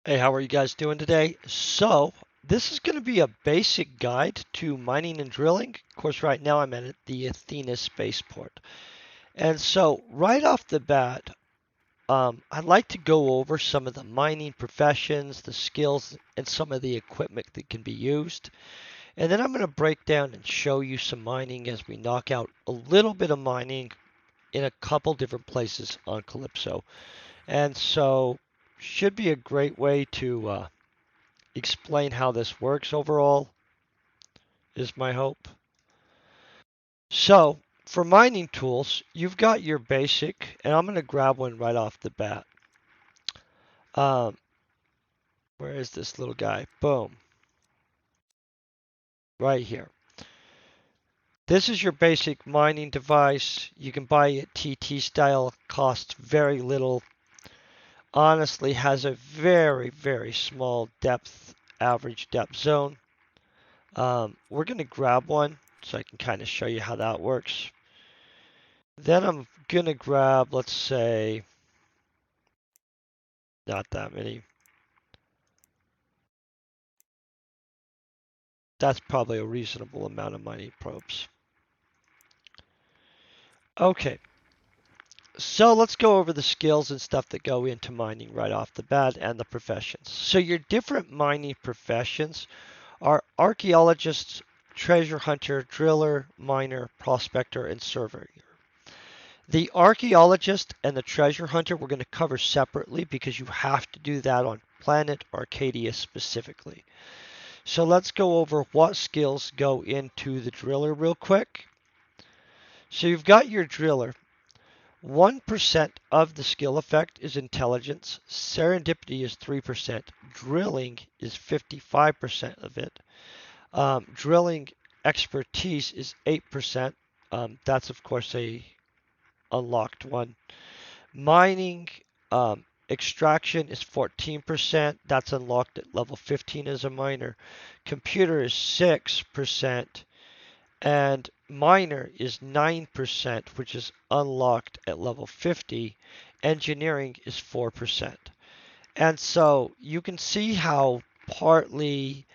Hey, how are you guys doing today? So, this is going to be a basic guide to mining and drilling. Of course, right now I'm at the Athena spaceport. And so, right off the bat, I'd like to go over some of the mining professions, the skills, and some of the equipment that can be used. And then I'm going to break down and show you some mining as we knock out a little bit of mining in a couple different places on Calypso. And so, should be a great way to explain how this works overall, is my hope. So, for mining tools, you've got your basic, and I'm going to grab one right off the bat. Um, where is this little guy? Boom. Right here. This is your basic mining device. You can buy it TT style, costs very little. Honestly, has a very, very small depth, average depth zone. We're going to grab one so I can kind of show you how that works. Then I'm going to grab, let's say, not that many. That's probably a reasonable amount of mining probes. Okay, so let's go over the skills and stuff that go into mining right off the bat and the professions. So your different mining professions are archaeologists, treasure hunter, driller, miner, prospector, and surveyor. The archaeologist and the treasure hunter we're going to cover separately because you have to do that on planet Arcadia specifically. So let's go over what skills go into the driller real quick. So you've got your driller. 1% of the skill effect is intelligence. Serendipity is 3%. Drilling is 55% of it. Drilling expertise is 8%. That's of course a unlocked one. Mining extraction is 14%. That's unlocked at level 15 as a miner. Computer is 6%. And miner is 9%, which is unlocked at level 50. Engineering is 4%. And so you can see how partly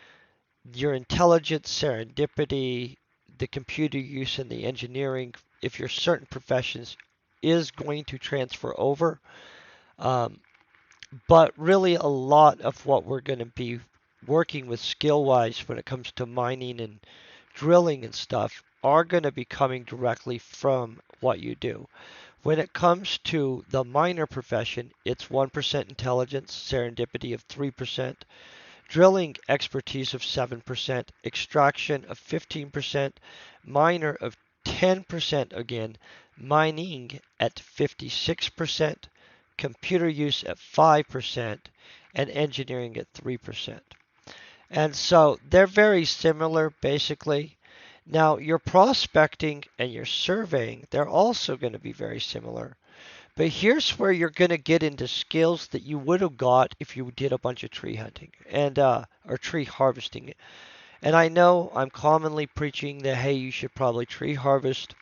your intelligence, serendipity, the computer use, and the engineering, if you're certain professions, is going to transfer over. Um, but really, a lot of what we're going to be working with skill wise when it comes to mining and drilling and stuff are going to be coming directly from what you do. When it comes to the miner profession, it's 1% intelligence, serendipity of 3%, drilling expertise of 7%, extraction of 15%, miner of 10% again, mining at 56%, computer use at 5%, and engineering at 3%. And so they're very similar basically. Now, your prospecting and your surveying, they're also going to be very similar. But here's where you're going to get into skills that you would have got if you did a bunch of tree hunting and or tree harvesting. And I know I'm commonly preaching that hey, you should probably tree harvest.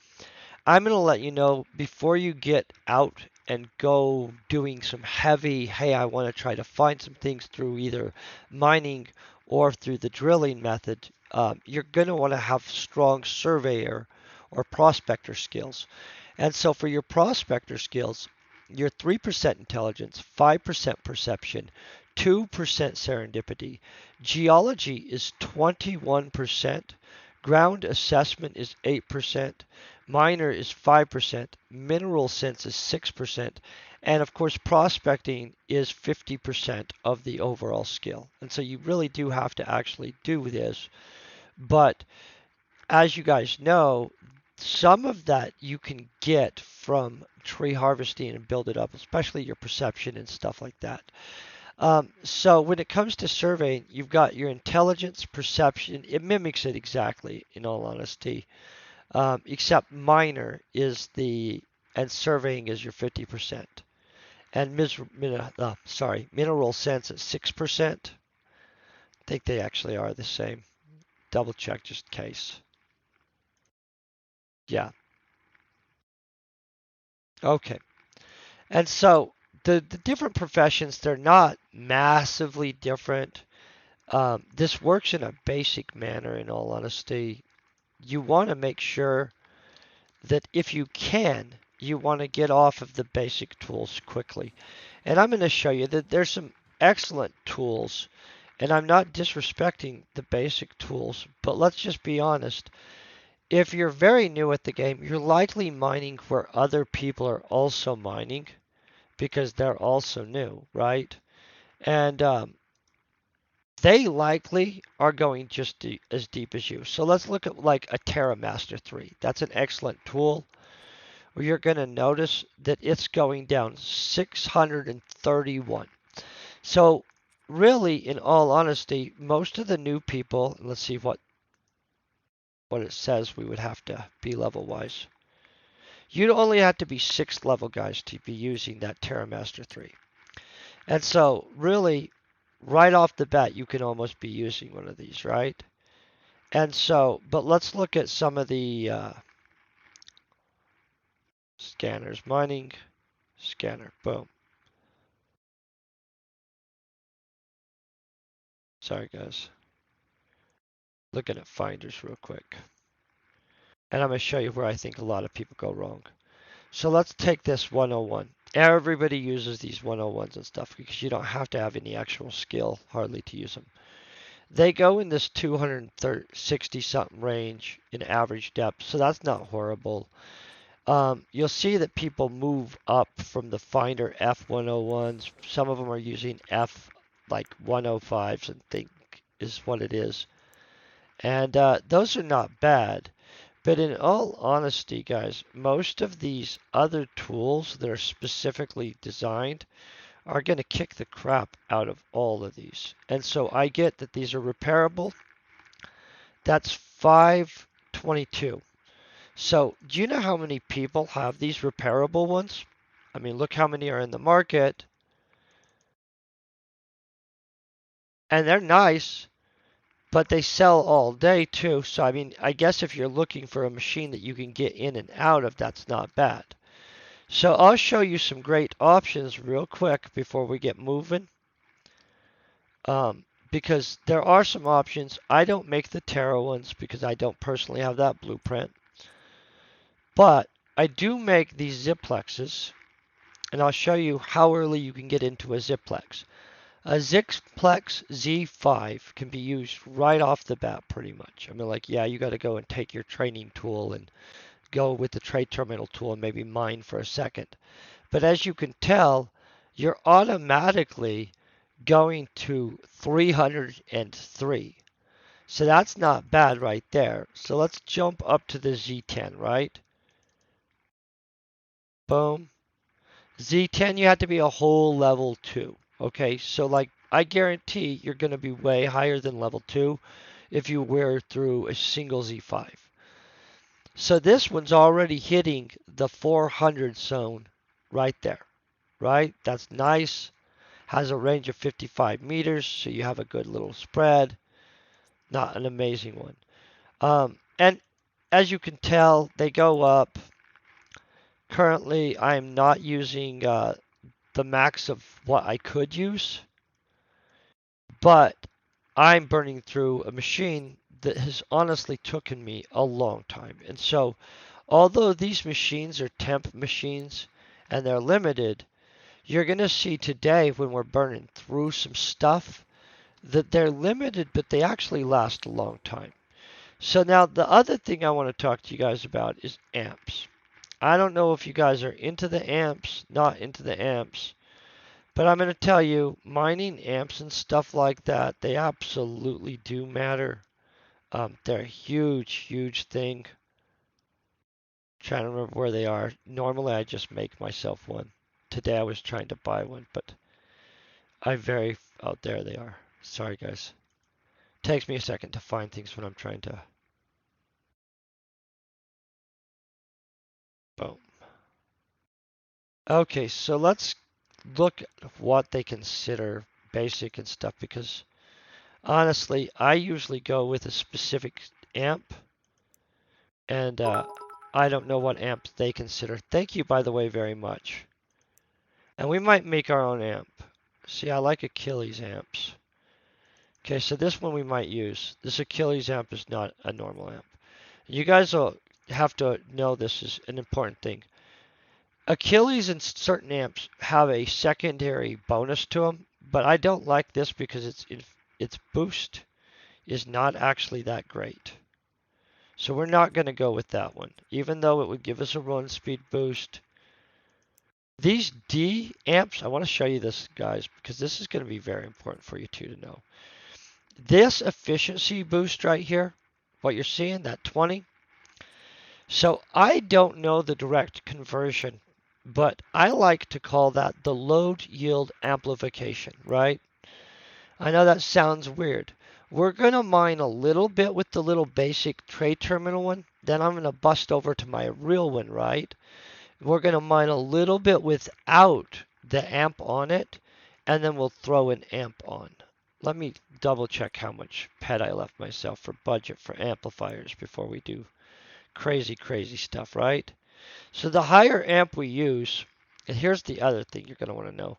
I'm going to let you know before you get out and go doing some heavy, hey, I want to try to find some things through either mining or through the drilling method, you're going to want to have strong surveyor or prospector skills. And so for your prospector skills, your 3% intelligence, 5% perception, 2% serendipity. Geology is 21%. Ground assessment is 8%. Minor is 5%. Mineral sense is 6%. And of course, prospecting is 50% of the overall skill. And so you really do have to actually do this. But as you guys know, some of that you can get from tree harvesting and build it up, especially your perception and stuff like that. So when it comes to surveying, you've got your intelligence, perception. It mimics it exactly, in all honesty, except minor is and surveying is your 50%. And mineral sense at 6%. I think they actually are the same. Double check just in case. Yeah. Okay. And so the different professions, they're not massively different. This works in a basic manner, in all honesty. You want to make sure that if you can, you want to get off of the basic tools quickly. And I'm going to show you that there's some excellent tools, and I'm not disrespecting the basic tools, but let's just be honest. If you're very new at the game, you're likely mining where other people are also mining because they're also new, right? And they likely are going just as deep as you. So let's look at like a TerraMaster 3. That's an excellent tool where you're going to notice that it's going down 631. So really, in all honesty, most of the new people, let's see what it says we would have to be level wise. You'd only have to be 6th level guys to be using that TerraMaster 3. And so really, right off the bat, you can almost be using one of these, right? And so, but let's look at some of the scanners. Mining, scanner, boom. Sorry guys. Looking at finders real quick. And I'm going to show you where I think a lot of people go wrong. So let's take this 101. Everybody uses these 101s and stuff because you don't have to have any actual skill hardly to use them. They go in this 260 something range in average depth, so that's not horrible. You'll see that people move up from the Finder F101s. Some of them are using F like 105s and think is what it is. And those are not bad. But in all honesty, guys, most of these other tools that are specifically designed are going to kick the crap out of all of these. And so I get that these are repairable. That's 522. So do you know how many people have these repairable ones? I mean, look how many are in the market. And they're nice, but they sell all day too. So I mean, I guess if you're looking for a machine that you can get in and out of, that's not bad. So I'll show you some great options real quick before we get moving. Because there are some options. I don't make the Terra ones because I don't personally have that blueprint. But I do make these Ziplexes, and I'll show you how early you can get into a Ziplex. A Ziplex Z5 can be used right off the bat pretty much. I mean, like, yeah, you got to go and take your training tool and go with the trade terminal tool and maybe mine for a second. But as you can tell, you're automatically going to 303. So that's not bad right there. So let's jump up to the Z10, right? Boom. Z10, you have to be a whole level 2. Okay, so like I guarantee you're going to be way higher than level 2 if you wear through a single Z5. So this one's already hitting the 400 zone right there, right? That's nice. Has a range of 55 meters, so you have a good little spread. Not an amazing one. And as you can tell, they go up. Currently, I'm not using the max of what I could use, but I'm burning through a machine that has honestly taken me a long time. And so, although these machines are temp machines and they're limited, you're going to see today when we're burning through some stuff that they're limited, but they actually last a long time. So now the other thing I want to talk to you guys about is amps. I don't know if you guys are into the amps, not into the amps, but I'm going to tell you, mining amps and stuff like that, they absolutely do matter. They're a huge, huge thing. Trying to remember where they are. Normally I just make myself one. Today I was trying to buy one, but oh, there they are. Sorry guys. Takes me a second to find things when I'm trying to. Boom. Okay, so let's look at what they consider basic and stuff because honestly, I usually go with a specific amp and I don't know what amp they consider. Thank you, by the way, very much. And we might make our own amp. See, I like Achilles amps. Okay, so this one we might use. This Achilles amp is not a normal amp. You guys will have to know this is an important thing. Achilles and certain amps have a secondary bonus to them, but I don't like this because its boost is not actually that great. So we're not going to go with that one, even though it would give us a run speed boost. These D amps, I want to show you this, guys, because this is going to be very important for you two to know. This efficiency boost right here, what you're seeing, that 20. So I don't know the direct conversion, but I like to call that the load yield amplification, right? I know that sounds weird. We're going to mine a little bit with the little basic tray terminal one. Then I'm going to bust over to my real one, right? We're going to mine a little bit without the amp on it, and then we'll throw an amp on. Let me double check how much pet I left myself for budget for amplifiers before we do crazy, crazy stuff, right? So the higher amp we use, and here's the other thing you're going to want to know.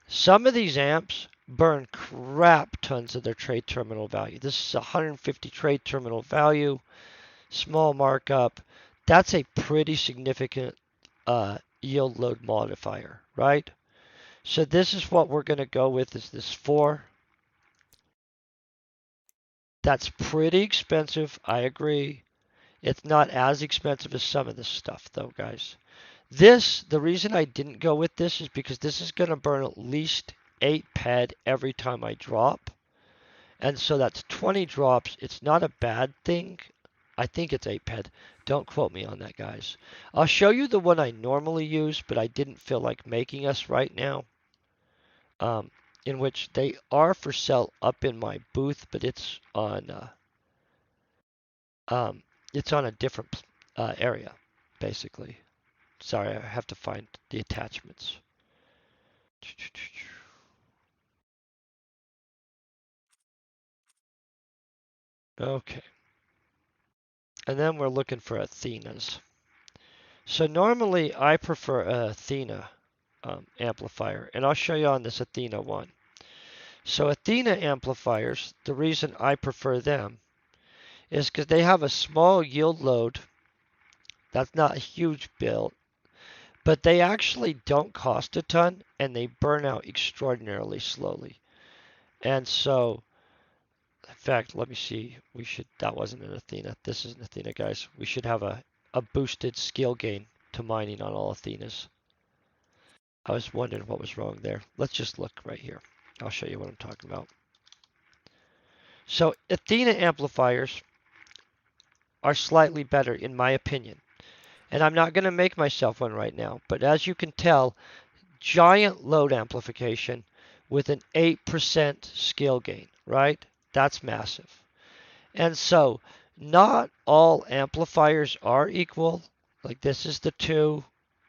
Some of these amps burn crap tons of their trade terminal value. This is 150 trade terminal value, small markup. That's a pretty significant yield load modifier, right? So this is what we're going to go with is this 4. That's pretty expensive, I agree. It's not as expensive as some of this stuff though, guys. The reason I didn't go with this is because this is going to burn at least 8 ped every time I drop. And so that's 20 drops. It's not a bad thing. I think it's 8 ped. Don't quote me on that, guys. I'll show you the one I normally use, but I didn't feel like making us right now. In which they are for sale up in my booth, but it's on a different area, basically. Sorry, I have to find the attachments. Okay. And then we're looking for Athenas. So normally I prefer a Athena amplifier, and I'll show you on this Athena one. So Athena amplifiers, the reason I prefer them is because they have a small yield load. That's not a huge build, but they actually don't cost a ton, and they burn out extraordinarily slowly. And so, in fact, let me see. That wasn't an Athena. This is an Athena, guys. We should have a boosted skill gain to mining on all Athenas. I was wondering what was wrong there. Let's just look right here. I'll show you what I'm talking about. So Athena amplifiers are slightly better in my opinion. And I'm not going to make myself one right now, but as you can tell, giant load amplification with an 8% scale gain, right? That's massive. And so not all amplifiers are equal. Like this is the 2.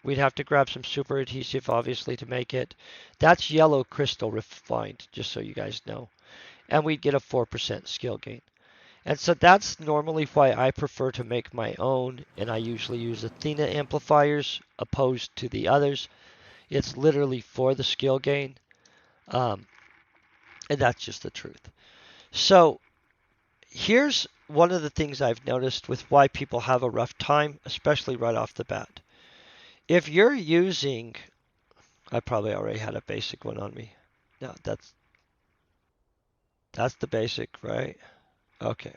We'd have to grab some super adhesive obviously to make it. That's yellow crystal refined, just so you guys know. And we'd get a 4% scale gain. And so that's normally why I prefer to make my own, and I usually use Athena amplifiers opposed to the others. It's literally for the skill gain, and that's just the truth. So here's one of the things I've noticed with why people have a rough time, especially right off the bat. If you're using, I probably already had a basic one on me. No, that's the basic, right? Okay,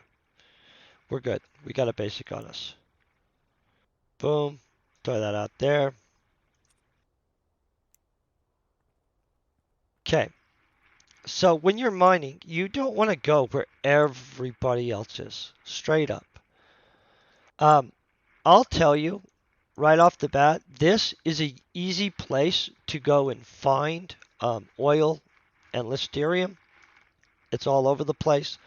we're good. We got a basic on us. Boom, throw that out there. Okay, so when you're mining, you don't want to go where everybody else is, straight up. I'll tell you right off the bat, this is an easy place to go and find oil and listerium. It's all over the place.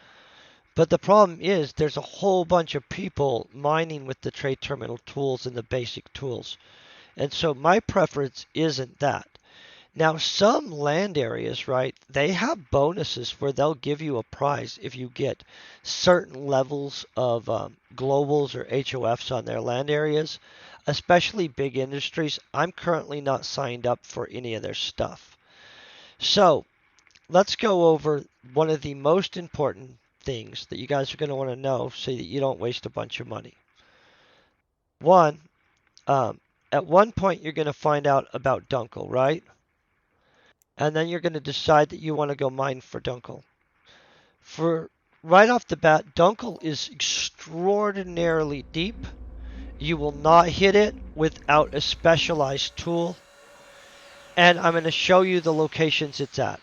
But the problem is there's a whole bunch of people mining with the trade terminal tools and the basic tools. And so my preference isn't that. Now, some land areas, right, they have bonuses where they'll give you a prize if you get certain levels of globals or HOFs on their land areas. especially big industries. I'm currently not signed up for any of their stuff. So let's go over one of the most important things that you guys are going to want to know so that you don't waste a bunch of money. One, at one point you're going to find out about Dunkel, right? And then you're going to decide that you want to go mine for Dunkel. For right off the bat, Dunkel is extraordinarily deep. You will not hit it without a specialized tool. And I'm going to show you the locations it's at.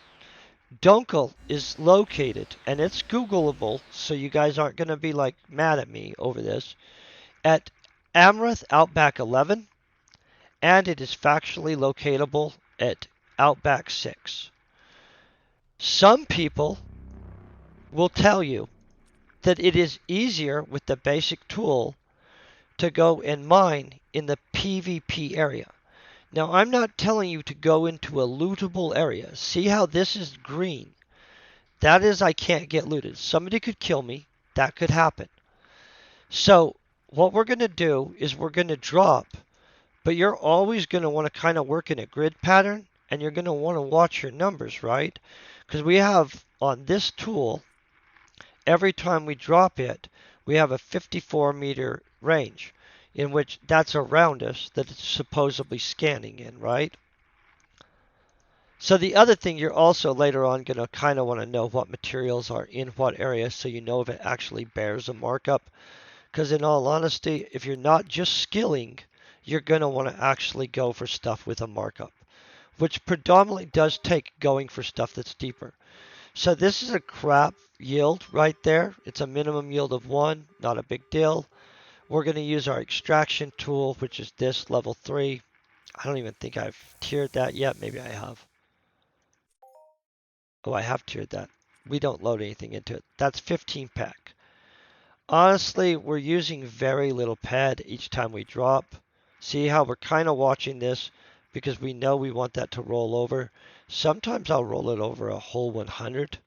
Dunkel is located, and it's Googleable, so you guys aren't going to be like mad at me over this, at Amrith Outback 11, and it is factually locatable at Outback 6. Some people will tell you that it is easier with the basic tool to go and mine in the PvP area. Now, I'm not telling you to go into a lootable area. See how this is green? That is, I can't get looted. Somebody could kill me. That could happen. So, what we're going to do is we're going to drop, but you're always going to want to kind of work in a grid pattern, and you're going to want to watch your numbers, right? Because we have on this tool, every time we drop it, we have a 54-meter range, in which that's around us that it's supposedly scanning in, right? So the other thing you're also later on going to kind of want to know what materials are in what area so you know if it actually bears a markup. Because in all honesty, if you're not just skilling, you're going to want to actually go for stuff with a markup, which predominantly does take going for stuff that's deeper. So this is a crap yield right there. It's a minimum yield of 1, not a big deal. We're going to use our extraction tool, which is this level 3. I don't even think I've tiered that yet. Maybe I have. Oh, I have tiered that. We don't load anything into it. That's 15 pack. Honestly, we're using very little pad each time we drop. See how we're kind of watching this because we know we want that to roll over. Sometimes I'll roll it over a whole 100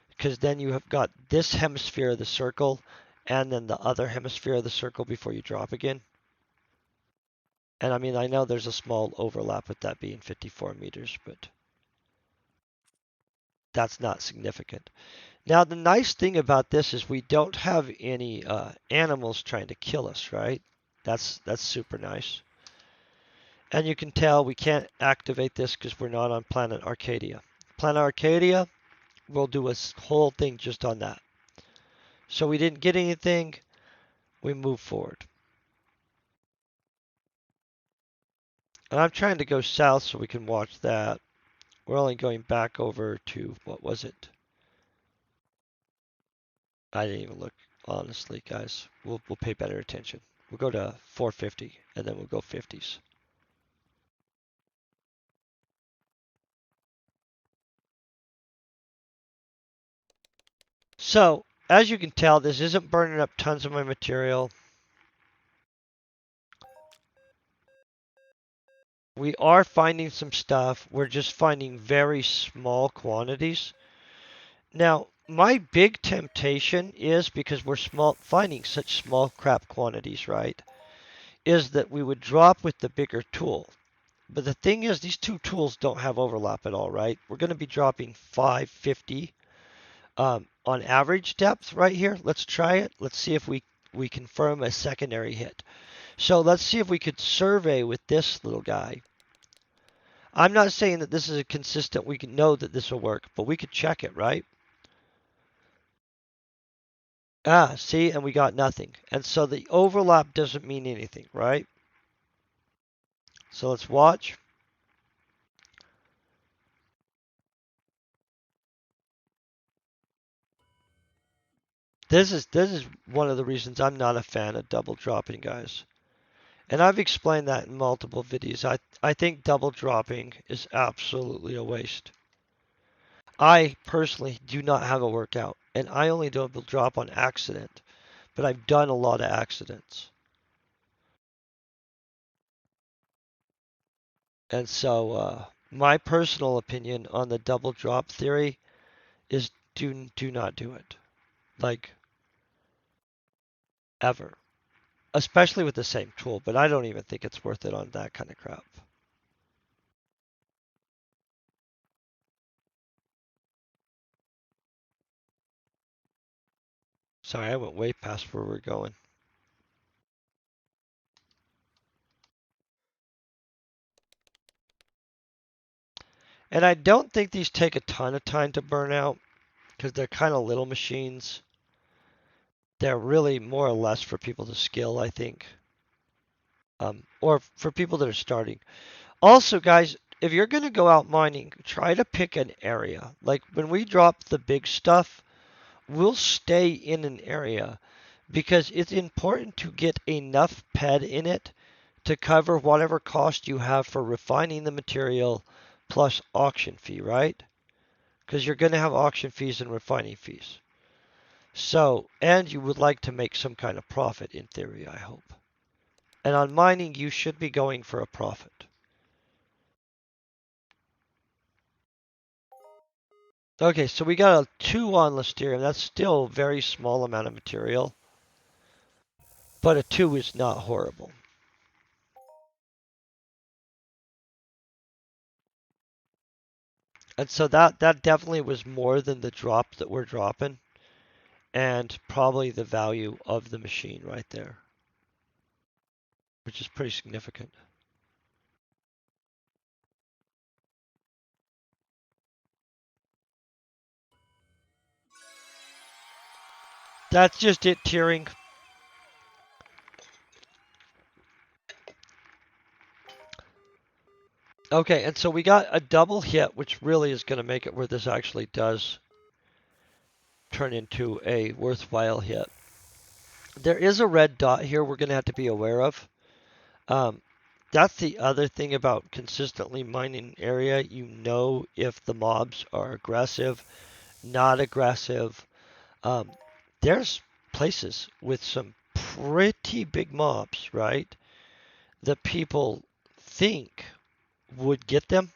because then you have got this hemisphere of the circle and then the other hemisphere of the circle before you drop again. And I mean, I know there's a small overlap with that being 54 meters, but that's not significant. Now, the nice thing about this is we don't have any animals trying to kill us, right? That's super nice. And you can tell we can't activate this because we're not on Planet Arcadia. Planet Arcadia, we'll do a whole thing just on that. So we didn't get anything, we move forward. And I'm trying to go south so we can watch that. We're only going back over to, what was it? I didn't even look, honestly, guys. We'll pay better attention. We'll go to 450, and then we'll go 50s. So, as you can tell, this isn't burning up tons of my material. We are finding some stuff. We're just finding very small quantities. Now, my big temptation is, because we're finding such small crap quantities, right, is that we would drop with the bigger tool. But the thing is, these two tools don't have overlap at all, right? We're going to be dropping 550 on average depth right here. Let's try it. Let's see if we confirm a secondary hit. So let's see if we could survey with this little guy. I'm not saying that this is a consistent, we can know that this will work, but we could check it, right? Ah, see, and we got nothing. And so the overlap doesn't mean anything, right? So let's watch. This is one of the reasons I'm not a fan of double dropping, guys. And I've explained that in multiple videos. I think double dropping is absolutely a waste. I personally do not have a workout, and I only double drop on accident, but I've done a lot of accidents. And so my personal opinion on the double drop theory is do not do it. Like, ever. especially with the same tool, but I don't even think it's worth it on that kind of crap. Sorry, I went way past where we're going. And I don't think these take a ton of time to burn out because they're kind of little machines. They're really more or less for people to skill, I think, or for people that are starting. Also, guys, if you're going to go out mining, try to pick an area. Like when we drop the big stuff, we'll stay in an area because it's important to get enough PED in it to cover whatever cost you have for refining the material plus auction fee, right? Because you're going to have auction fees and refining fees. So, and you would like to make some kind of profit in theory, I hope. And on mining, you should be going for a profit. Okay, so we got a 2 on Listerium. That's still a very small amount of material, but a 2 is not horrible. And so that definitely was more than the drop that we're dropping, and probably the value of the machine right there, which is pretty significant. That's just it tiering. Okay, and so we got a double hit, which really is going to make it where this actually does turn into a worthwhile hit. There is a red dot here we're going to have to be aware of. Um, that's the other thing about consistently mining an area. You know if the mobs are aggressive, not aggressive. Um, there's places with some pretty big mobs, right? That people think would get them,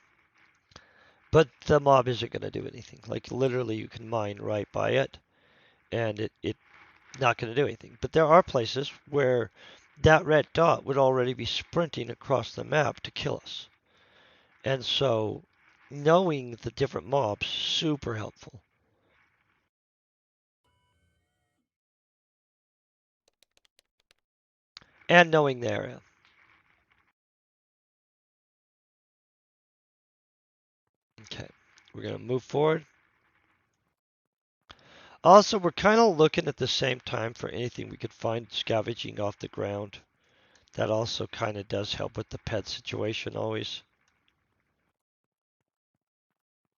but the mob isn't going to do anything. Like literally, you can mine right by it, and it not going to do anything. But there are places where that red dot would already be sprinting across the map to kill us. And so knowing the different mobs, super helpful. And knowing the area. Okay, we're going to move forward. Also, we're kind of looking at the same time for anything we could find scavenging off the ground. That also kind of does help with the pet situation always.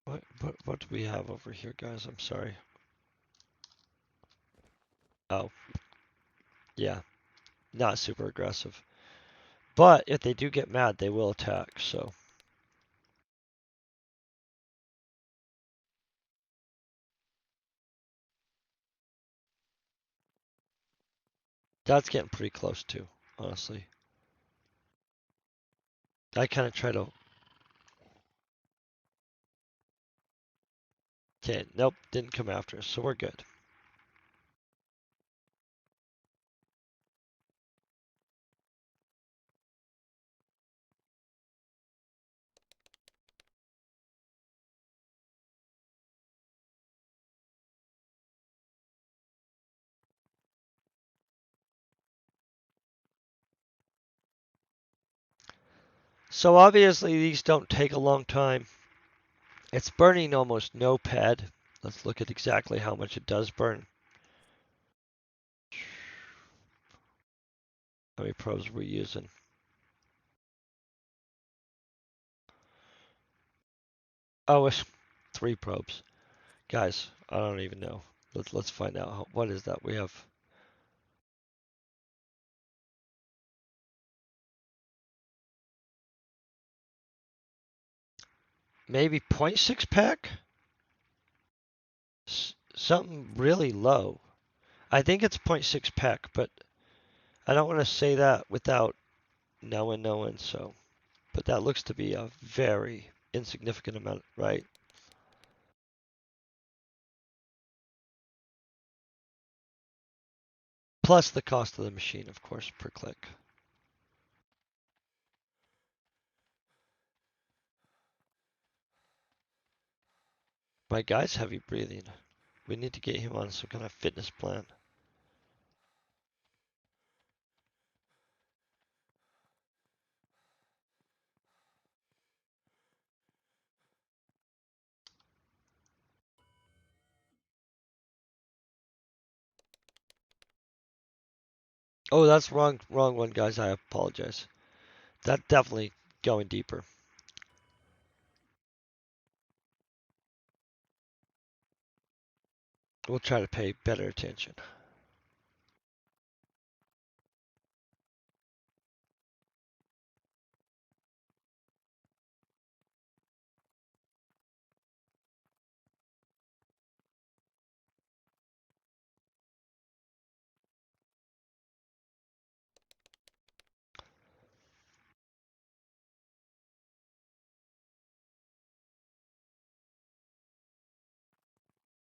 What do we have over here, guys? I'm sorry. Oh, yeah, not super aggressive. But if they do get mad, they will attack, so. That's getting pretty close too, honestly. I kind of try to. Okay, nope, didn't come after us, so we're good. So obviously these don't take a long time. It's burning almost no ped. Let's look at exactly how much it does burn. How many probes are we using? Oh, it's 3 probes. Guys, I don't even know. Let's find out. What is that? We have maybe 0.6 pack? Something really low. I think it's 0.6 pack, but I don't want to say that without knowing, so. But that looks to be a very insignificant amount, right? plus the cost of the machine, of course, per click. My guy's heavy breathing. We need to get him on some kind of fitness plan. Oh, that's wrong one, guys. I apologize. That definitely going deeper. We'll try to pay better attention.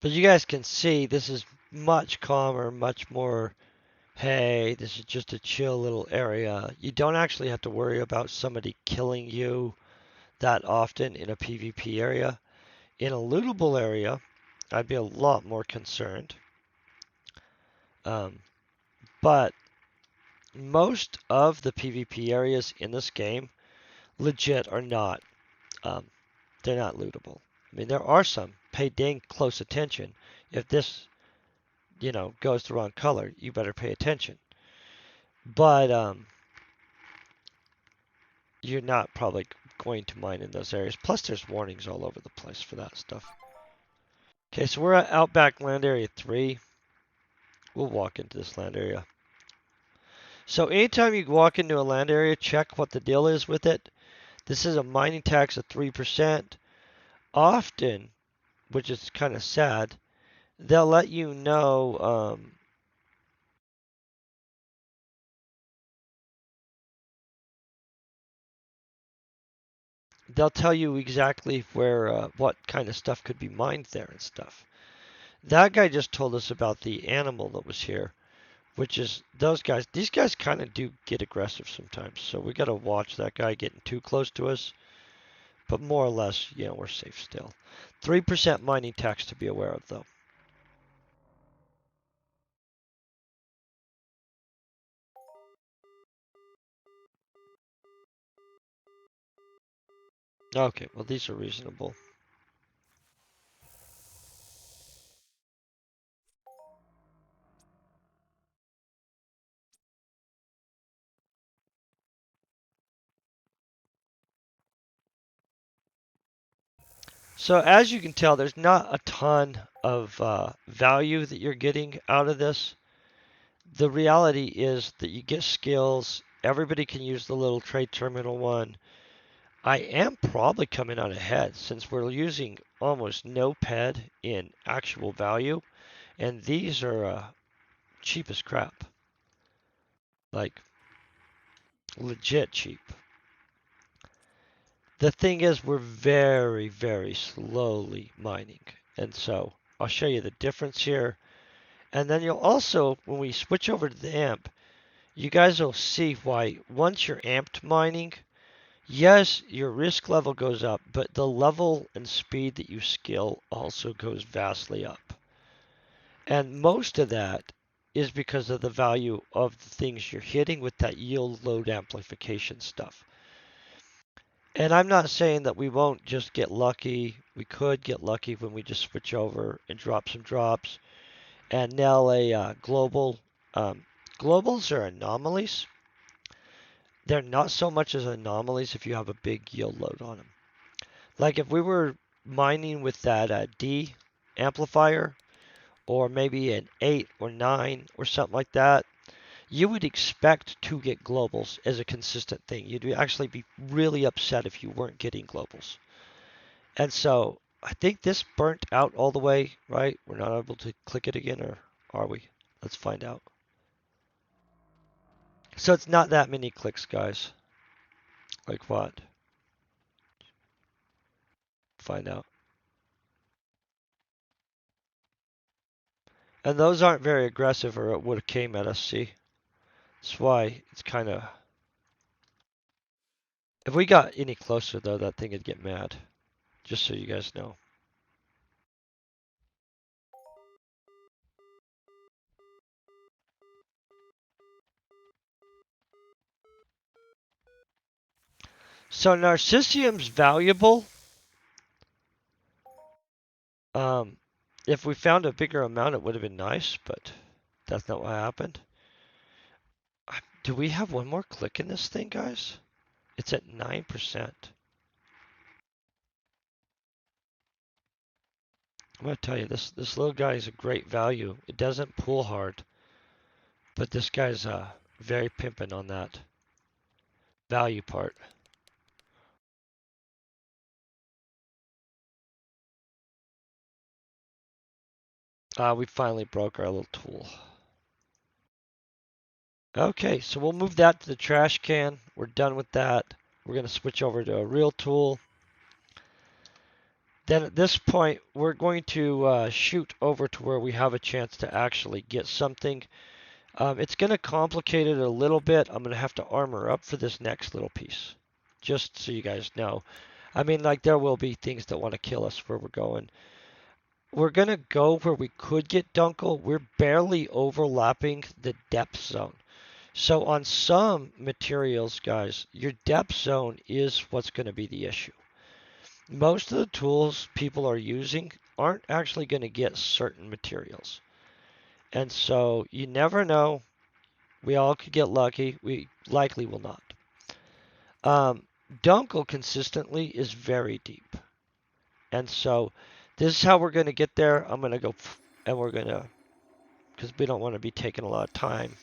But you guys can see this is much calmer, much more, hey, this is just a chill little area. You don't actually have to worry about somebody killing you that often in a PvP area. In a lootable area, I'd be a lot more concerned. Um, but most of the PvP areas in this game, legit, are not. Um, they're not lootable. I mean, there are some. Pay dang close attention. If this, goes the wrong color, you better pay attention. But you're not probably going to mine in those areas. Plus, there's warnings all over the place for that stuff. Okay, so we're at Outback Land Area 3. We'll walk into this land area. So anytime you walk into a land area, check what the deal is with it. This is a mining tax of 3%. Often, which is kind of sad, they'll let you know they'll tell you exactly where what kind of stuff could be mined there and stuff. That guy just told us about the animal that was here, which is those guys. These guys kind of do get aggressive sometimes, so we got to watch that guy getting too close to us. But more or less, we're safe still. 3% mining tax to be aware of, though. Okay, well, these are reasonable. So as you can tell, there's not a ton of value that you're getting out of this. The reality is that you get skills. Everybody can use the little trade terminal one. I am probably coming out ahead since we're using almost no ped in actual value, and these are cheap as crap. Like, legit cheap. The thing is, we're very, very slowly mining. And so I'll show you the difference here. And then you'll also, when we switch over to the amp, you guys will see why once you're amped mining, yes, your risk level goes up, but the level and speed that you skill also goes vastly up. And most of that is because of the value of the things you're hitting with that yield load amplification stuff. And I'm not saying that we won't just get lucky. We could get lucky when we just switch over and drop some drops and nail a global. Um, Globals are anomalies. They're not so much as anomalies if you have a big yield load on them. Like if we were mining with that D amplifier or maybe an 8 or 9 or something like that, you would expect to get globals as a consistent thing. You'd actually be really upset if you weren't getting globals. And so I think this burnt out all the way, right? We're not able to click it again, or are we? Let's find out. So it's not that many clicks, guys. Like what? Find out. And those aren't very aggressive or it would have came at us, see? That's why it's kind of... If we got any closer, though, that thing would get mad. Just so you guys know. So Narcissium's valuable. Um, if we found a bigger amount, it would have been nice, but that's not what happened. Do we have one more click in this thing, guys? It's at 9%. I'm gonna tell you, this little guy is a great value. It doesn't pull hard, but this guy's very pimping on that value part. We finally broke our little tool. Okay, so we'll move that to the trash can. We're done with that. We're gonna switch over to a real tool. Then at this point, we're going to shoot over to where we have a chance to actually get something. It's going to complicate it a little bit. I'm going to have to armor up for this next little piece, just so you guys know. I mean, like, there will be things that want to kill us where we're going. We're going to go where we could get Dunkel. We're barely overlapping the depth zone. So on some materials, guys, your depth zone is what's going to be the issue. Most of the tools people are using aren't actually going to get certain materials. And so you never know. We all could get lucky. We likely will not. Dunkel consistently is very deep. And so this is how we're going to get there. I'm going to go and we're going to, because we don't want to be taking a lot of time.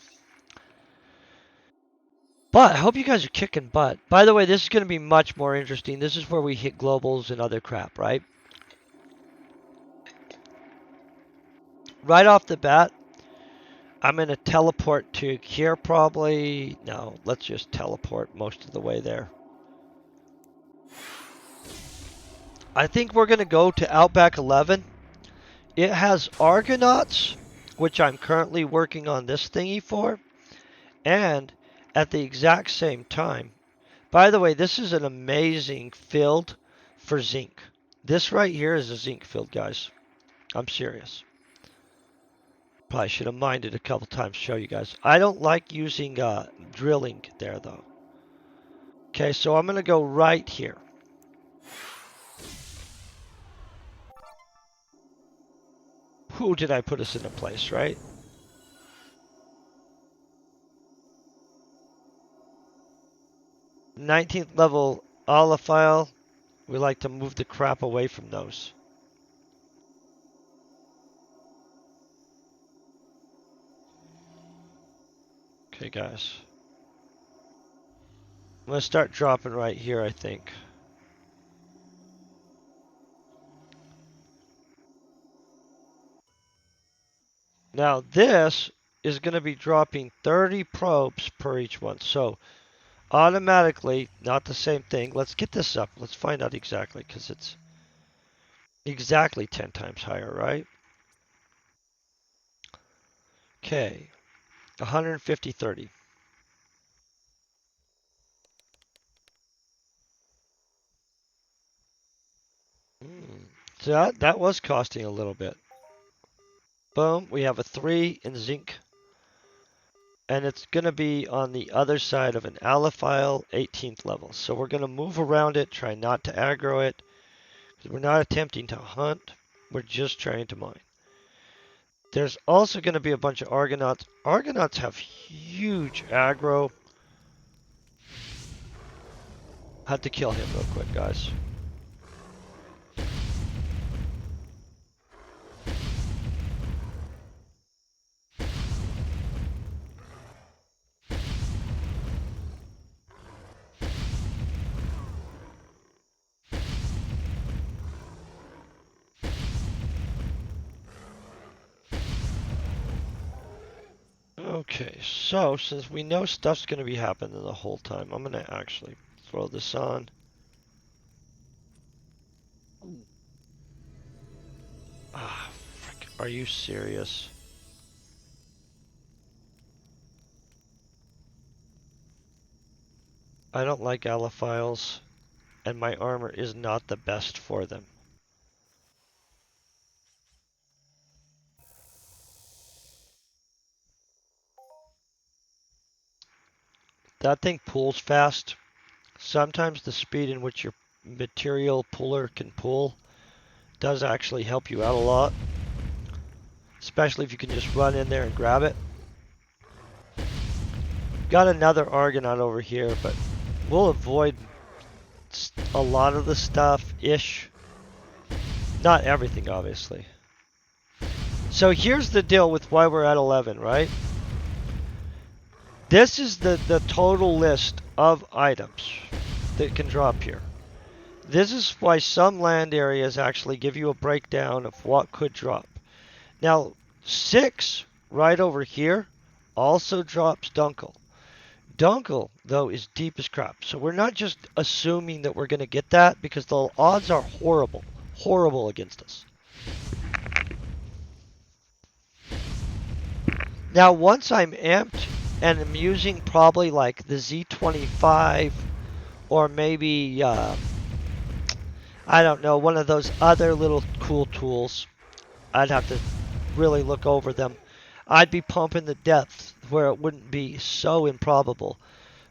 But I hope you guys are kicking butt. By the way, this is going to be much more interesting. This is where we hit globals and other crap, right? Right off the bat, I'm going to teleport to here probably. No, let's just teleport most of the way there. I think we're going to go to Outback 11. It has Argonauts, which I'm currently working on this thingy for. And at the exact same time, by the way, this is an amazing field for zinc. This right here is a zinc field, guys. I'm serious. Probably should have mined it a couple times to show you guys. I don't like using drilling there, though. Okay, so I'm going to go right here. Who did I put us in a place, right? 19th level olifile. We like to move the crap away from those. Okay, guys. I'm going to start dropping right here, I think. Now, this is going to be dropping 30 probes per each one. So, automatically, not the same thing. Let's get this up. Let's find out exactly, because it's exactly 10 times higher, right? Okay. 150, 30. So that was costing a little bit. Boom. We have a 3 in zinc. And it's going to be on the other side of an allophile 18th level. So we're going to move around it, try not to aggro it. We're not attempting to hunt. We're just trying to mine. There's also going to be a bunch of Argonauts. Argonauts have huge aggro. Had to kill him real quick, guys. Okay, so since we know stuff's going to be happening the whole time, I'm going to actually throw this on. Ah, frick. Are you serious? I don't like aliphiles, and my armor is not the best for them. That thing pulls fast. Sometimes the speed in which your material puller can pull does actually help you out a lot, especially if you can just run in there and grab it. Got another Argonaut over here, but we'll avoid a lot of the stuff-ish. Not everything, obviously. So here's the deal with why we're at 11, right? This is the total list of items that can drop here. This is why some land areas actually give you a breakdown of what could drop. Now, 6 right over here also drops Dunkel. Dunkel, though, is deep as crap. So we're not just assuming that we're going to get that because the odds are horrible. Horrible against us. Now, once I'm amped and I'm using probably like the Z25 or maybe, I don't know, one of those other little cool tools, I'd have to really look over them. I'd be pumping the depth where it wouldn't be so improbable.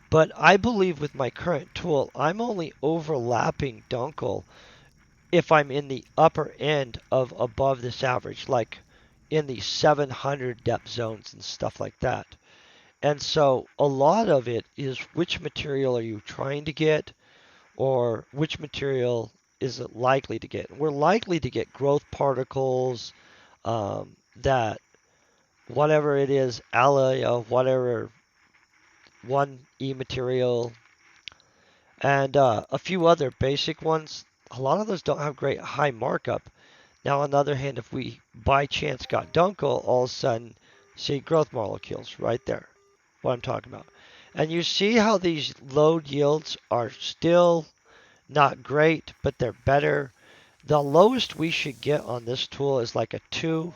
But I believe with my current tool, I'm only overlapping Dunkel if I'm in the upper end of above this average, like in the 700 depth zones and stuff like that. And so a lot of it is which material are you trying to get or which material is it likely to get. We're likely to get growth particles, that whatever it is, alloy of whatever 1E material, and a few other basic ones. A lot of those don't have great high markup. Now, on the other hand, if we by chance got Dunkel, all of a sudden, see growth molecules right there. What I'm talking about. And you see how these load yields are still not great, but they're better. The lowest we should get on this tool is like a 2.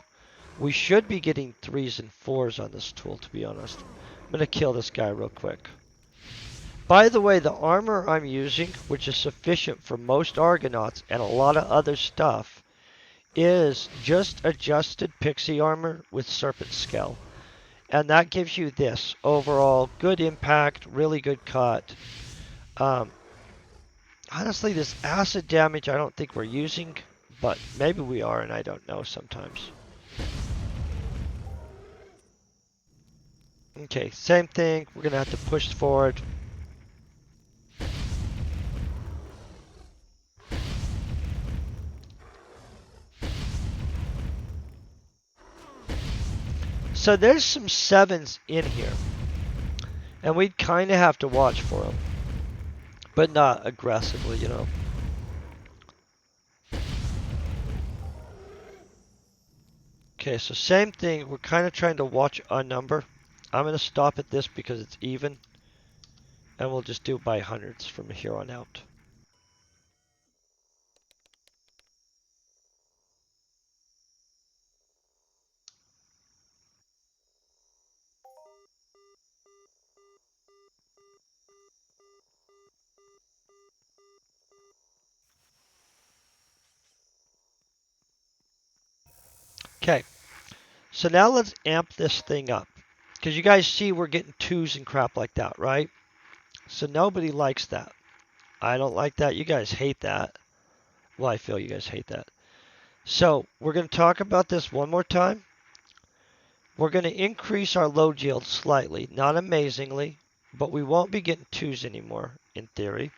We should be getting 3s and 4s on this tool, to be honest. I'm going to kill this guy real quick. By the way, the armor I'm using, which is sufficient for most Argonauts and a lot of other stuff, is just adjusted pixie armor with serpent scale. And that gives you this overall good impact, really good cut. Um, Honestly, this acid damage I don't think we're using, but maybe we are and I don't know sometimes. Okay, same thing. We're going to have to push forward. So there's some 7s in here. And we'd kind of have to watch for them. But not aggressively, you know. Okay, so same thing. We're kind of trying to watch a number. I'm going to stop at this because it's even. And we'll just do it by hundreds from here on out. Okay, so now let's amp this thing up. Because you guys see we're getting 2s and crap like that, right? So nobody likes that. I don't like that. You guys hate that. Well, I feel you guys hate that. So we're going to talk about this one more time. We're going to increase our load yield slightly, not amazingly, but we won't be getting 2s anymore, in theory.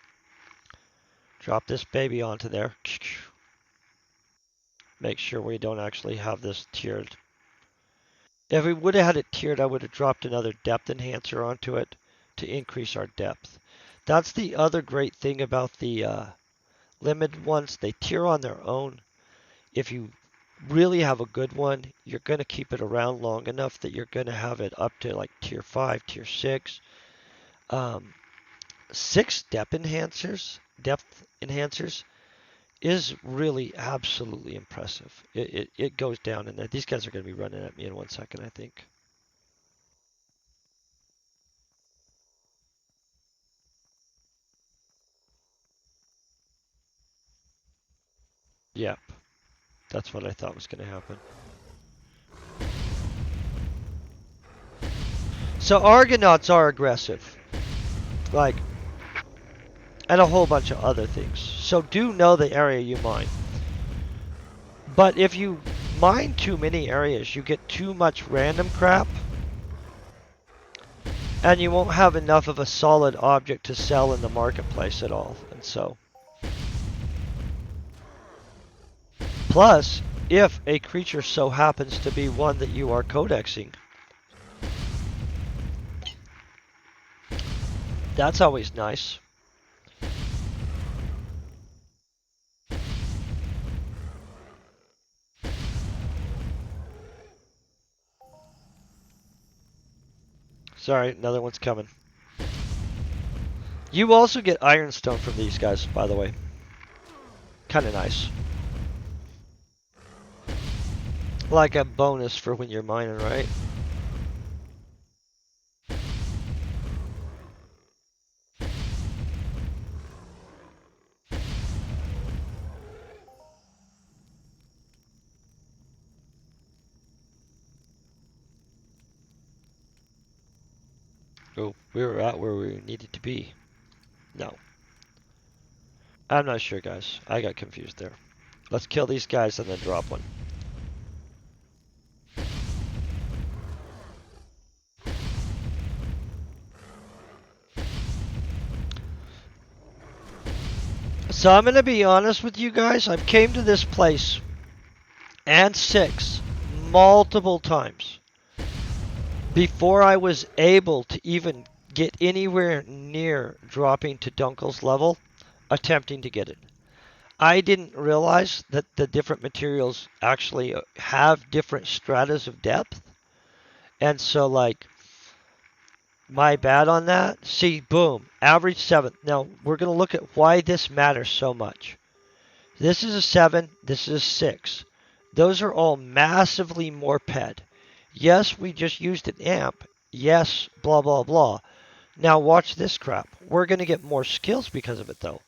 Drop this baby onto there. Make sure we don't actually have this tiered. If we would have had it tiered, I would have dropped another depth enhancer onto it to increase our depth. That's the other great thing about the limited ones. They tier on their own. If you really have a good one, you're going to keep it around long enough that you're going to have it up to like tier 5, tier 6. 6 depth enhancers is really absolutely impressive. It goes down in there. These guys are going to be running at me in 1 second, I think. Yep. That's what I thought was going to happen. So Argonauts are aggressive. Like, and a whole bunch of other things. So do know the area you mine. But if you mine too many areas, you get too much random crap, and you won't have enough of a solid object to sell in the marketplace at all. And so, plus, if a creature so happens to be one that you are codexing, that's always nice. Sorry, another one's coming. You also get ironstone from these guys, by the way. Kind of nice. Like a bonus for when you're mining, right? Oh, we were at where we needed to be. No. I'm not sure, guys. I got confused there. Let's kill these guys and then drop one. So I'm going to be honest with you guys. I've came to this place and 6 multiple times before I was able to even get anywhere near dropping to Dunkel's level, attempting to get it. I didn't realize that the different materials actually have different stratas of depth. And so, like, my bad on that. See, boom, average 7. Now, we're going to look at why this matters so much. This is a 7, this is a 6. Those are all massively more ped. Yes, we just used an amp. Yes, blah, blah, blah. Now watch this crap. We're going to get more skills because of it, though.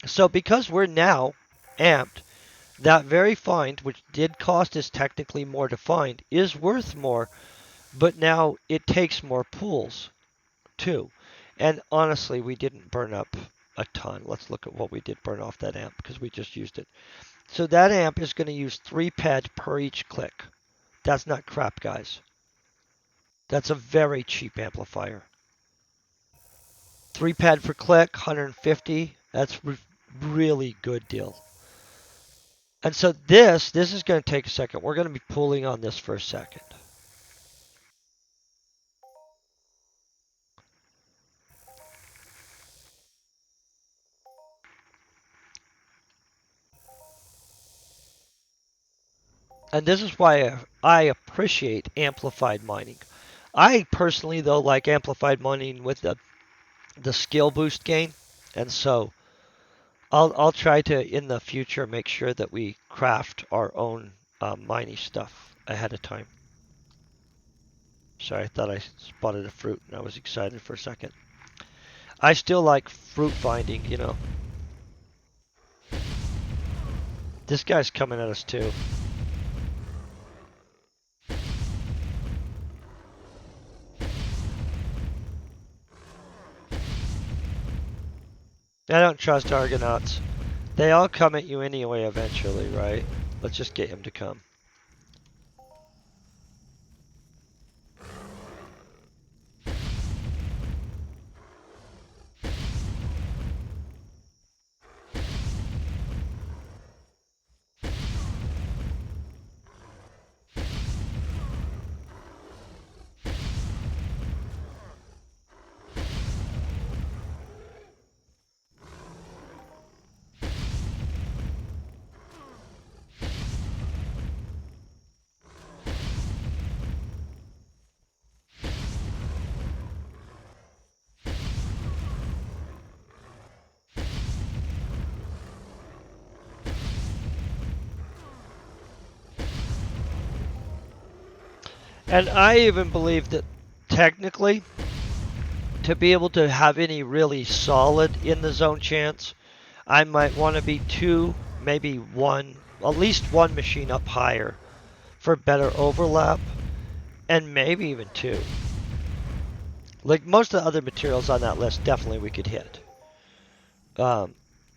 So because we're now amped, that very find, which did cost us technically more to find, is worth more, but now it takes more pools, too. And honestly, we didn't burn up a ton. Let's look at what we did burn off that amp, because we just used it. So that amp is going to use 3 ped per each click. That's not crap, guys. That's a very cheap amplifier. 3 ped per click, 150. That's really good deal. And so this is going to take a second. We're going to be pulling on this for a second. And this is why I appreciate amplified mining. I personally, though, like amplified mining with the skill boost gain. And so I'll try to, in the future, make sure that we craft our own mining stuff ahead of time. Sorry, I thought I spotted a fruit and I was excited for a second. I still like fruit finding, you know. This guy's coming at us too. I don't trust Argonauts. They all come at you anyway eventually, right? Let's just get him to come. And I even believe that technically, to be able to have any really solid in the zone chance, I might want to be two, maybe one, at least one machine up higher for better overlap, and maybe even two. Like most of the other materials on that list, definitely we could hit. Um,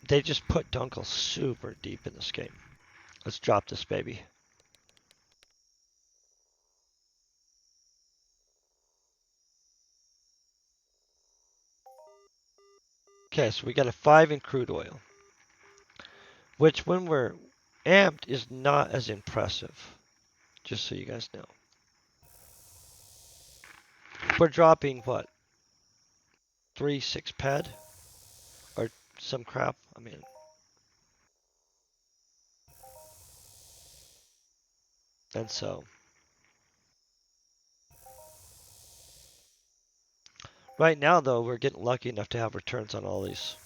they just put Dunkel super deep in this game. Let's drop this baby. Okay, so we got a 5 in crude oil, which when we're amped is not as impressive, just so you guys know. We're dropping, what, 3, 6 ped? Or some crap? I mean, and so. Right now, though, we're getting lucky enough to have returns on all these.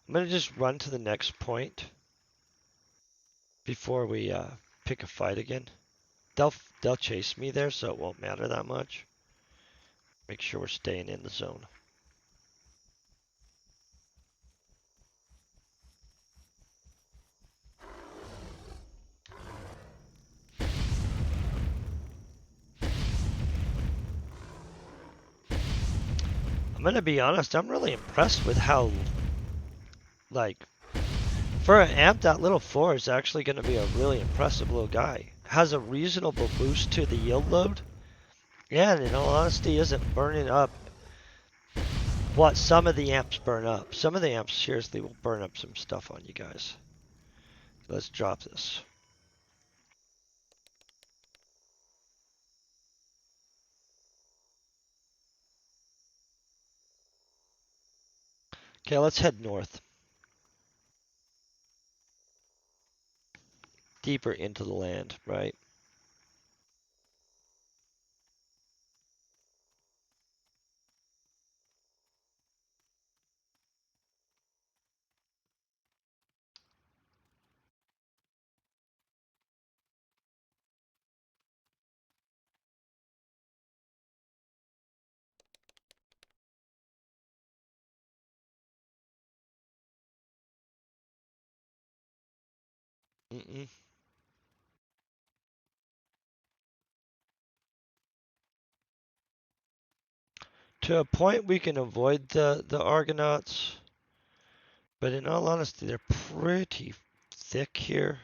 I'm going to just run to the next point before we pick a fight again. They'll chase me there, so it won't matter that much. Make sure we're staying in the zone. I'm going to be honest, I'm really impressed with how, like, for an amp, that little 4 is actually going to be a really impressive little guy. Has a reasonable boost to the yield load, and in all honesty, isn't burning up what some of the amps burn up. Some of the amps seriously will burn up some stuff on you guys. Let's drop this. Okay, let's head north. Deeper into the land, right? Mm-mm. To a point, we can avoid the Argonauts, but in all honesty, they're pretty thick here.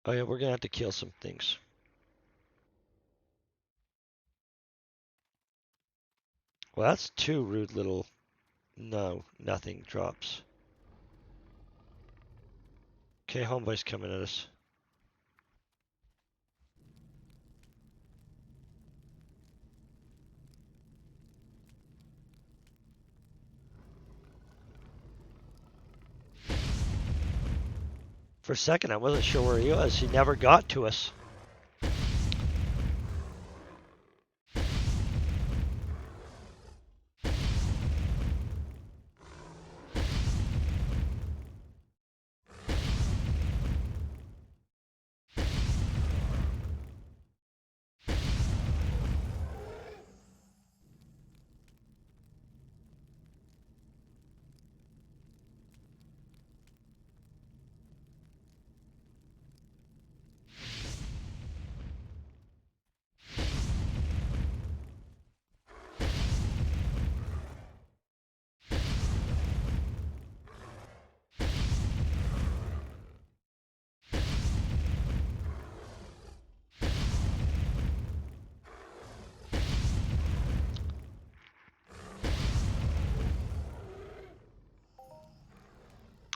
Oh yeah, we're gonna have to kill some things. Well, that's two rude little nothing drops. Okay, homeboy's coming at us. For a second, I wasn't sure where he was. He never got to us.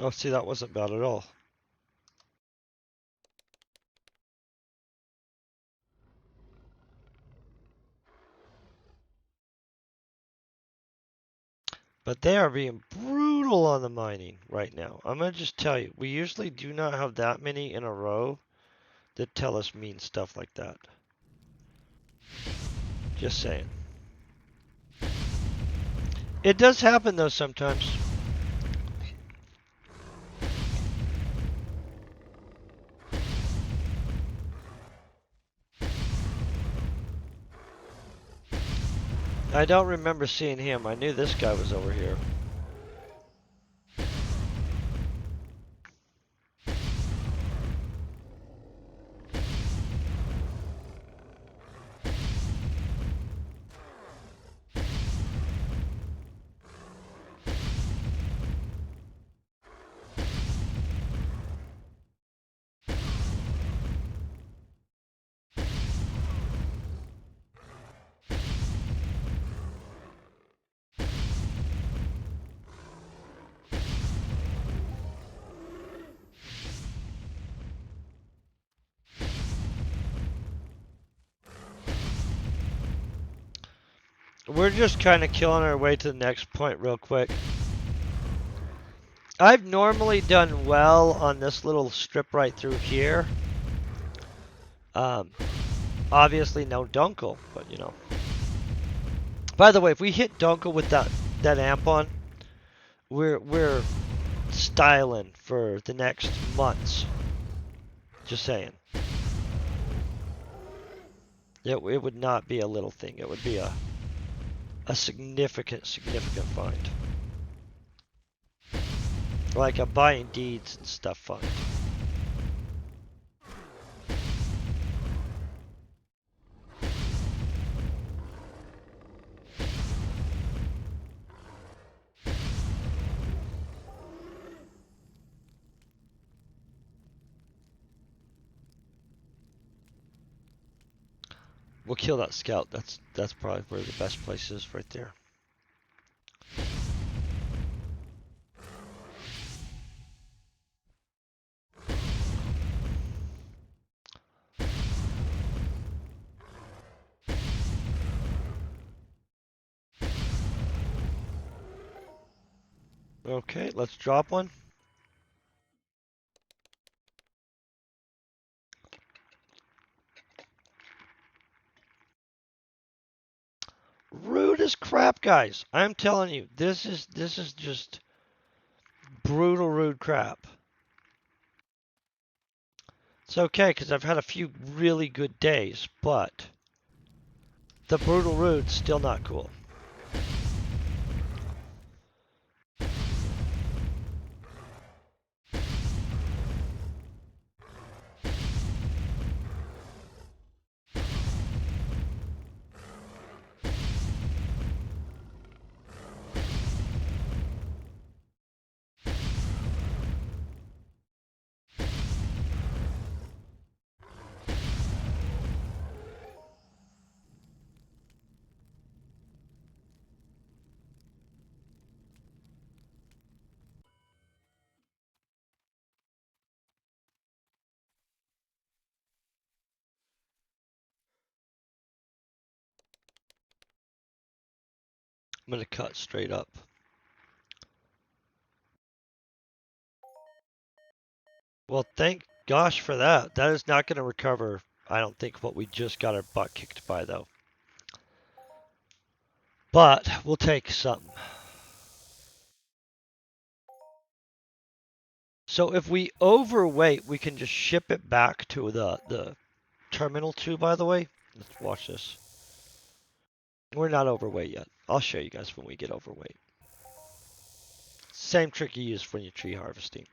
Oh, see, that wasn't bad at all. But they are being brutal on the mining right now. I'm going to just tell you, we usually do not have that many in a row that tell us mean stuff like that. Just saying. It does happen though sometimes. I don't remember seeing him. I knew this guy was over here. We're just kind of killing our way to the next point real quick. I've normally done well on this little strip right through here. Um, Obviously no Dunkel, but you know. By the way, if we hit Dunkel with that amp on, we're styling for the next months. Just saying. It would not be a little thing. It would be a significant find. Like a buying deeds and stuff find. We'll kill that scout. That's probably where the best place is right there. Okay, let's drop one. Rude as crap, guys. I'm telling you, this is just brutal rude crap. It's okay, because I've had a few really good days, but the brutal rude's still not cool. I'm going to cut straight up. Well, thank gosh for that. That is not going to recover, I don't think, what we just got our butt kicked by, though. But we'll take something. So if we overweight, we can just ship it back to the terminal 2, by the way. Let's watch this. We're not overweight yet. I'll show you guys when we get overweight. Same trick you use when you're tree harvesting.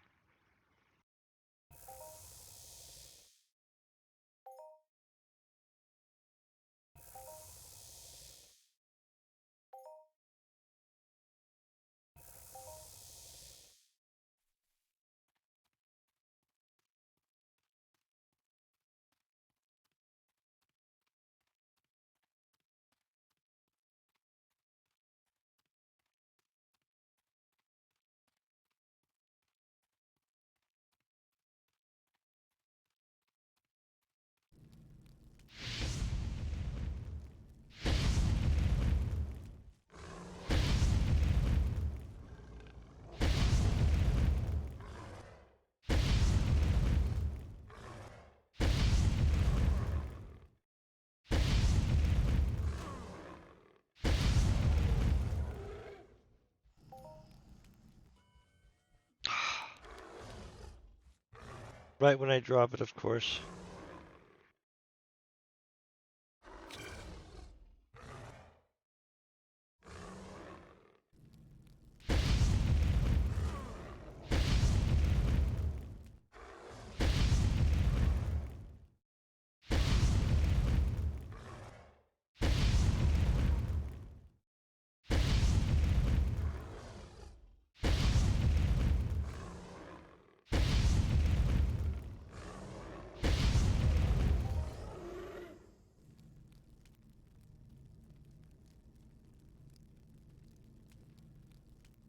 Right when I drop it, of course.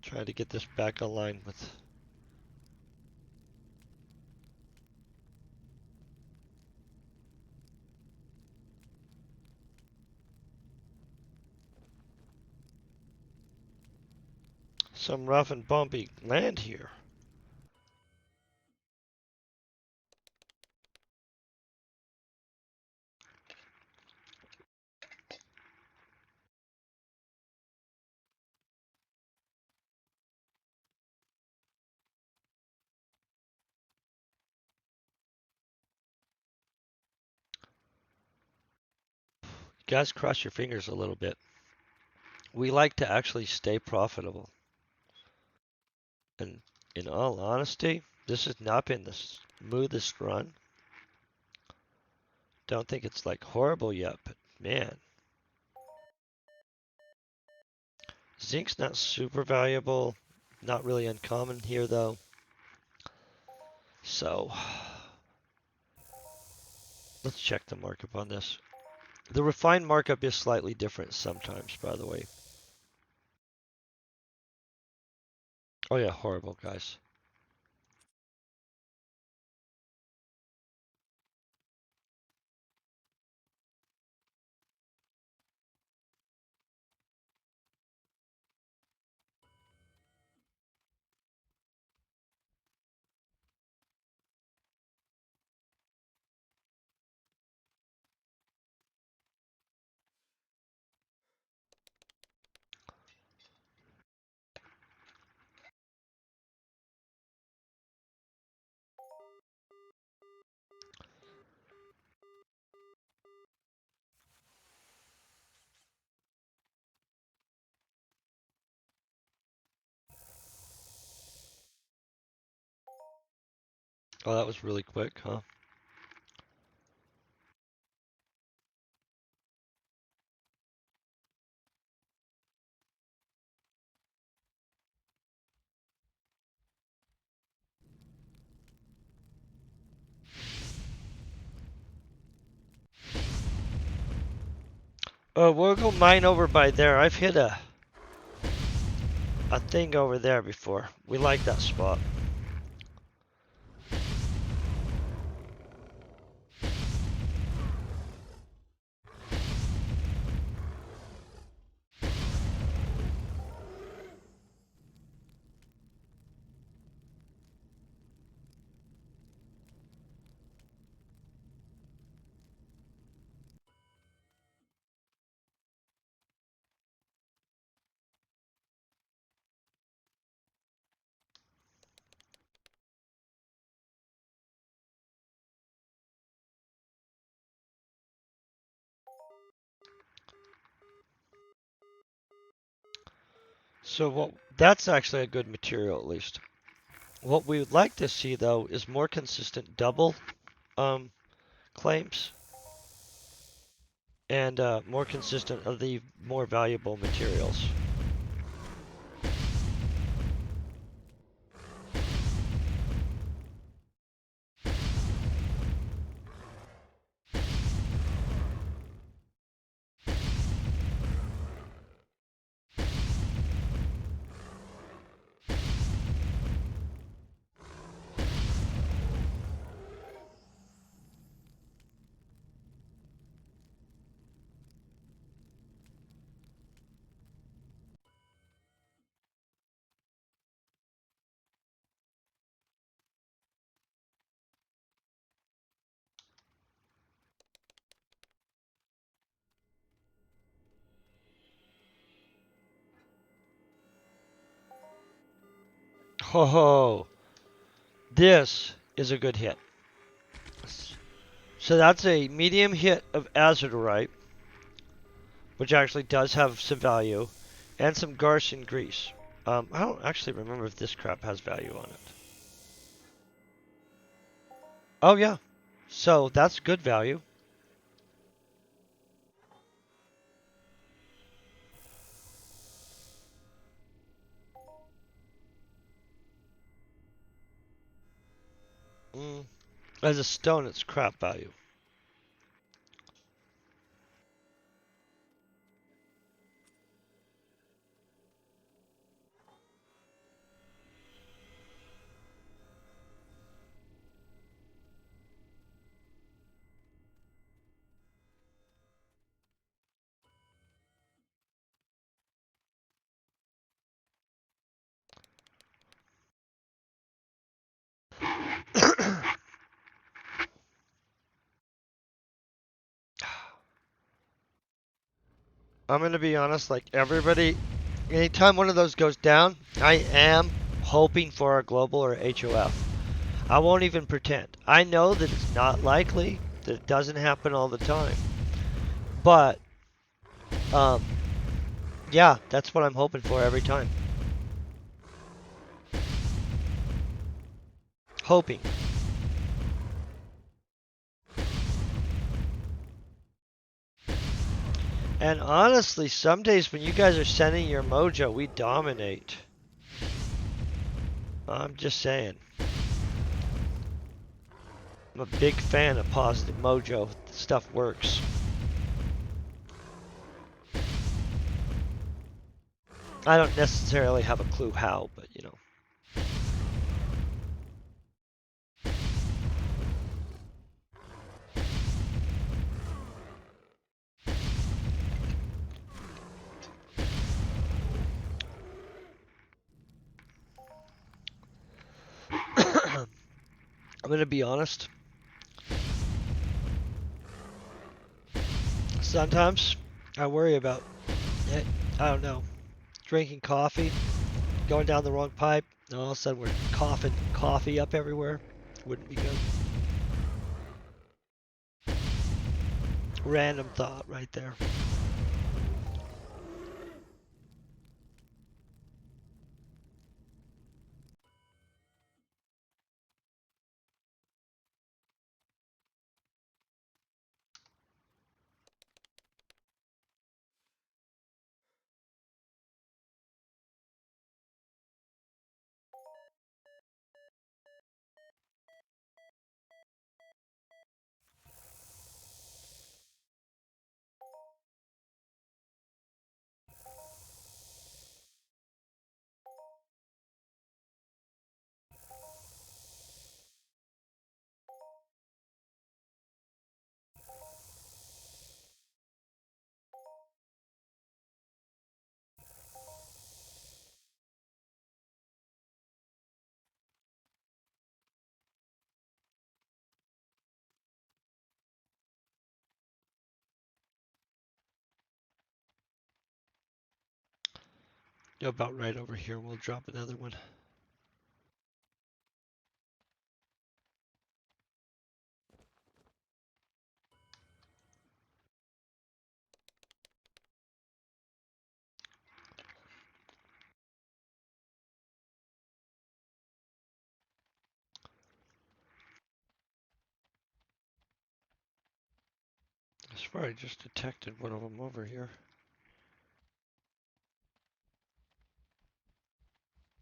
Trying to get this back online with some rough and bumpy land here. Guys, cross your fingers a little bit. We like to actually stay profitable. And in all honesty, this has not been the smoothest run. Don't think it's like horrible yet, but man, zinc's not super valuable. Not really uncommon here though. So let's check the markup on this. The refined markup is slightly different sometimes, by the way. Oh yeah, horrible, guys. Oh, that was really quick, huh? Oh, we'll go mine over by there. I've hit a thing over there before. We like that spot. So what? That's actually a good material, at least. What we would like to see, though, is more consistent double um, claims and more consistent of the more valuable materials. Ho ho! This is a good hit. So that's a medium hit of azurite, which actually does have some value, and some Garcian grease. I don't actually remember if this crap has value on it. Oh yeah, so that's good value. Mm. As a stone, it's crap value. I'm gonna be honest, like everybody, anytime one of those goes down, I am hoping for a global or HOF. I won't even pretend. I know that it's not likely, that it doesn't happen all the time. But, um, yeah, that's what I'm hoping for every time. Hoping. And honestly, some days when you guys are sending your mojo, we dominate. I'm just saying. I'm a big fan of positive mojo. Stuff works. I don't necessarily have a clue how, but you know. I'm gonna be honest. Sometimes I worry about, I don't know, drinking coffee, going down the wrong pipe, and all of a sudden we're coughing coffee up everywhere. Wouldn't be good. Random thought right there. About right over here. We'll drop another one. I swear I just detected one of them over here.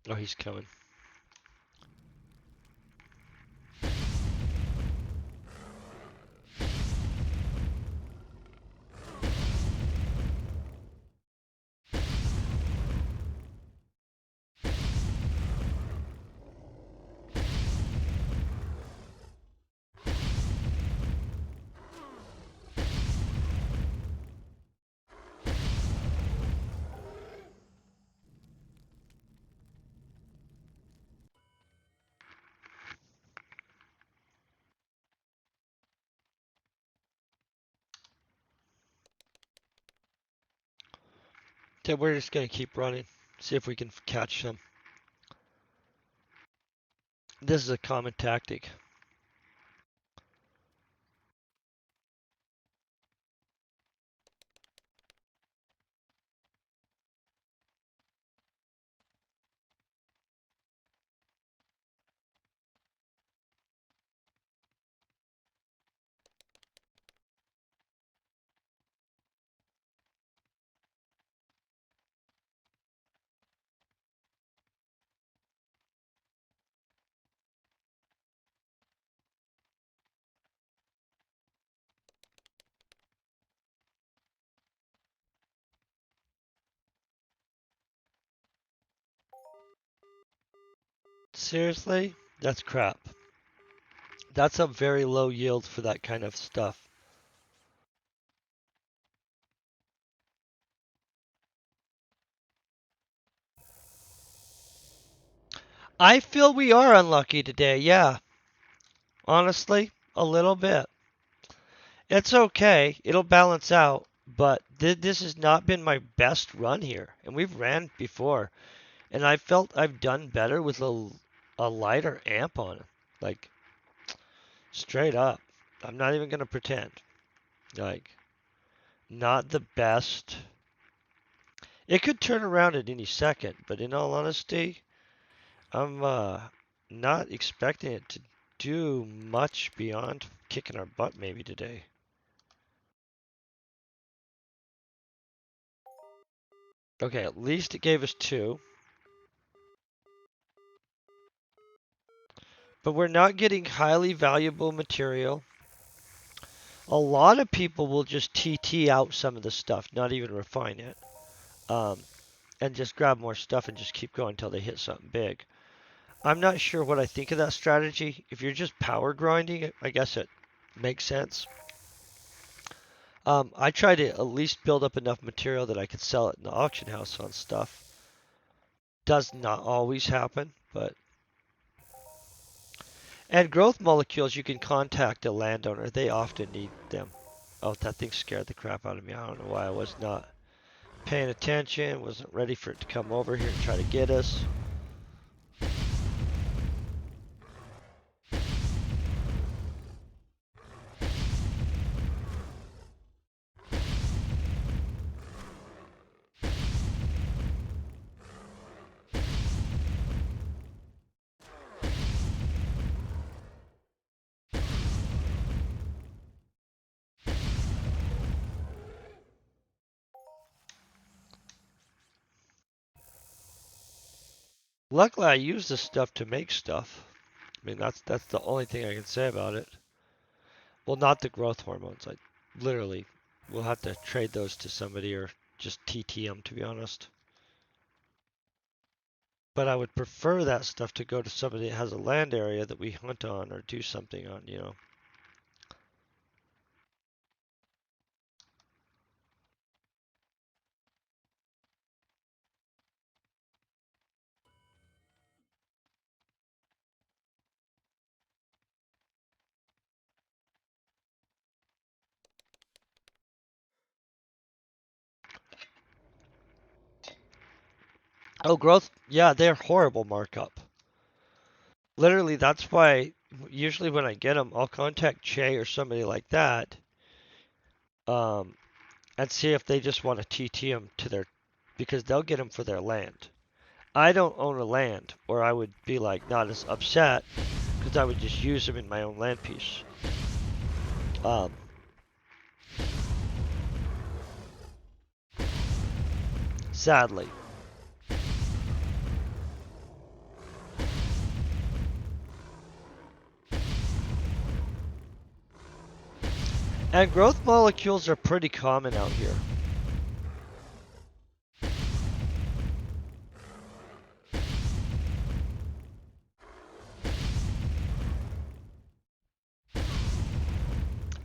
Oh, he's coming. Okay, we're just gonna keep running. See if we can catch some. This is a common tactic. Seriously? That's crap. That's a very low yield for that kind of stuff. I feel we are unlucky today, yeah. Honestly, a little bit. It's okay. It'll balance out. But this has not been my best run here. And we've ran before. And I felt I've done better with a lighter amp on it. Like, straight up. I'm not even going to pretend. Like, not the best. It could turn around at any second. But in all honesty, I'm not expecting it to do much beyond kicking our butt maybe today. Okay, at least it gave us two. But we're not getting highly valuable material. A lot of people will just TT out some of the stuff, not even refine it, um, and just grab more stuff and just keep going until they hit something big. I'm not sure what I think of that strategy. If you're just power grinding, I guess it makes sense. I try to at least build up enough material that I could sell it in the auction house on stuff. Does not always happen, but and growth molecules, you can contact a landowner. They often need them. Oh, that thing scared the crap out of me. I don't know why I was not paying attention. Wasn't ready for it to come over here and try to get us. Luckily, I use this stuff to make stuff. I mean, that's the only thing I can say about it. Well, not the growth hormones. I literally will have to trade those to somebody or just TT them, to be honest. But I would prefer that stuff to go to somebody that has a land area that we hunt on or do something on, you know. Oh, growth. Yeah, they're horrible markup. Literally, that's why usually when I get them, I'll contact Che or somebody like that, um, and see if they just want to TT them to their, because they'll get them for their land. I don't own a land, or I would be like not as upset because I would just use them in my own land piece. Um, Sadly. And growth molecules are pretty common out here.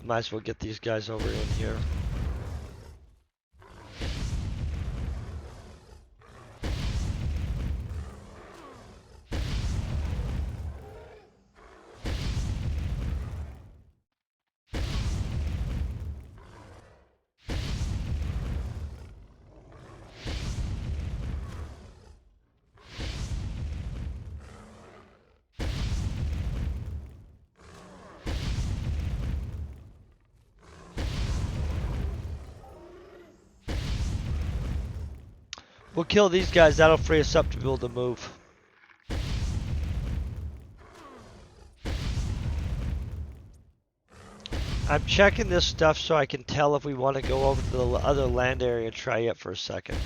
Might as well get these guys over in here. We'll kill these guys. That'll free us up to be able to move. I'm checking this stuff so I can tell if we want to go over to the other land area and try it for a second.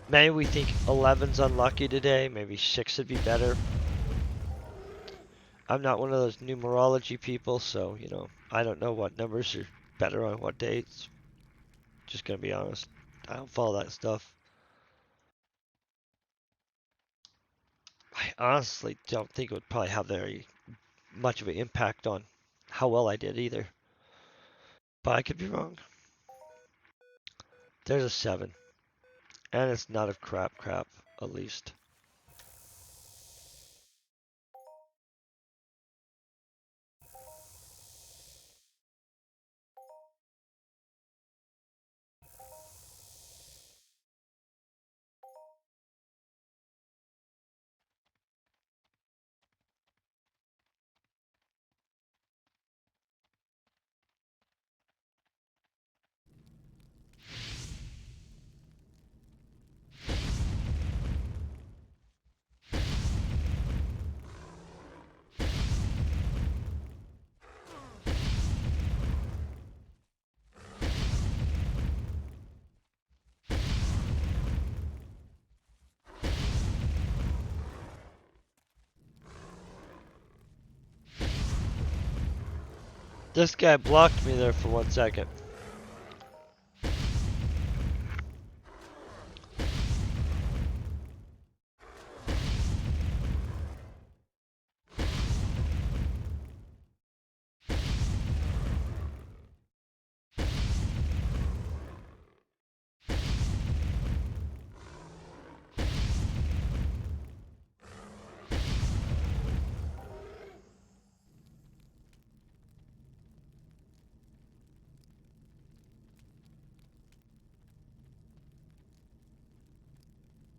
Maybe we think 11's unlucky today. Maybe 6 would be better. I'm not one of those numerology people, so, you know, I don't know what numbers are better on what dates. Just gonna be honest. I don't follow that stuff. I honestly don't think it would probably have very much of an impact on how well I did either. But I could be wrong. There's a 7. And it's not a crap, at least. This guy blocked me there for 1 second.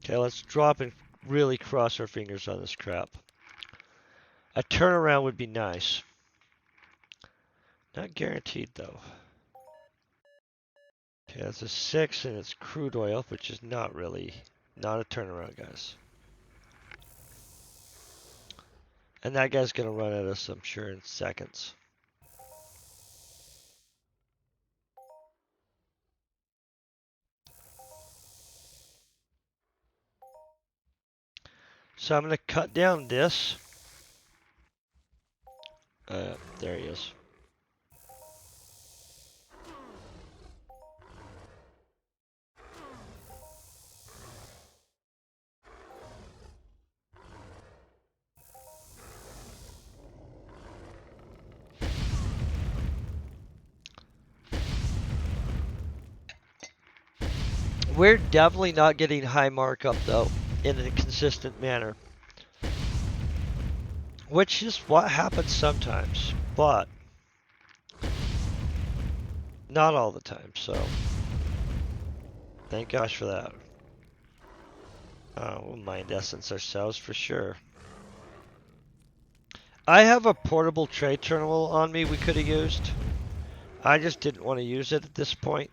Okay, let's drop and really cross our fingers on this crap. A turnaround would be nice. Not guaranteed, though. Okay, that's a 6, and it's crude oil, which is not a turnaround, guys. And that guy's going to run at us, I'm sure, in seconds. So I'm going to cut down this. There he is. We're definitely not getting high markup, though, in a consistent manner. Which is what happens sometimes, but not all the time, so thank gosh for that. We'll mind essence ourselves for sure. I have a portable tray terminal on me we could have used. I just didn't want to use it at this point.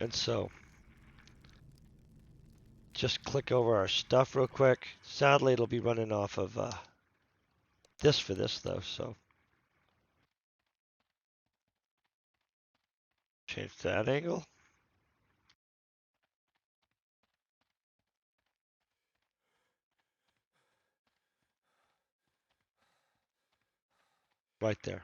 And so, just click over our stuff real quick. Sadly, it'll be running off of this for this though, so. Change that angle. Right there.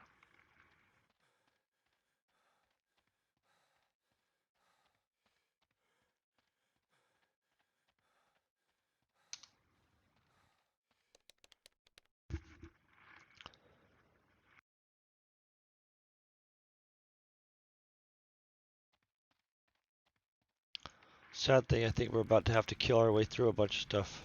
Sad thing, I think we're about to have to kill our way through a bunch of stuff.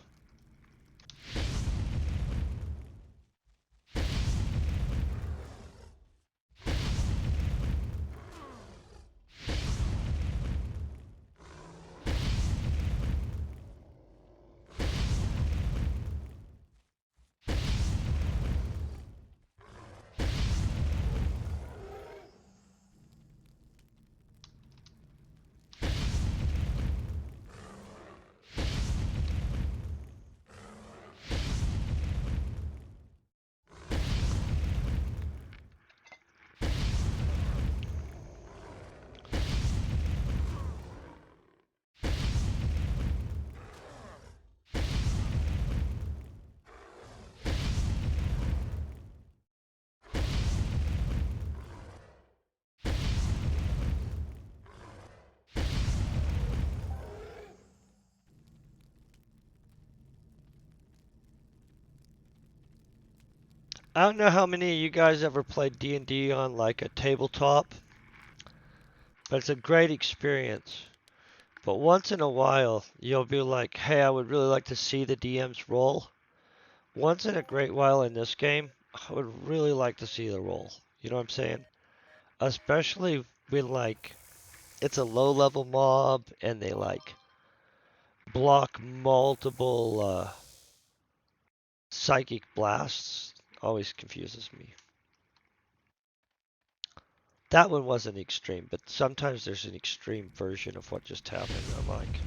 I don't know how many of you guys ever played D&D on like a tabletop, but it's a great experience. But once in a while, you'll be like, hey, I would really like to see the DM's roll. Once in a great while in this game, I would really like to see the roll. You know what I'm saying? Especially when like it's a low level mob and they like block multiple psychic blasts. Always confuses me. That one wasn't extreme, but sometimes there's an extreme version of what just happened. I'm like,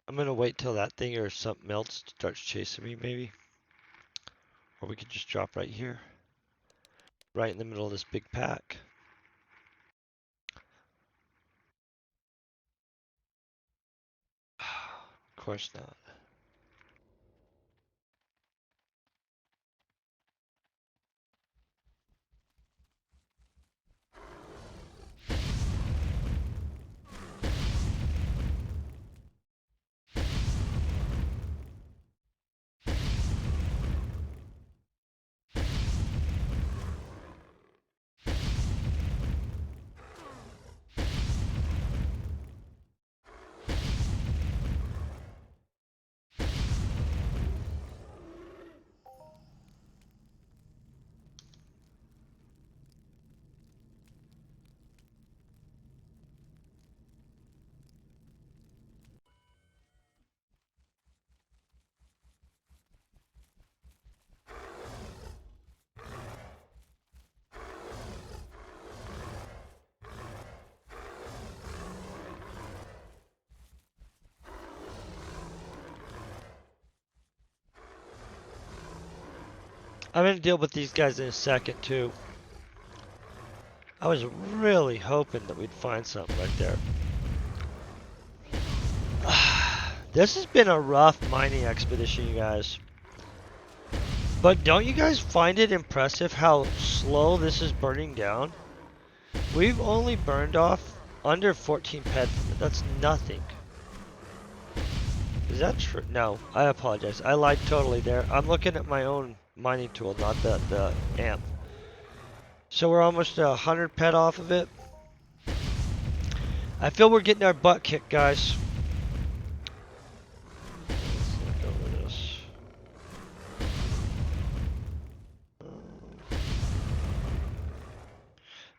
I'm gonna wait till that thing or something else starts chasing me, maybe. Or we could just drop right here, right in the middle of this big pack. Of course not. I'm gonna deal with these guys in a second too. I was really hoping that we'd find something right there. This has been a rough mining expedition, you guys. But don't you guys find it impressive how slow this is burning down? We've only burned off under 14 ped from it. That's nothing. Is that true? No, I apologize. I lied totally there. I'm looking at my own mining tool, not the amp. So we're almost 100 ped off of it. I feel we're getting our butt kicked, guys. Let's look over this.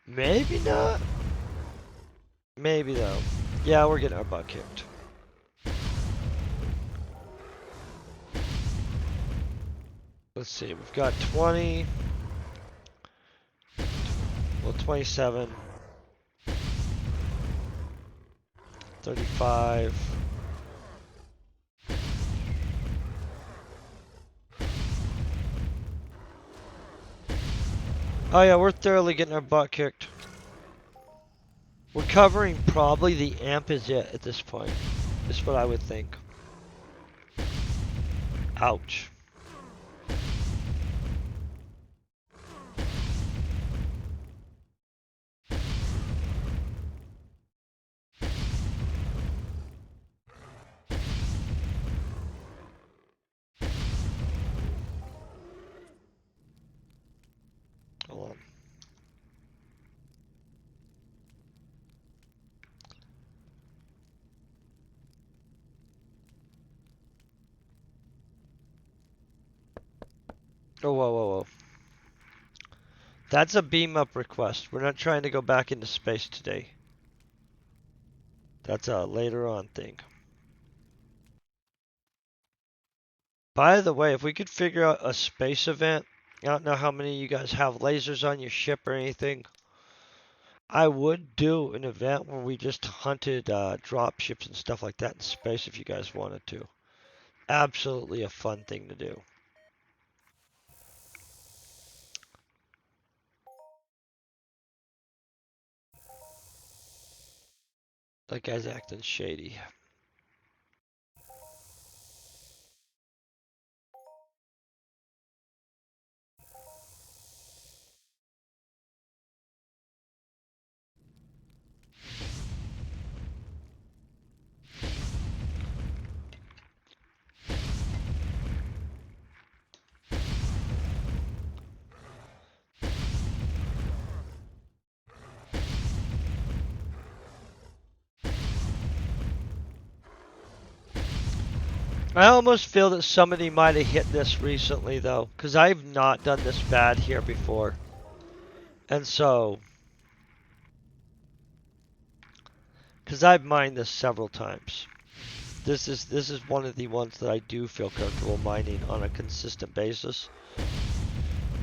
Maybe not. Maybe though. Yeah, we're getting our butt kicked. Let's see. We've got 20. Well, 27. 35. Oh yeah, we're thoroughly getting our butt kicked. We're covering probably the amp is it at this point. Is what I would think. Ouch. Hold on. Oh, whoa, whoa, whoa. That's a beam up request. We're not trying to go back into space today. That's a later on thing. By the way, if we could figure out a space event, I don't know how many of you guys have lasers on your ship or anything. I would do an event where we just hunted drop ships and stuff like that in space if you guys wanted to. Absolutely a fun thing to do. That guy's acting shady. I almost feel that somebody might have hit this recently though, because I've not done this bad here before. And so, because I've mined this several times. This is one of the ones that I do feel comfortable mining on a consistent basis.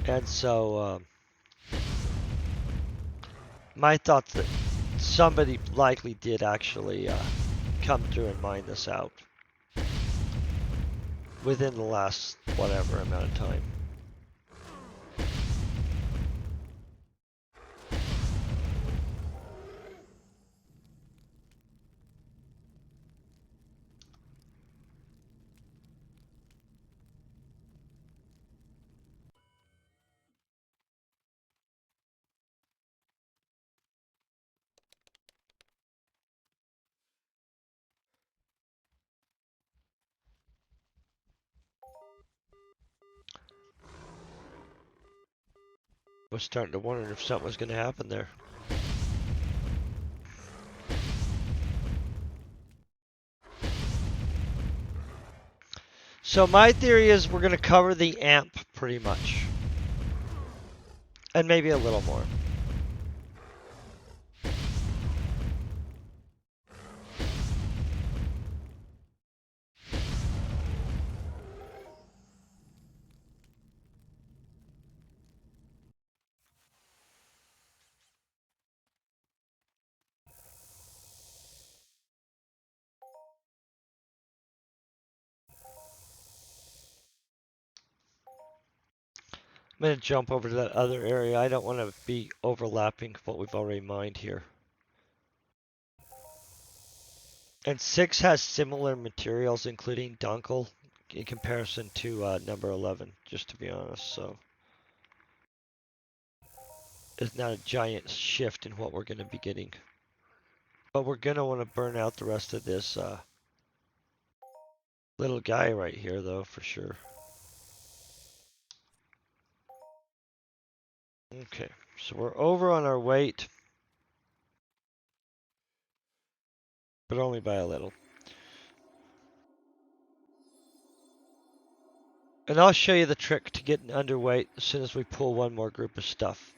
And so, my thoughts that somebody likely did actually come through and mine this out within the last whatever amount of time. Was starting to wonder if something was going to happen there. So my theory is we're going to cover the amp pretty much. And maybe a little more. I'm going to jump over to that other area. I don't want to be overlapping what we've already mined here. And 6 has similar materials, including Dunkel, in comparison to number 11, just to be honest. So it's not a giant shift in what we're going to be getting. But we're going to want to burn out the rest of this little guy right here, though, for sure. Okay, so we're over on our weight, but only by a little. And I'll show you the trick to getting underweight as soon as we pull one more group of stuff.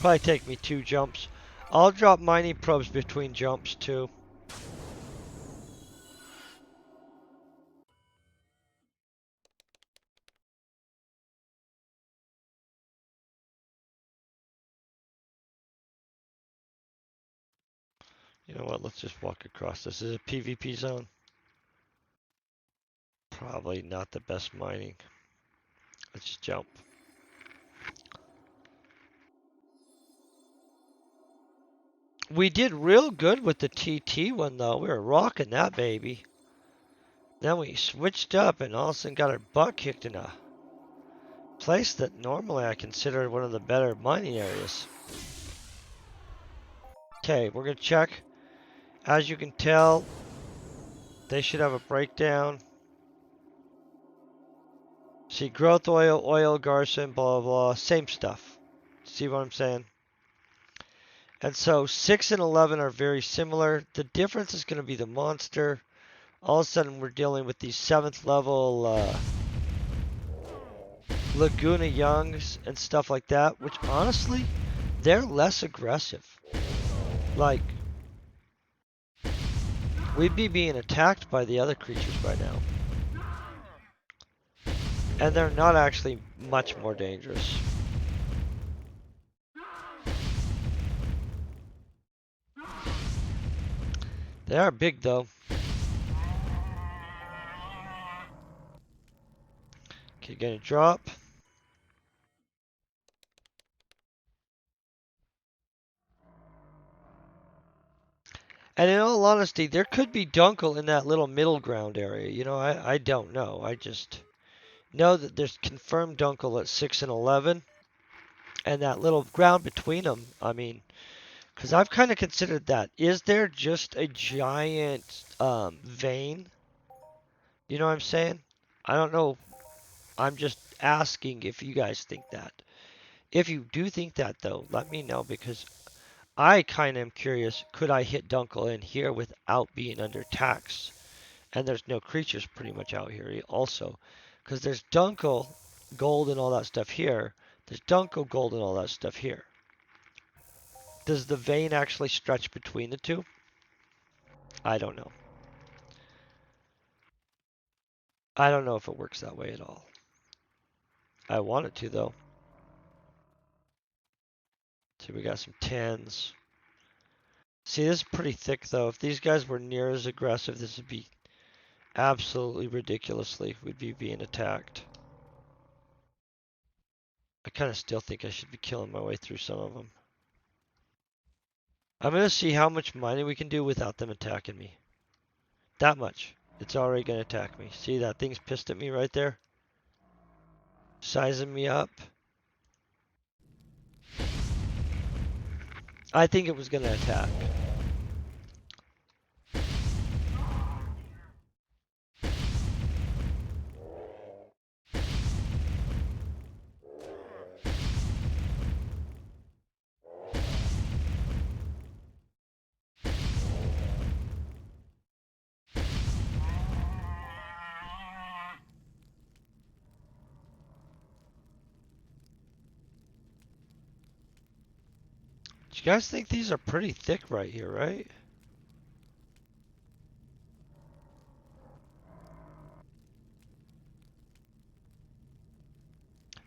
Probably take me 2 jumps. I'll drop mining probes between jumps too. You know what, let's just walk across this. Is it a PvP zone? Probably not the best mining. Let's just jump. We did real good with the TT one though. We were rocking that baby. Then we switched up and all of a sudden got our butt kicked in a place that normally I consider one of the better mining areas. Okay, we're gonna check. As you can tell, they should have a breakdown. See, growth oil, oil, Garson, blah, blah, blah. Same stuff. See what I'm saying? And so 6 and 11 are very similar. The difference is going to be the monster. All of a sudden, we're dealing with these 7th level Laguna Youngs and stuff like that, which honestly, they're less aggressive. Like, we'd be being attacked by the other creatures by now. And they're not actually much more dangerous. They are big though. Okay, gonna drop. And in all honesty, there could be Dunkel in that little middle ground area. You know, I don't know. I just know that there's confirmed Dunkel at 6 and 11. And that little ground between them, I mean, because I've kind of considered that. Is there just a giant vein? You know what I'm saying? I don't know. I'm just asking if you guys think that. If you do think that, though, let me know because I kind of am curious. Could I hit Dunkel in here without being under tax? And there's no creatures pretty much out here also. Because there's Dunkel, gold, and all that stuff here. There's Dunkel, gold, and all that stuff here. Does the vein actually stretch between the two? I don't know. I don't know if it works that way at all. I want it to, though. See, we got some 10s. See, this is pretty thick, though. If these guys were near as aggressive, this would be absolutely ridiculously. We'd be being attacked. I kind of still think I should be killing my way through some of them. I'm going to see how much mining we can do without them attacking me. That much. It's already going to attack me. See, that thing's pissed at me right there? Sizing me up. I think it was going to attack. Do you guys think these are pretty thick right here, right?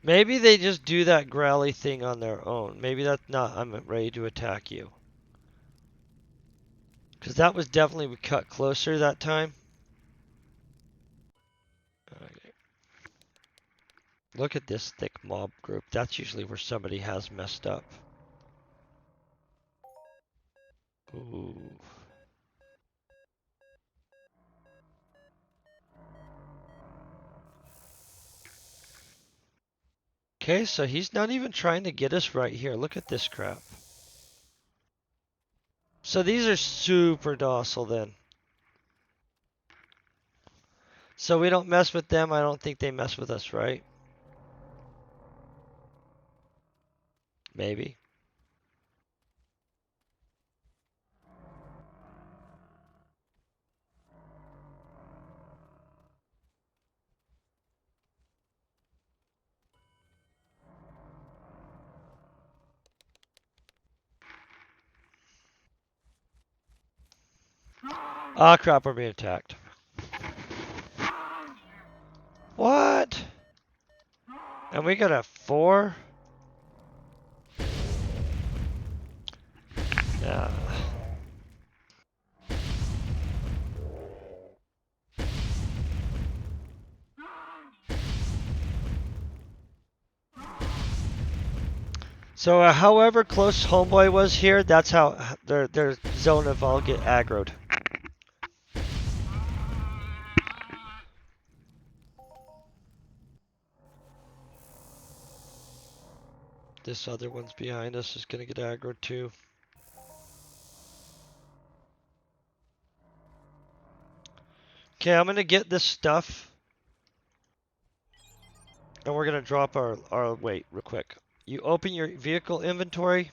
Maybe they just do that growly thing on their own. Maybe that's not, I'm ready to attack you. Because that was definitely, we cut closer that time. Okay. Look at this thick mob group. That's usually where somebody has messed up. Ooh. Okay, so he's not even trying to get us right here. Look at this crap. So these are super docile then. So we don't mess with them. I don't think they mess with us, right? Maybe. Ah, crap, we're being attacked. What? And we got a 4? Yeah. So however close Homeboy was here, that's how their zone of all get aggroed. This other one's behind us is gonna get aggroed too. Okay, I'm gonna get this stuff. And we're gonna drop our wait real quick. You open your vehicle inventory.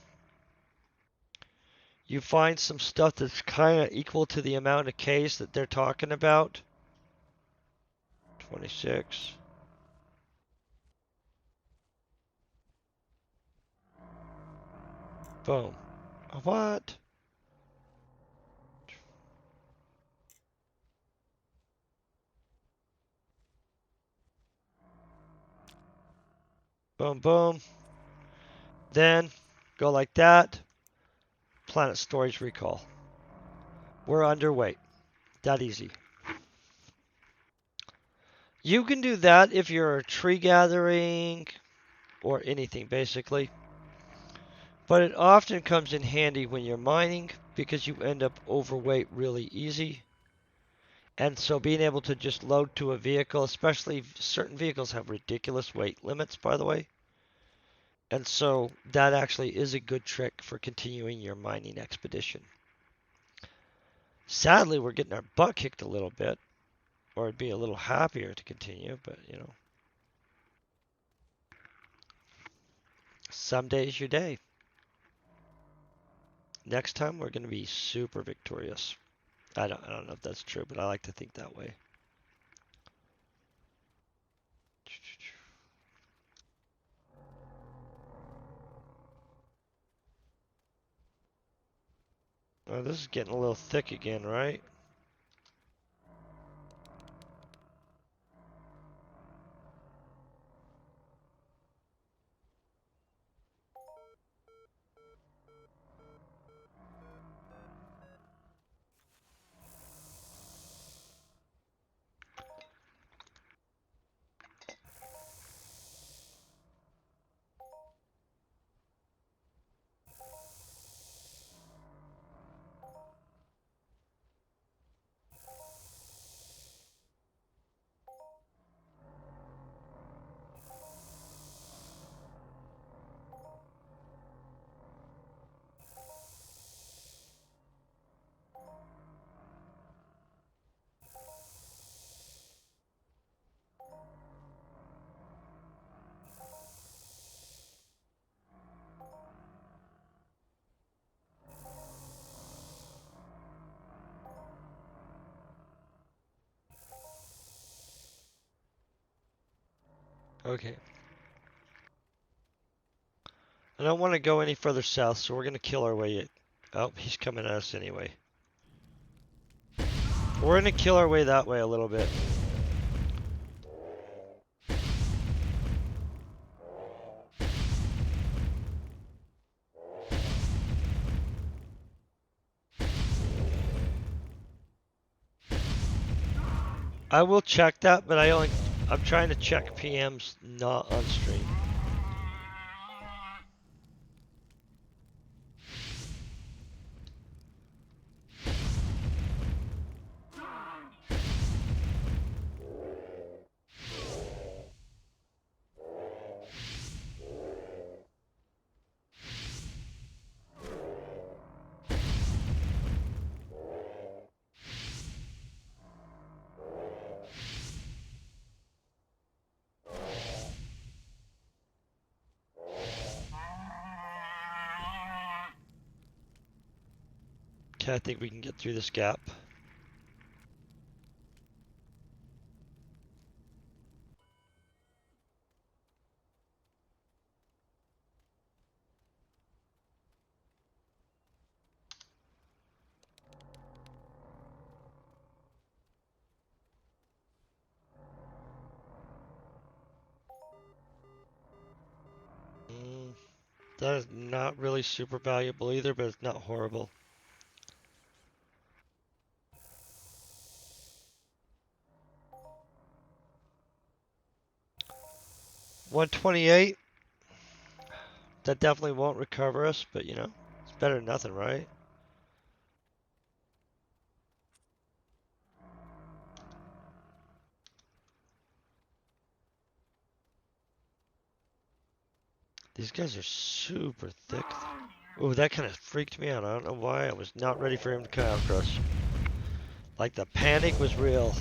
You find some stuff that's kind of equal to the amount of Ks that they're talking about. 26. Boom. What? Boom, boom. Then go like that. Planet storage recall. We're underweight. That easy. You can do that if you're tree gathering or anything basically. But it often comes in handy when you're mining because you end up overweight really easy. And so being able to just load to a vehicle, especially certain vehicles have ridiculous weight limits, by the way. And so that actually is a good trick for continuing your mining expedition. Sadly, we're getting our butt kicked a little bit, or it'd be a little happier to continue, but you know, someday's your day. Next time we're going to be super victorious. I don't know if that's true, but I like to think that way. Oh, this is getting a little thick again, right? Okay. I don't want to go any further south, so we're going to kill our way. Oh, he's coming at us anyway. We're going to kill our way that way a little bit. I will check that, but I'm trying to check PMs not on stream. Okay, I think we can get through this gap. That is not really super valuable either, but it's not horrible. $128. That definitely won't recover us, but you know, it's better than nothing, right? These guys are super thick. Oh, that kind of freaked me out. I don't know why. I was not ready for him to come after us. Like the panic was real.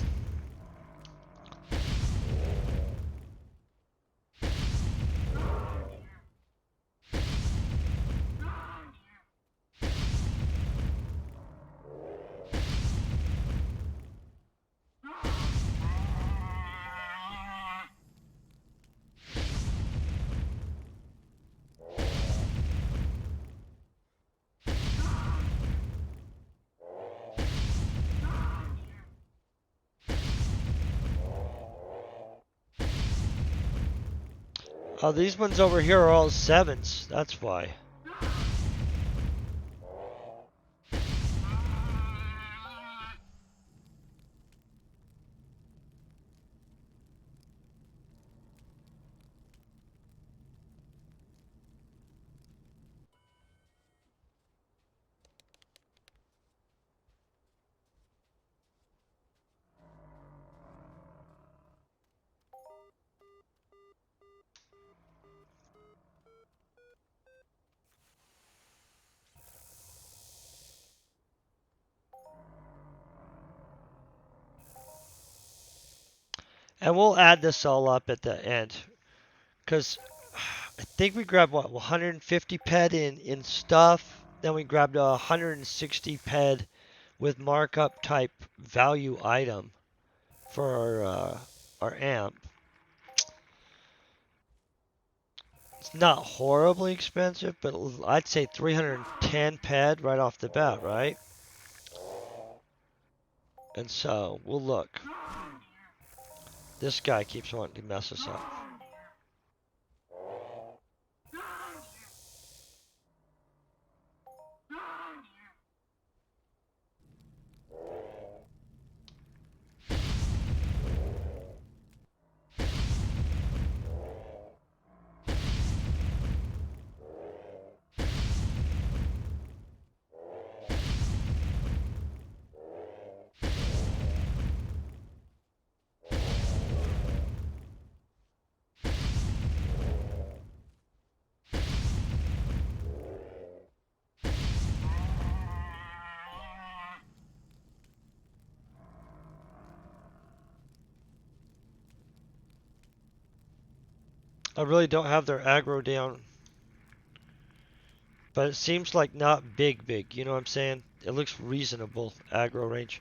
Oh, these ones over here are all 7s. That's why. And we'll add this all up at the end. Because I think we grabbed, what, 150 ped in stuff. Then we grabbed a 160 ped with markup type value item for our amp. It's not horribly expensive, but I'd say 310 ped right off the bat, right? And so we'll look. This guy keeps wanting to mess us up. I really don't have their aggro down, but it seems like not big. You know what I'm saying? It looks reasonable aggro range.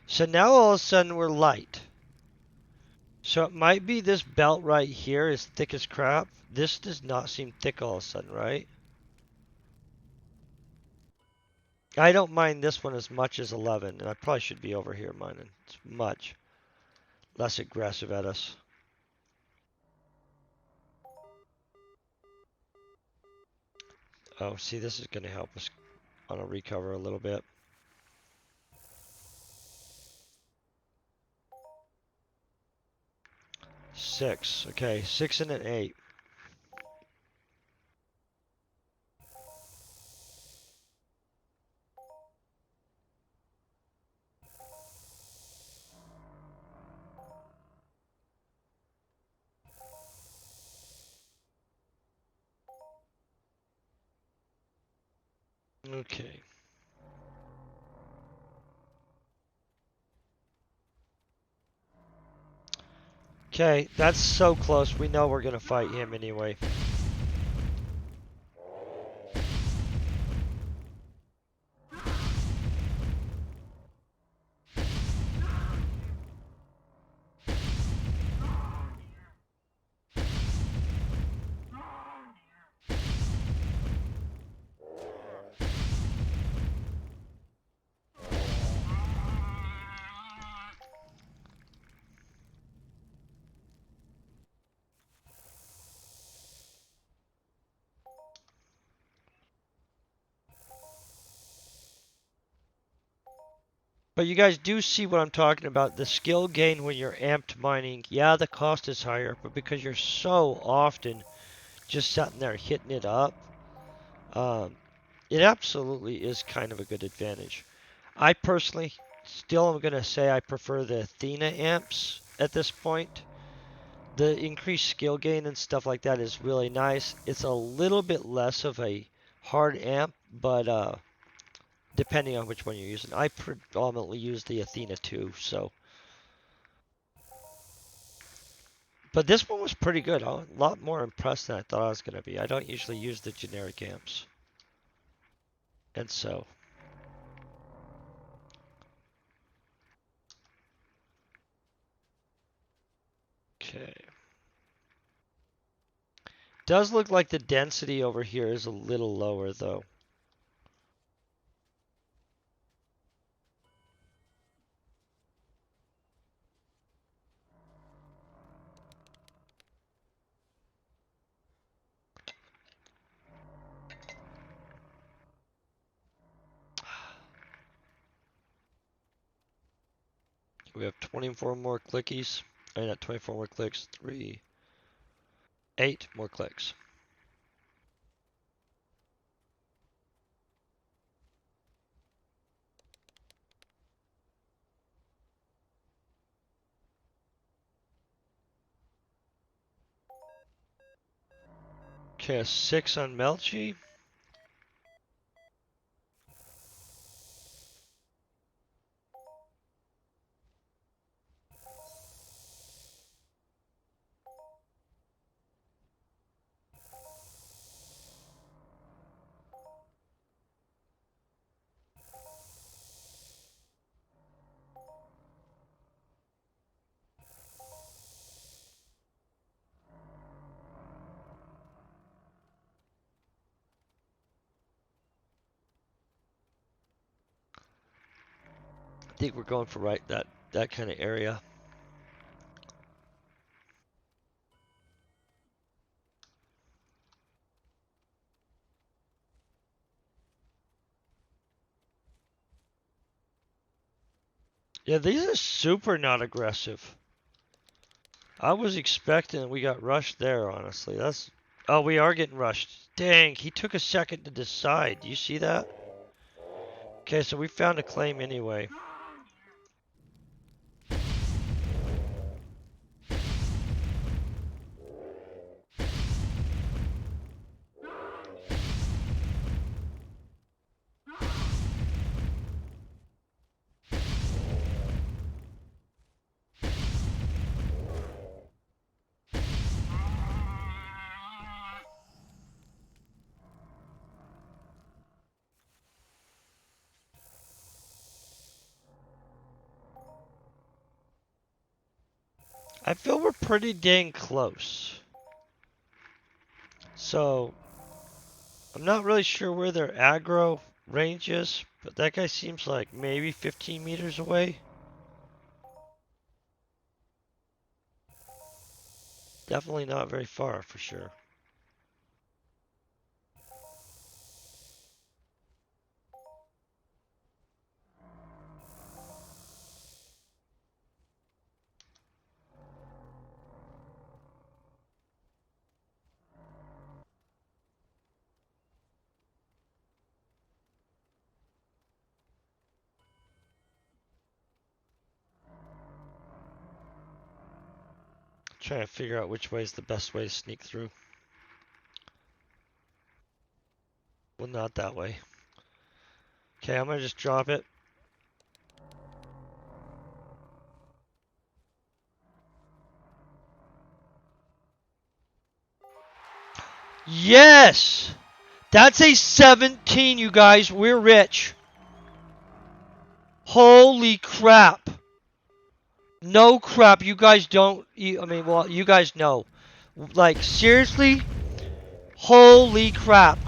So now all of a sudden we're light. So it might be this belt right here is thick as crap. This does not seem thick all of a sudden, right? I don't mind this one as much as 11, and I probably should be over here mining. It's much less aggressive at us. Oh, see, this is going to help us on a recover a little bit. Six. Okay, 6 and an 8. Okay. Okay, that's so close. We know we're going to fight him anyway. But you guys do see what I'm talking about. The skill gain when you're amped mining, yeah, the cost is higher, but because you're so often just sitting there hitting it up, um, it absolutely is kind of a good advantage. I personally still am going to say I prefer the Athena amps at this point. The increased skill gain and stuff like that is really nice. It's a little bit less of a hard amp, but depending on which one you're using. I predominantly use the Athena 2, so. But this one was pretty good. I'm a lot more impressed than I thought I was going to be. I don't usually use the generic amps. And so. Okay. Does look like the density over here is a little lower, though. We have 24 more clickies. I mean, not 24 more clicks. 8 more clicks. Okay, a 6 on Melchi. I think we're going for that kind of area. Yeah, these are super not aggressive. I was expecting we got rushed there, honestly. Oh, we are getting rushed. Dang, he took a second to decide. Do you see that? Okay, so we found a claim anyway. I feel we're pretty dang close. So, I'm not really sure where their aggro range is, but that guy seems like maybe 15 meters away. Definitely not very far, for sure. Trying to figure out which way is the best way to sneak through. Well, not that way. Okay, I'm gonna just drop it. Yes! That's a 17, you guys. We're rich. Holy crap. No crap. You guys don't. I mean, well, you guys know. Like, seriously? Holy crap.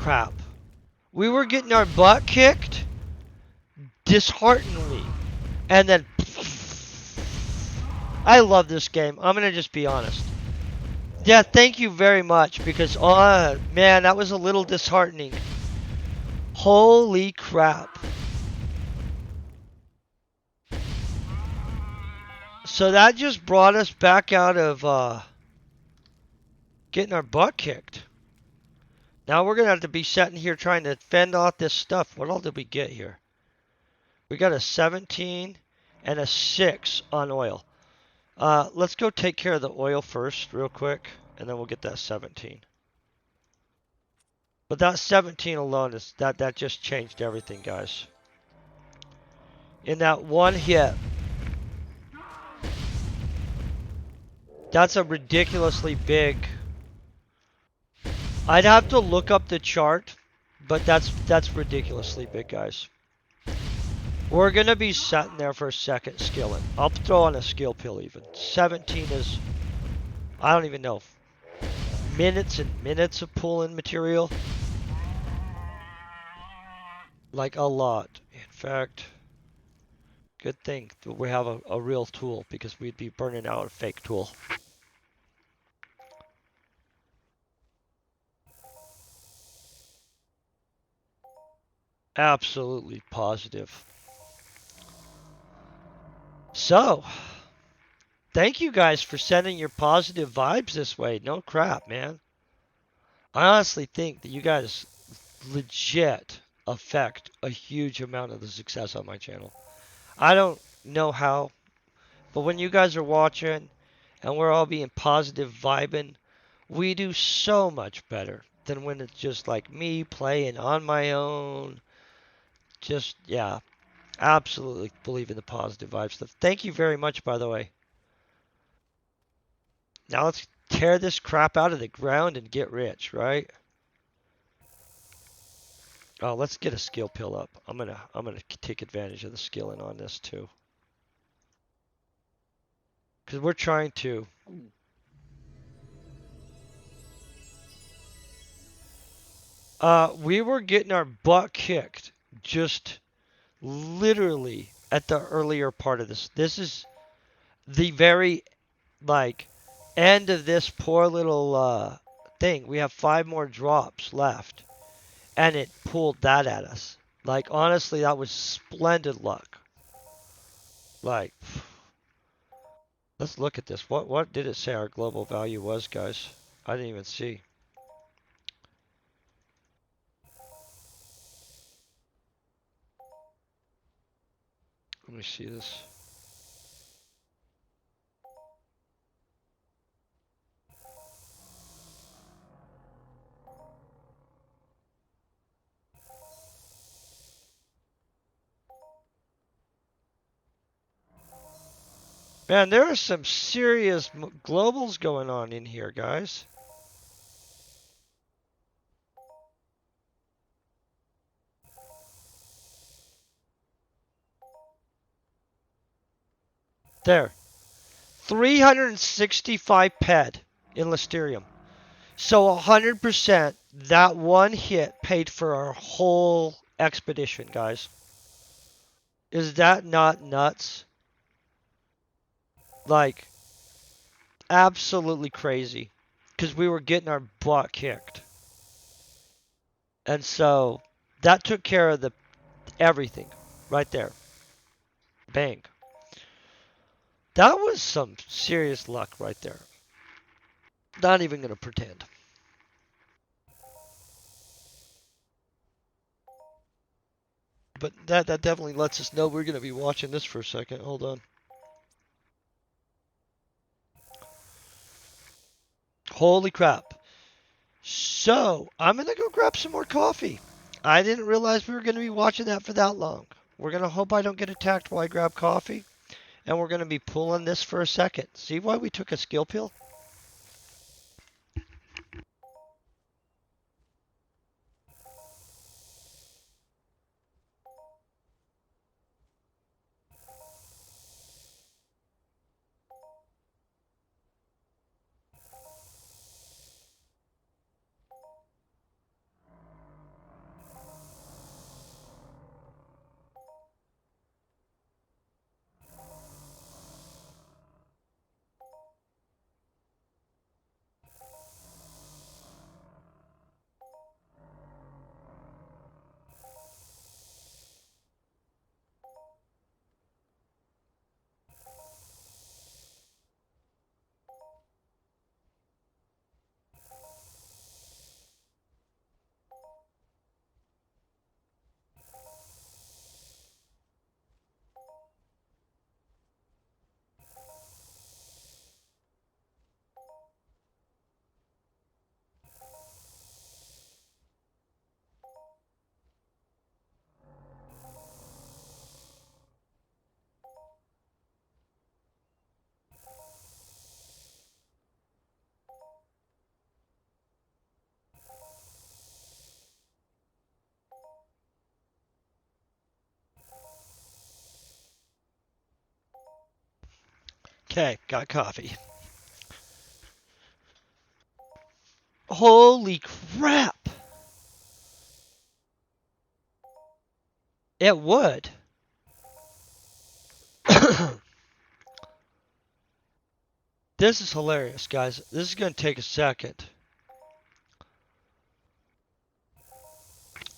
We were getting our butt kicked dishearteningly. And then. I love this game. I'm going to just be honest. Yeah, thank you very much because, oh, man, that was a little disheartening. Holy crap. So that just brought us back out of getting our butt kicked. Now we're going to have to be sitting here trying to fend off this stuff. What all did we get here? We got a 17 and a 6 on oil. Let's go take care of the oil first real quick, and then we'll get that 17. But that 17 alone, that just changed everything, guys. In that one hit, that's a ridiculously big. I'd have to look up the chart, but that's ridiculously big, guys. We're gonna be sitting there for a second skilling. I'll throw on a skill pill even. 17 is, I don't even know, minutes and minutes of pulling material. Like a lot. In fact, good thing that we have a real tool because we'd be burning out a fake tool. Absolutely positive. So, thank you guys for sending your positive vibes this way. No crap, man. I honestly think that you guys legit affect a huge amount of the success on my channel. I don't know how, but when you guys are watching and we're all being positive vibing, we do so much better than when it's just like me playing on my own. Just, yeah, absolutely believe in the positive vibe stuff. Thank you very much, by the way. Now let's tear this crap out of the ground and get rich, right? Oh, let's get a skill pill up. I'm gonna take advantage of the skilling on this too, because we're trying to. We were getting our butt kicked just literally at the earlier part of this. This is the very like end of this poor little thing. We have 5 more drops left, and it pulled that at us. Like honestly, that was splendid luck. Like, let's look at this. What did it say our global value was, guys? I didn't even see. Let me see this. Man, there are some serious globals going on in here, guys. There. 365 ped in Listerium. So 100% that one hit paid for our whole expedition, guys. Is that not nuts? Like, absolutely crazy. Because we were getting our butt kicked. And so that took care of the everything right there. Bang. That was some serious luck right there. Not even going to pretend. But that definitely lets us know we're going to be watching this for a second. Hold on. Holy crap. So, I'm going to go grab some more coffee. I didn't realize we were going to be watching that for that long. We're going to hope I don't get attacked while I grab coffee. And we're going to be pulling this for a second. See why we took a skill pill? Okay, got coffee. Holy crap! It would. This is hilarious, guys. This is going to take a second.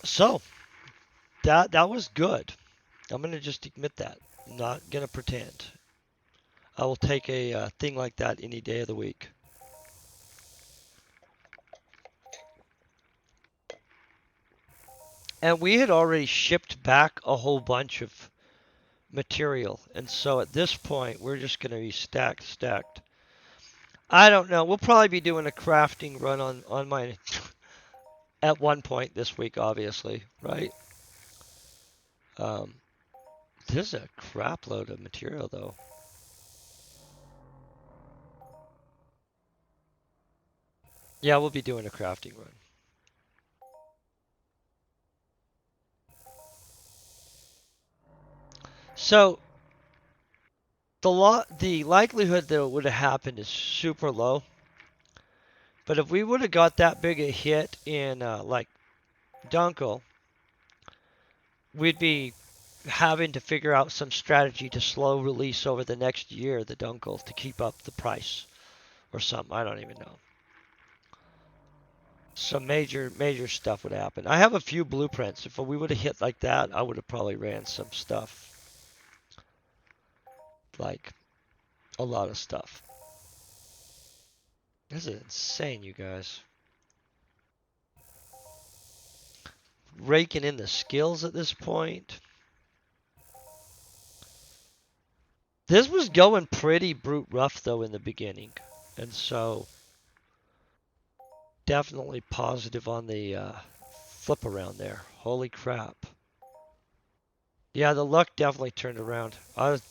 So, that was good. I'm going to just admit that. I'm not going to pretend. I will take a thing like that any day of the week. And we had already shipped back a whole bunch of material. And so at this point, we're just going to be stacked. I don't know. We'll probably be doing a crafting run on mine at one point this week, obviously, right? Um, this is a crap load of material, though. Yeah, we'll be doing a crafting run. So the likelihood that it would have happened is super low. But if we would have got that big a hit in like Dunkel, we'd be having to figure out some strategy to slow release over the next year the Dunkel to keep up the price or something. I don't even know. Some major stuff would happen. I have a few blueprints. If we would have hit like that, I would have probably ran some stuff, like a lot of stuff. This is insane, you guys. Raking in the skills at this point. This was going pretty brute rough though in the beginning, and so definitely positive on the flip around there. Holy crap. Yeah, the luck definitely turned around. I was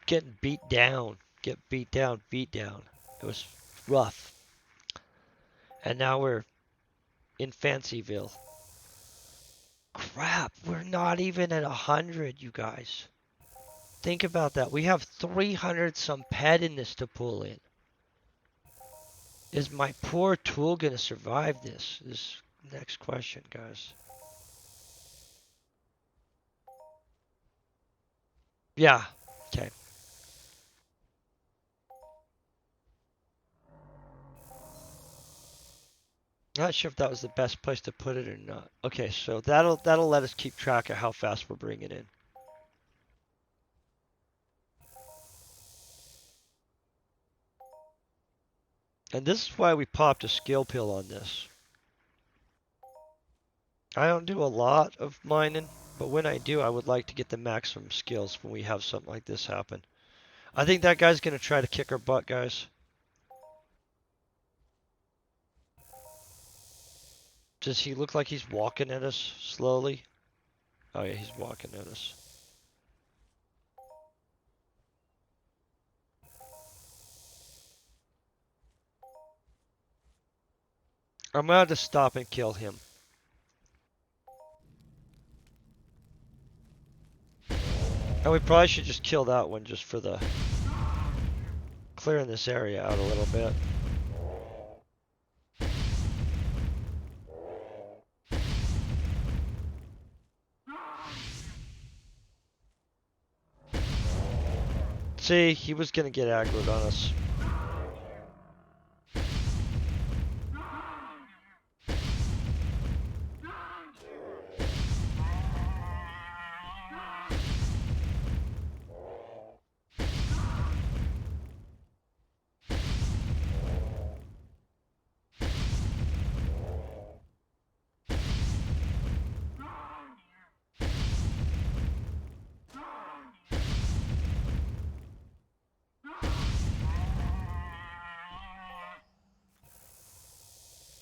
getting beat down. It was rough. And now we're in Fancyville. Crap, we're not even at 100, you guys. Think about that. We have 300 some pet in this to pull in. Is my poor tool going to survive this? This next question, guys. Yeah. Okay. Not sure if that was the best place to put it or not. Okay, so that'll let us keep track of how fast we're bringing in. And this is why we popped a skill pill on this. I don't do a lot of mining, but when I do, I would like to get the maximum skills when we have something like this happen. I think that guy's going to try to kick our butt, guys. Does he look like he's walking at us slowly? Oh yeah, he's walking at us. I'm going to have to stop and kill him. And we probably should just kill that one just for the clearing this area out a little bit. See, he was going to get aggroed on us.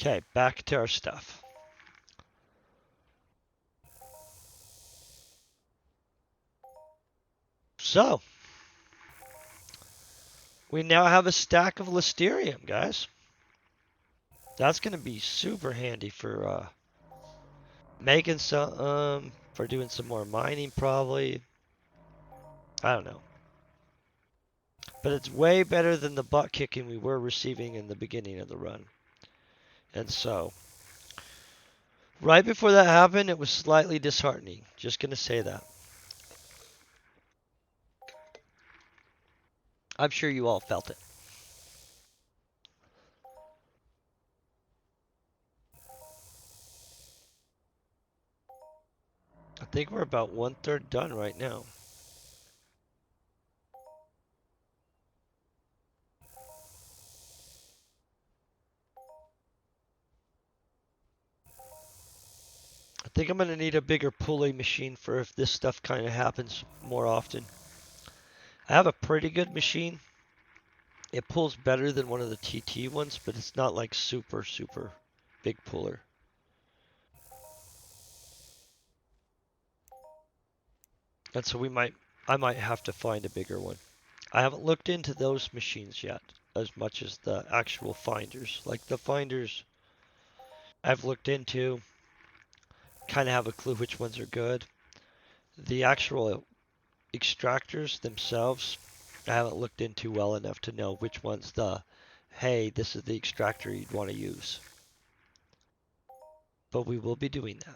Okay, back to our stuff. So, we now have a stack of Listerium, guys. That's going to be super handy for making some, for doing some more mining probably. I don't know. But it's way better than the butt kicking we were receiving in the beginning of the run. And so, right before that happened, it was slightly disheartening. Just going to say that. I'm sure you all felt it. I think we're about 1/3 done right now. think I'm gonna need a bigger pulley machine for if this stuff kind of happens more often. I have a pretty good machine. It pulls better than one of the TT ones, but it's not like super, super big puller. And so I might have to find a bigger one. I haven't looked into those machines yet as much as the actual finders. Like the finders I've looked into, kind of have a clue which ones are good. The actual extractors themselves, I haven't looked into well enough to know which one's hey, this is the extractor you'd want to use. But we will be doing that.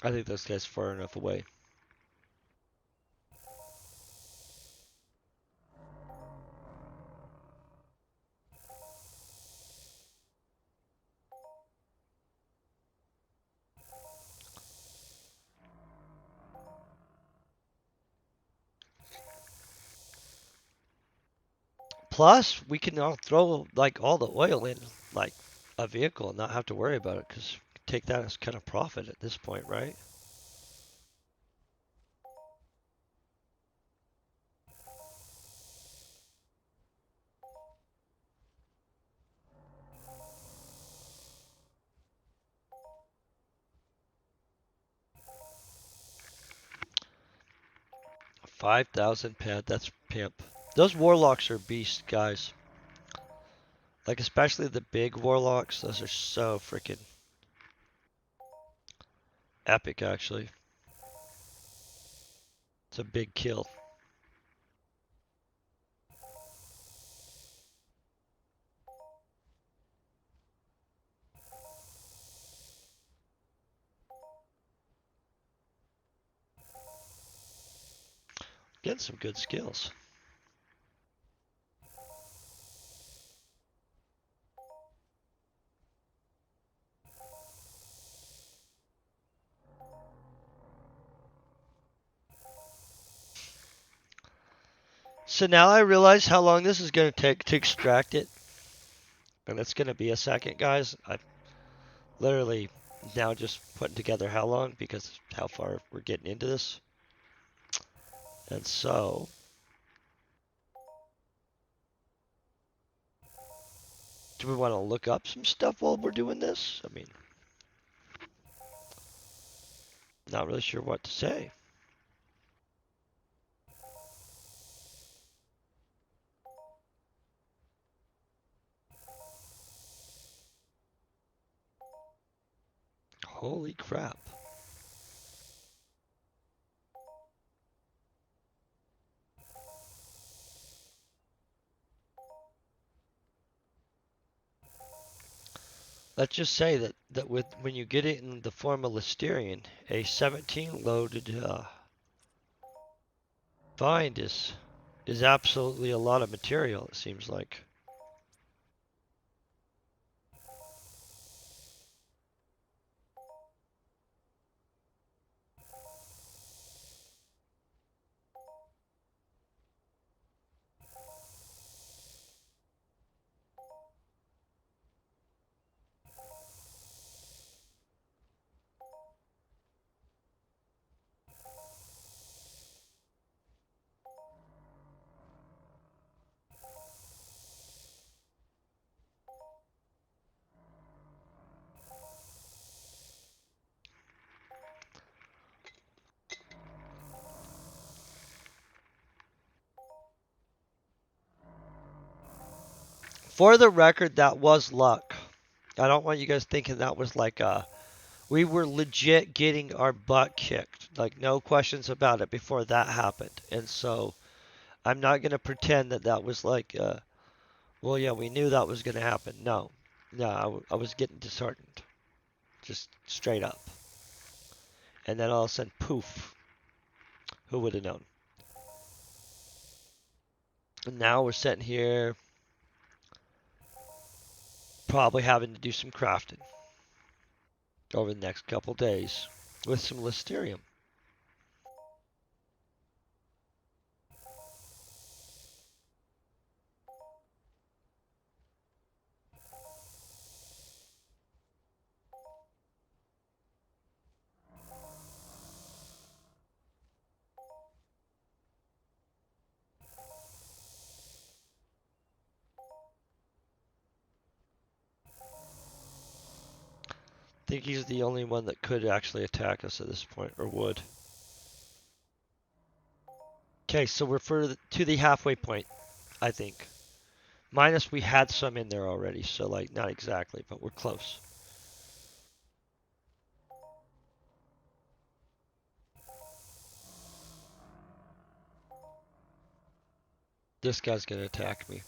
I think this guy's far enough away. Plus, we can now throw like all the oil in like a vehicle and not have to worry about it because take that as kind of profit at this point, right? 5,000 pad, that's pimp. Those warlocks are beasts, guys. Like especially the big warlocks, those are so freaking epic actually. It's a big kill. Getting some good skills. So now I realize how long this is going to take to extract it. And it's going to be a second, guys. I literally now just putting together how long because how far we're getting into this. And so, do we want to look up some stuff while we're doing this? I mean, not really sure what to say. Holy crap. Let's just say that with when you get it in the form of Listerian, a 17 loaded find is absolutely a lot of material, it seems like. For the record, that was luck. I don't want you guys thinking that was like we were legit getting our butt kicked. Like no questions about it before that happened. And so I'm not going to pretend that that was like well yeah, we knew that was going to happen. No. No, I was getting disheartened. Just straight up. And then all of a sudden poof. Who would have known? And now we're sitting here probably having to do some crafting over the next couple days with some Listerium. think he's the only one that could actually attack us at this point, or would. Okay, so we're to the halfway point, I think. Minus we had some in there already, so like not exactly, but we're close. This guy's gonna attack me.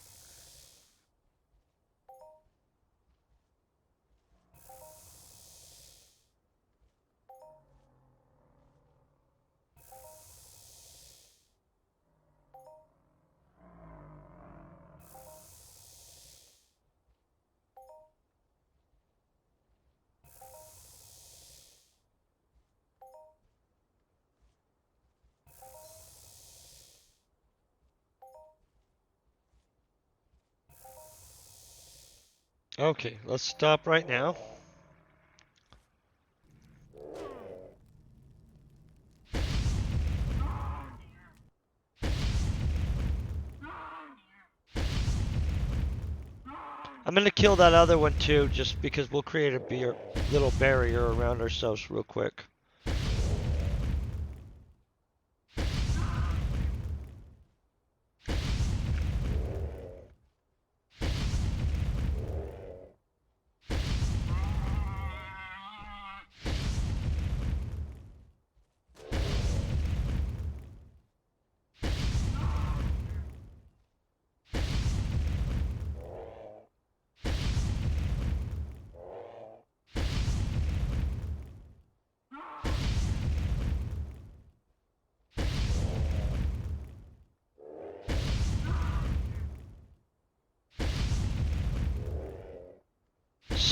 Okay, let's stop right now. I'm gonna kill that other one too, just because we'll create a little barrier around ourselves real quick.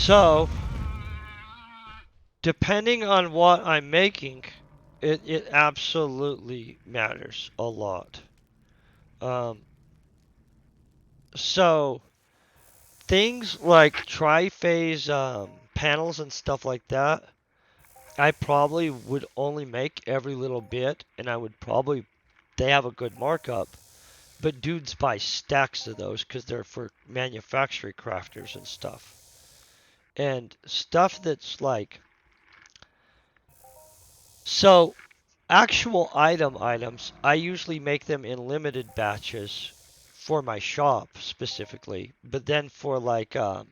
So, depending on what I'm making, it absolutely matters a lot. Um, so, things like tri-phase panels and stuff like that, I probably would only make every little bit, and I would probably, they have a good markup, but dudes buy stacks of those because they're for manufacturing crafters and stuff. And stuff that's like, so actual items, I usually make them in limited batches for my shop specifically, but then for like, what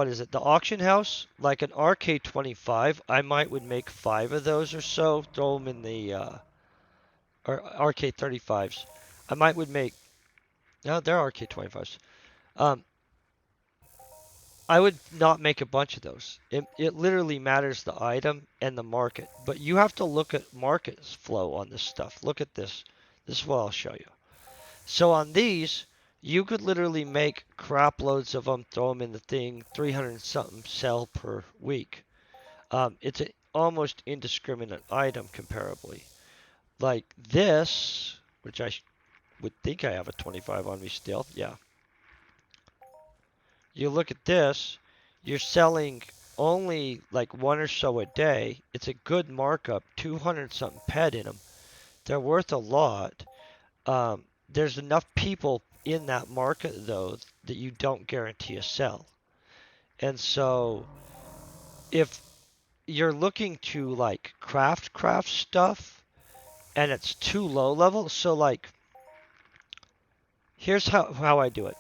is it, the auction house, like an RK25, I might would make 5 of those or so, throw them in the, or RK35s. I might would make, no, they're RK25s. Um, I would not make a bunch of those. It literally matters the item and the market. But you have to look at market flow on this stuff. Look at this. This is what I'll show you. So on these, you could literally make crap loads of them, throw them in the thing, 300 something sell per week. It's an almost indiscriminate item comparably. Like this, which I would think I have a 25 on me still. Yeah. You look at this, you're selling only like one or so a day. It's a good markup, 200 something pet in them. They're worth a lot. There's enough people in that market though that you don't guarantee a sell. And so if you're looking to like craft stuff and it's too low level, so like here's how I do it.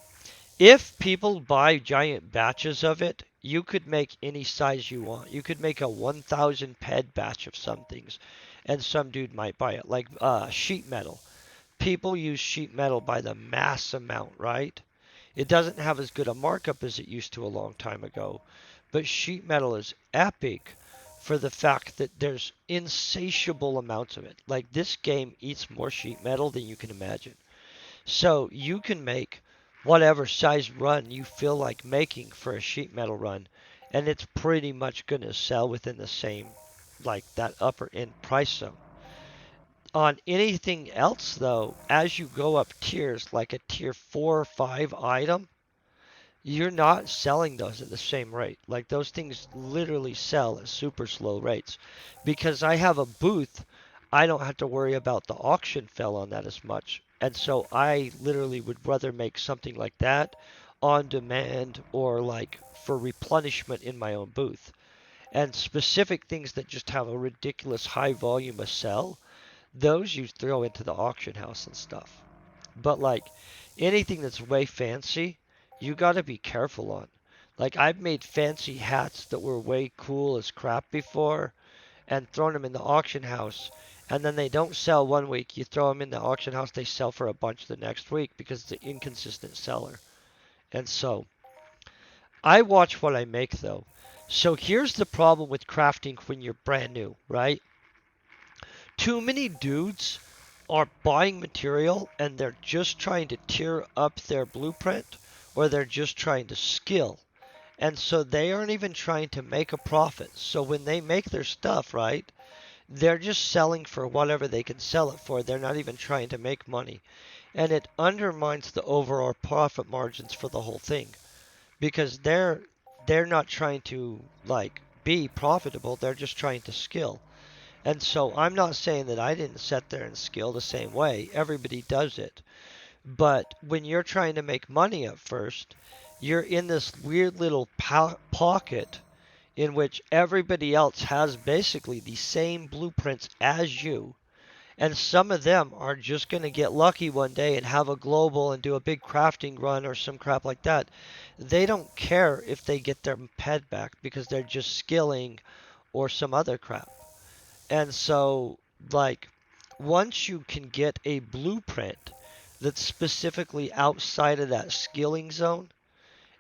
If people buy giant batches of it, you could make any size you want. You could make a 1,000 ped batch of some things, and some dude might buy it. Like sheet metal. People use sheet metal by the mass amount, right? It doesn't have as good a markup as it used to a long time ago, but sheet metal is epic for the fact that there's insatiable amounts of it. Like this game eats more sheet metal than you can imagine. So you can make whatever size run you feel like making for a sheet metal run, and it's pretty much going to sell within the same, like that upper end price zone. On anything else, though, as you go up tiers, like a tier 4 or 5 item, you're not selling those at the same rate. Like those things literally sell at super slow rates. Because I have a booth, I don't have to worry about the auction fell on that as much. And so I literally would rather make something like that on demand or like for replenishment in my own booth. And specific things that just have a ridiculous high volume of sell, those you throw into the auction house and stuff. But like anything that's way fancy, you got to be careful on. Like I've made fancy hats that were way cool as crap before and thrown them in the auction house, and then they don't sell one week. You throw them in the auction house, they sell for a bunch the next week because it's an inconsistent seller. And so I watch what I make though. So here's the problem with crafting when you're brand new, right? Too many dudes are buying material and they're just trying to tear up their blueprint or they're just trying to skill. And so they aren't even trying to make a profit. So when they make their stuff, right, they're just selling for whatever they can sell it for. They're not even trying to make money. And it undermines the overall profit margins for the whole thing because they're not trying to like be profitable. They're just trying to skill. And so I'm not saying that I didn't sit there and skill the same way. Everybody does it. But when you're trying to make money at first, you're in this weird little pocket in which everybody else has basically the same blueprints as you. And some of them are just going to get lucky one day and have a global and do a big crafting run or some crap like that. They don't care if they get their ped back because they're just skilling or some other crap. And so, like, once you can get a blueprint that's specifically outside of that skilling zone,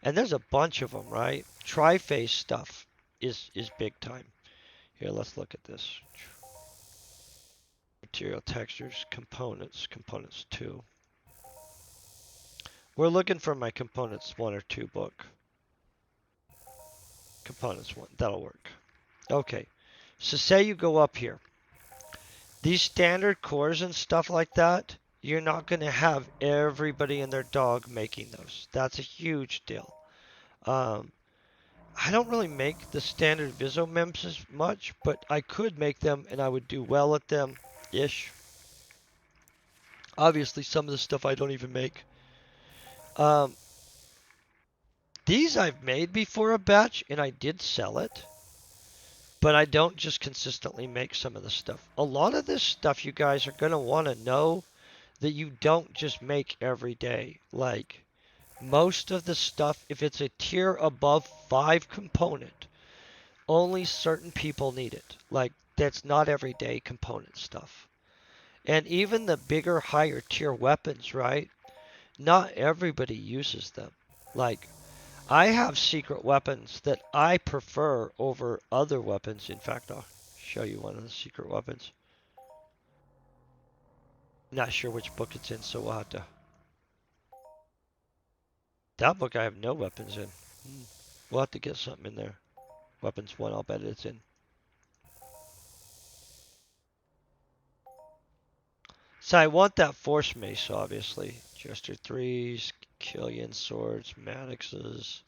and there's a bunch of them, right? Tri-phase stuff is big time. Here, let's look at this. Material textures, components 2. We're looking for my components 1 or 2 book. Components 1, that'll work. Okay, so say you go up here. These standard cores and stuff like that, you're not going to have everybody and their dog making those. That's a huge deal. I don't really make the standard Visomems as much, but I could make them and I would do well at them-ish. Obviously, some of the stuff I don't even make. These I've made before a batch and I did sell it, but I don't just consistently make some of the stuff. A lot of this stuff you guys are going to want to know that you don't just make every day. Like most of the stuff, if it's a tier above 5 component, only certain people need it. Like that's not everyday component stuff. And even the bigger, higher tier weapons, right? Not everybody uses them. Like I have secret weapons that I prefer over other weapons. In fact, I'll show you one of the secret weapons. Not sure which book it's in, so we'll have to. That book I have no weapons in. We'll have to get something in there. Weapons 1, I'll bet it's in. So I want that Force Mace, obviously. Jester 3s, Killian Swords, Maddoxes.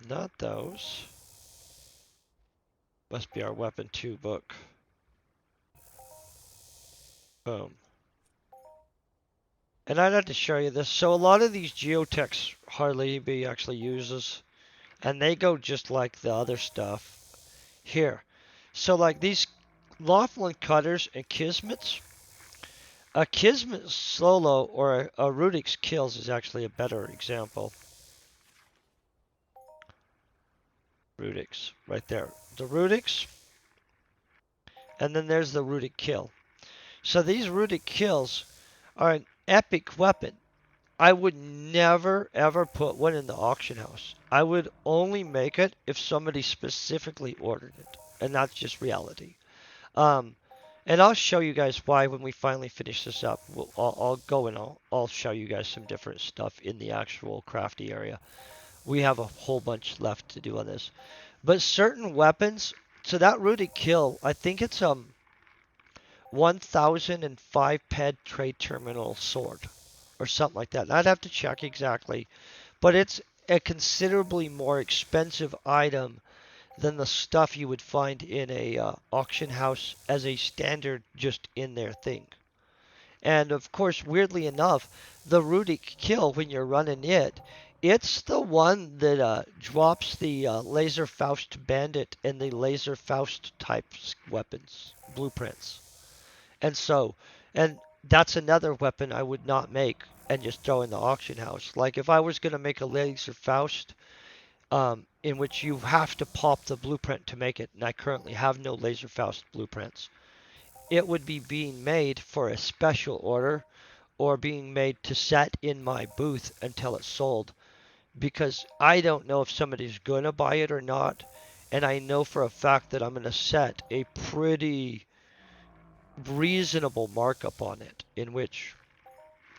Not those. Must be our Weapon 2 book. Boom. And I'd have to show you this. So a lot of these geotechs hardly anybody actually uses. And they go just like the other stuff. Here. So like these Laughlin Cutters and Kismets. A Kismet Solo or a Rudix Kills is actually a better example. Rudix, right there. The Rudix. And then there's the Rudic Kill. So these Rudic Kills are an epic weapon. I would never ever put one in the auction house. I would only make it if somebody specifically ordered it. And that's just reality. And I'll show you guys why when we finally finish this up. I'll go and I'll show you guys some different stuff in the actual crafty area. We have a whole bunch left to do on this. But certain weapons, so that Rudic Kill, I think it's 1005 ped trade terminal sword or something like that. I'd have to check exactly, but it's a considerably more expensive item than the stuff you would find in a auction house as a standard just in their thing. And of course, weirdly enough, the Rudik kill when you're running it, it's the one that drops the Laser Faust Bandit and the Laser Faust type weapons blueprints. And so, and that's another weapon I would not make and just throw in the auction house. Like if I was going to make a Laser Faust, in which you have to pop the blueprint to make it, and I currently have no Laser Faust blueprints, it would be being made for a special order or being made to set in my booth until it's sold because I don't know if somebody's going to buy it or not. And I know for a fact that I'm going to set a pretty reasonable markup on it, in which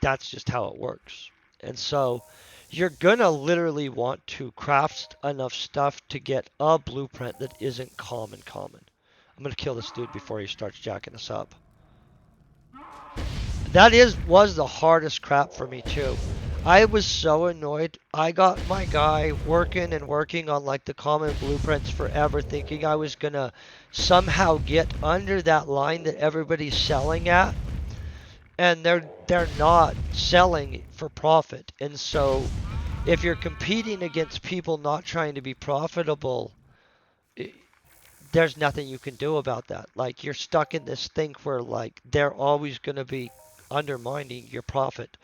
that's just how it works. And so you're going to literally want to craft enough stuff to get a blueprint that isn't common. I'm going to kill this dude before he starts jacking us up. That was the hardest crap for me too. I was so annoyed. I got my guy working and working on like the common blueprints forever, thinking I was gonna somehow get under that line that everybody's selling at, and they're not selling for profit. And so, if you're competing against people not trying to be profitable, there's nothing you can do about that. Like you're stuck in this thing where like they're always going to be undermining your profit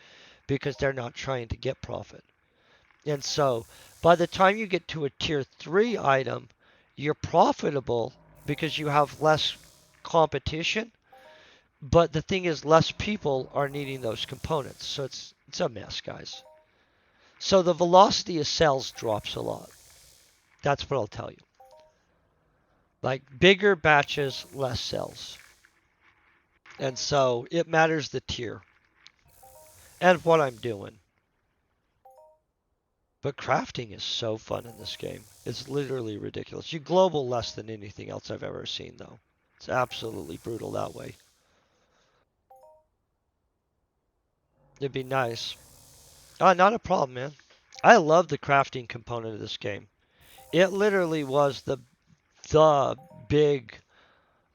because they're not trying to get profit. And so by the time you get to a tier 3 item, you're profitable because you have less competition, but the thing is less people are needing those components. So it's a mess, guys. So the velocity of sales drops a lot. That's what I'll tell you. Like bigger batches, less cells. And so it matters the tier and what I'm doing. But crafting is so fun in this game. It's literally ridiculous. You global less than anything else I've ever seen, though. It's absolutely brutal that way. It'd be nice. Not a problem, man. I love the crafting component of this game. It literally was the big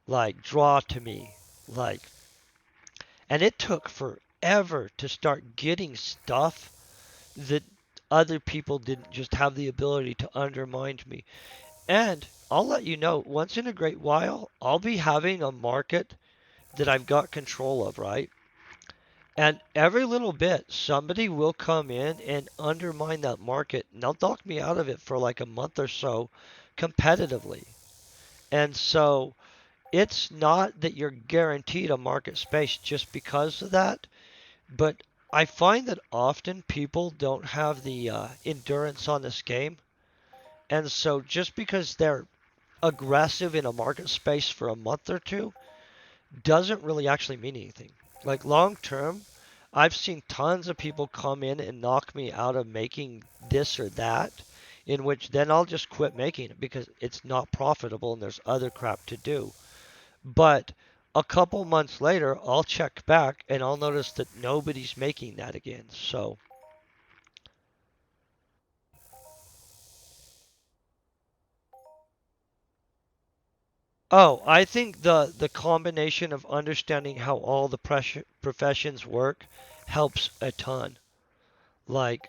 like draw to me. Like, and it took forever to start getting stuff that other people didn't just have the ability to undermine me. And I'll let you know, once in a great while, I'll be having a market that I've got control of, right? And every little bit, somebody will come in and undermine that market, and they'll knock me out of it for like a month or so competitively. And so it's not that you're guaranteed a market space just because of that, but I find that often people don't have the endurance on this game. And so just because they're aggressive in a market space for a month or two doesn't really actually mean anything. Like long term, I've seen tons of people come in and knock me out of making this or that, in which then I'll just quit making it because it's not profitable and there's other crap to do. But a couple months later, I'll check back and I'll notice that nobody's making that again. So, oh, I think the combination of understanding how all the professions work helps a ton. Like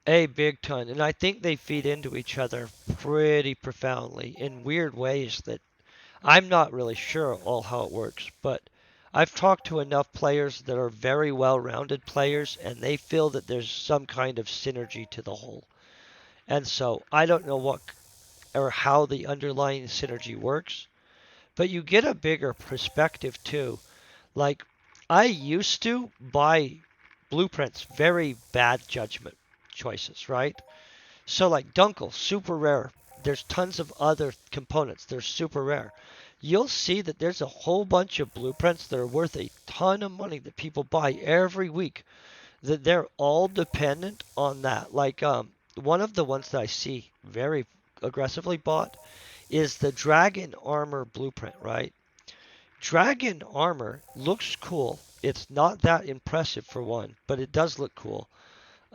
a big ton. And I think they feed into each other pretty profoundly in weird ways that I'm not really sure all how it works, but I've talked to enough players that are very well-rounded players and they feel that there's some kind of synergy to the whole. And so I don't know what or how the underlying synergy works, but you get a bigger perspective too. Like I used to buy blueprints, very bad judgment choices, right? So like Dunkel, super rare. There's tons of other components. They're super rare. You'll see that there's a whole bunch of blueprints that are worth a ton of money that people buy every week. That they're all dependent on that. Like one of the ones that I see very aggressively bought is the Dragon Armor blueprint, right? Dragon Armor looks cool. It's not that impressive for one, but it does look cool.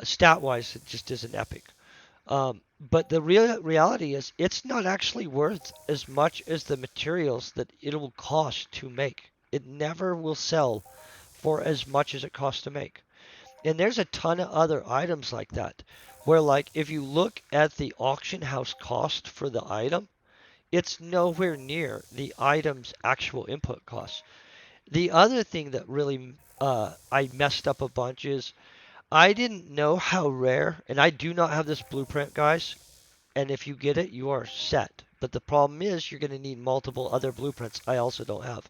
Stat wise, it just isn't epic. But the reality is, it's not actually worth as much as the materials that it will cost to make. It never will sell for as much as it costs to make. And there's a ton of other items like that, where like if you look at the auction house cost for the item, it's nowhere near the item's actual input costs. The other thing that really I messed up a bunch is I didn't know how rare, and I do not have this blueprint, guys. And if you get it, you are set. But the problem is you're going to need multiple other blueprints I also don't have.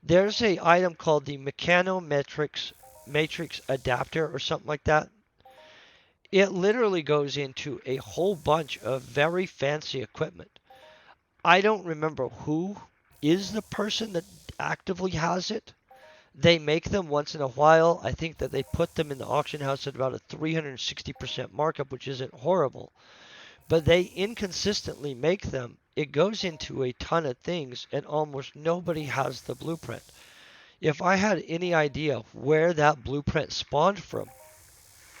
There's a item called the Mechanometrics Matrix Adapter or something like that. It literally goes into a whole bunch of very fancy equipment. I don't remember who is the person that actively has it. They make them once in a while. I think that they put them in the auction house at about a 360% markup, which isn't horrible. But they inconsistently make them. It goes into a ton of things, and almost nobody has the blueprint. If I had any idea where that blueprint spawned from,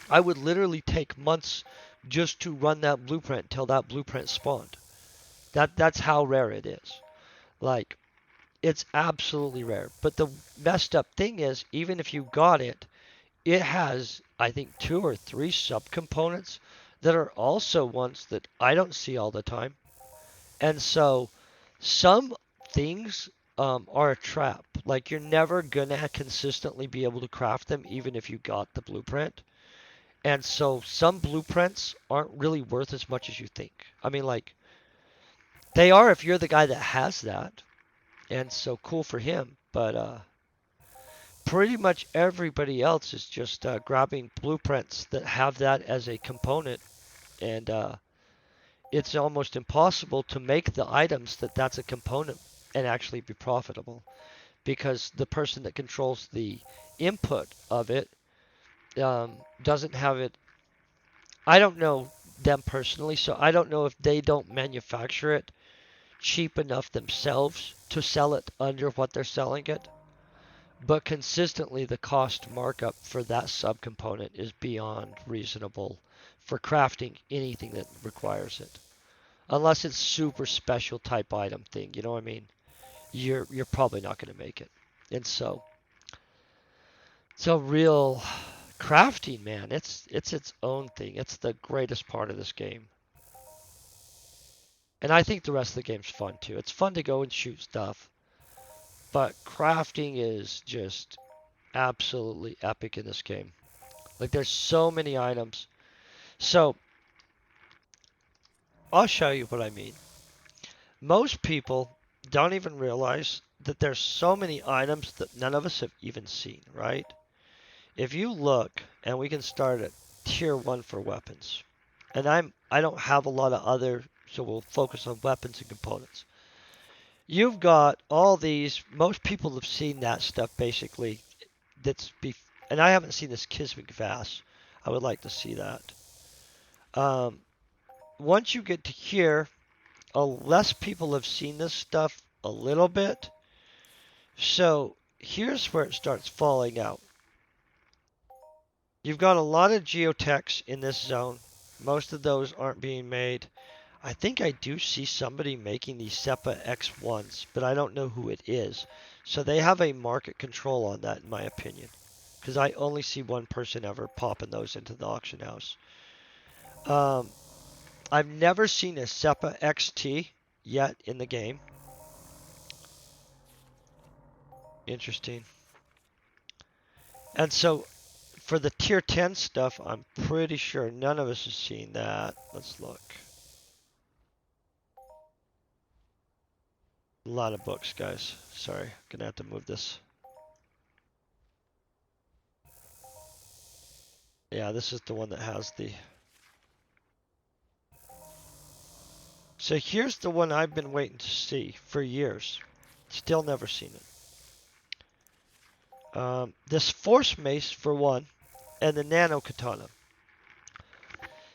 I would literally take months just to run that blueprint till that blueprint spawned. That's how rare it is. Like, it's absolutely rare. But the messed up thing is, even if you got it, it has, I think, 2 or 3 subcomponents that are also ones that I don't see all the time. And so some things are a trap. Like you're never gonna consistently be able to craft them, even if you got the blueprint. And so some blueprints aren't really worth as much as you think. I mean, like they are if you're the guy that has that, and so cool for him. But pretty much everybody else is just grabbing blueprints that have that as a component, and it's almost impossible to make the items that that's a component and actually be profitable because the person that controls the input of it doesn't have it. I don't know them personally, so I don't know if they don't manufacture it cheap enough themselves to sell it under what they're selling it. But consistently, the cost markup for that subcomponent is beyond reasonable for crafting anything that requires it. Unless it's super special type item thing, you know what I mean? You're probably not going to make it. And so it's a real crafting, man. It's its own thing. It's the greatest part of this game. And I think the rest of the game's fun too. It's fun to go and shoot stuff, but crafting is just absolutely epic in this game. Like there's so many items. So I'll show you what I mean. Most people don't even realize that there's so many items that none of us have even seen, right? If you look, and we can start at tier 1 for weapons. And I don't have a lot of other, so we'll focus on weapons and components. You've got all these, most people have seen that stuff basically. And I haven't seen this Kismic Vase. I would like to see that. Um, Once you get to here, less people have seen this stuff a little bit. So here's where it starts falling out. You've got a lot of geotechs in this zone. Most of those aren't being made. I think I do see somebody making these SEPA X1s, but I don't know who it is. So they have a market control on that, in my opinion. Because I only see one person ever popping those into the auction house. I've never seen a SEPA XT yet in the game. Interesting. And so for the tier 10 stuff, I'm pretty sure none of us have seen that. Let's look. A lot of books, guys. Sorry, gonna have to move this. Yeah, this is the one that has the... So here's the one I've been waiting to see for years. Still never seen it. This Force Mace for one, and the Nano Katana.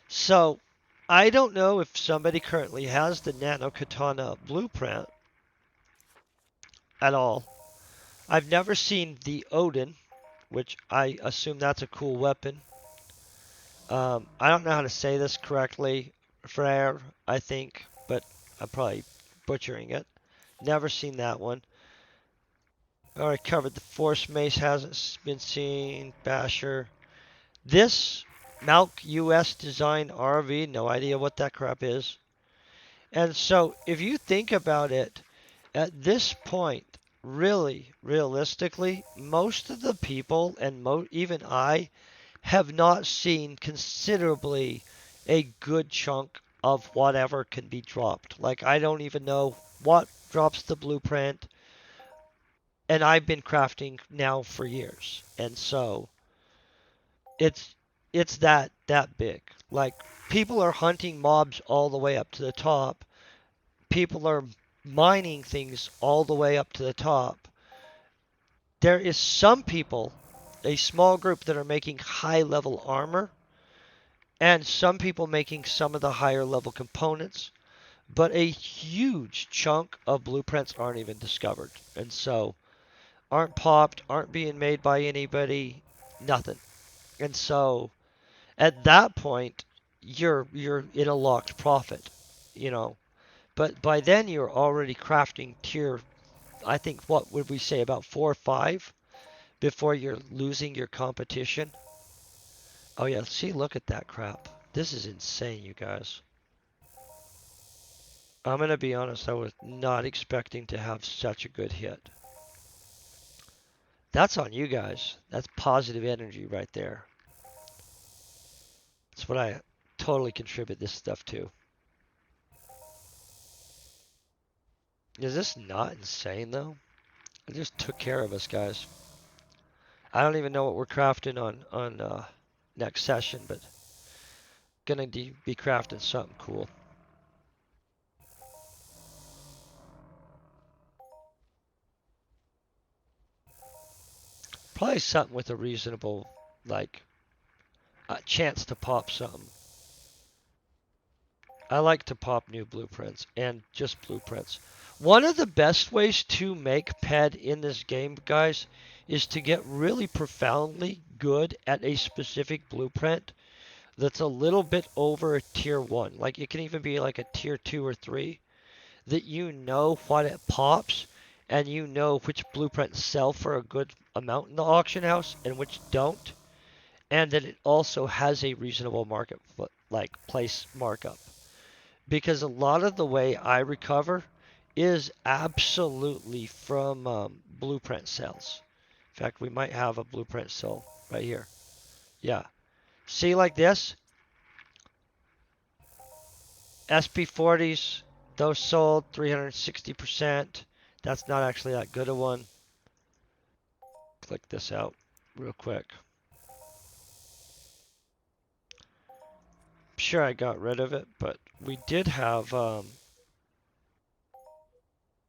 So, I don't know if somebody currently has the Nano Katana blueprint at all. I've never seen the Odin, which I assume that's a cool weapon. I don't know how to say this correctly. Frere, I think, but I'm probably butchering it. Never seen that one. Already covered the Force Mace, hasn't been seen. Basher. This Malk US design RV, no idea what that crap is. And so if you think about it, at this point, really, realistically, most of the people and even I have not seen considerably a good chunk of whatever can be dropped. Like I don't even know what drops the blueprint, and I've been crafting now for years, and so it's it's that big. Like people are hunting mobs all the way up to the top. People are mining things all the way up to the top. There is some people, a small group that are making high level armor, and some people making some of the higher level components, but a huge chunk of blueprints aren't even discovered, and so aren't popped, aren't being made by anybody, nothing. And so at that point, you're in a locked profit, you know. But by then you're already crafting tier, I think, what would we say, about 4 or 5 before you're losing your competition. Oh yeah, see, look at that crap. This is insane, you guys. I'm gonna be honest, I was not expecting to have such a good hit. That's on you guys. That's positive energy right there. That's what I totally contribute this stuff to. Is this not insane though? It just took care of us, guys. I don't even know what we're crafting on next session, but gonna be crafting something cool. Probably something with a reasonable, like, chance to pop something. I like to pop new blueprints and just blueprints. One of the best ways to make PED in this game, guys, is to get really profoundly good at a specific blueprint that's a little bit over a tier 1. Like it can even be like a tier 2 or 3, that you know what it pops and you know which blueprints sell for a good amount in the auction house and which don't, and that it also has a reasonable market like place markup. Because a lot of the way I recover is absolutely from blueprint sales. In fact, we might have a blueprint sale right here. Yeah. See, like this, SP40s, those sold 360%. That's not actually that good a one. Click this out real quick. I'm sure I got rid of it, but we did have,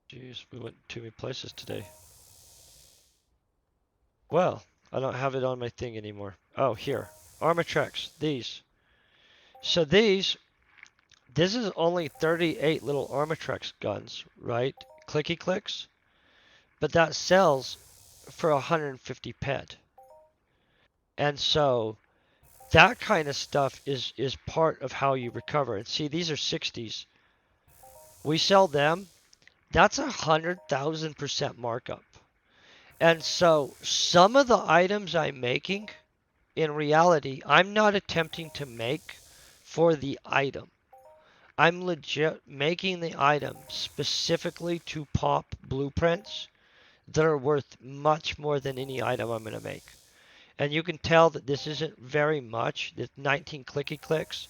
geez, we went too many places today. Well, I don't have it on my thing anymore. Oh, here. Armatrex, these. So this is only 38 little Armatrex guns, right? Clicky clicks. But that sells for 150 ped. And so that kind of stuff is part of how you recover. And see, these are 60s. We sell them. That's 100,000% markup. And so some of the items I'm making, in reality, I'm not attempting to make for the item. I'm legit making the item specifically to pop blueprints that are worth much more than any item I'm going to make. And you can tell that this isn't very much. It's 19 clicky clicks,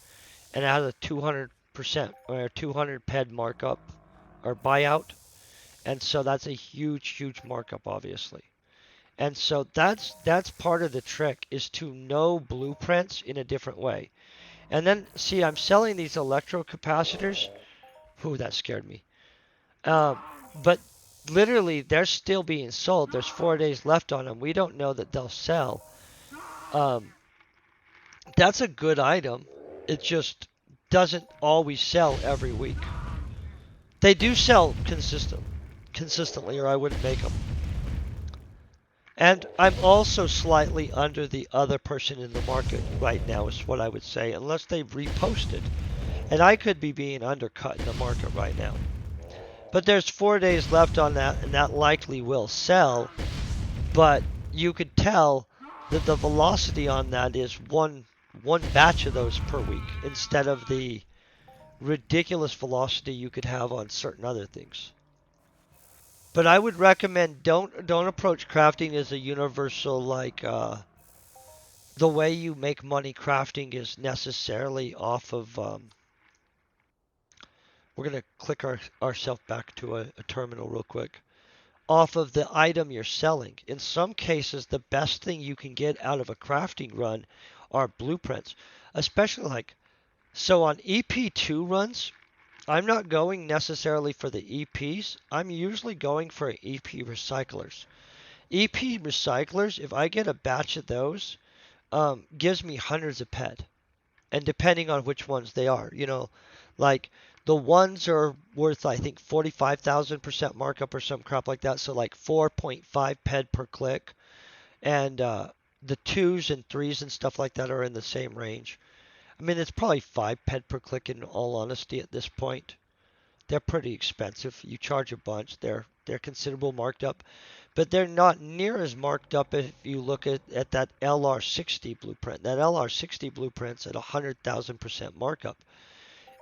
and it has a 200% or 200 ped markup or buyout. And so that's a huge, huge markup, obviously. And so that's part of the trick, is to know blueprints in a different way. And then, see, I'm selling these electrocapacitors. Ooh, that scared me. But literally, they're still being sold. There's 4 days left on them. We don't know that they'll sell. Um, that's a good item. It just doesn't always sell every week. They do sell consistently, or I wouldn't make them. And I'm also slightly under the other person in the market right now, is what I would say, unless they've reposted. And I could be being undercut in the market right now. But there's 4 days left on that, and that likely will sell. But you could tell that the velocity on that is one batch of those per week instead of the ridiculous velocity you could have on certain other things. But I would recommend don't approach crafting as a universal like the way you make money crafting is necessarily off of we're gonna click ourselves back to a terminal real quick. Off of the item you're selling. In some cases, the best thing you can get out of a crafting run are blueprints, especially like so on EP2 runs. I'm not going necessarily for the EPs. I'm usually going for EP recyclers. EP recyclers, if I get a batch of those, gives me hundreds of ped. And depending on which ones they are, like the ones are worth I think 45,000% markup or some crap like that. So like 4.5 ped per click, and the twos and threes and stuff like that are in the same range. I mean, it's probably 5 ped per click in all honesty at this point. They're pretty expensive. You charge a bunch. They're considerable marked up, but they're not near as marked up if you look at that LR60 blueprint. That LR60 blueprint's at 100,000% markup.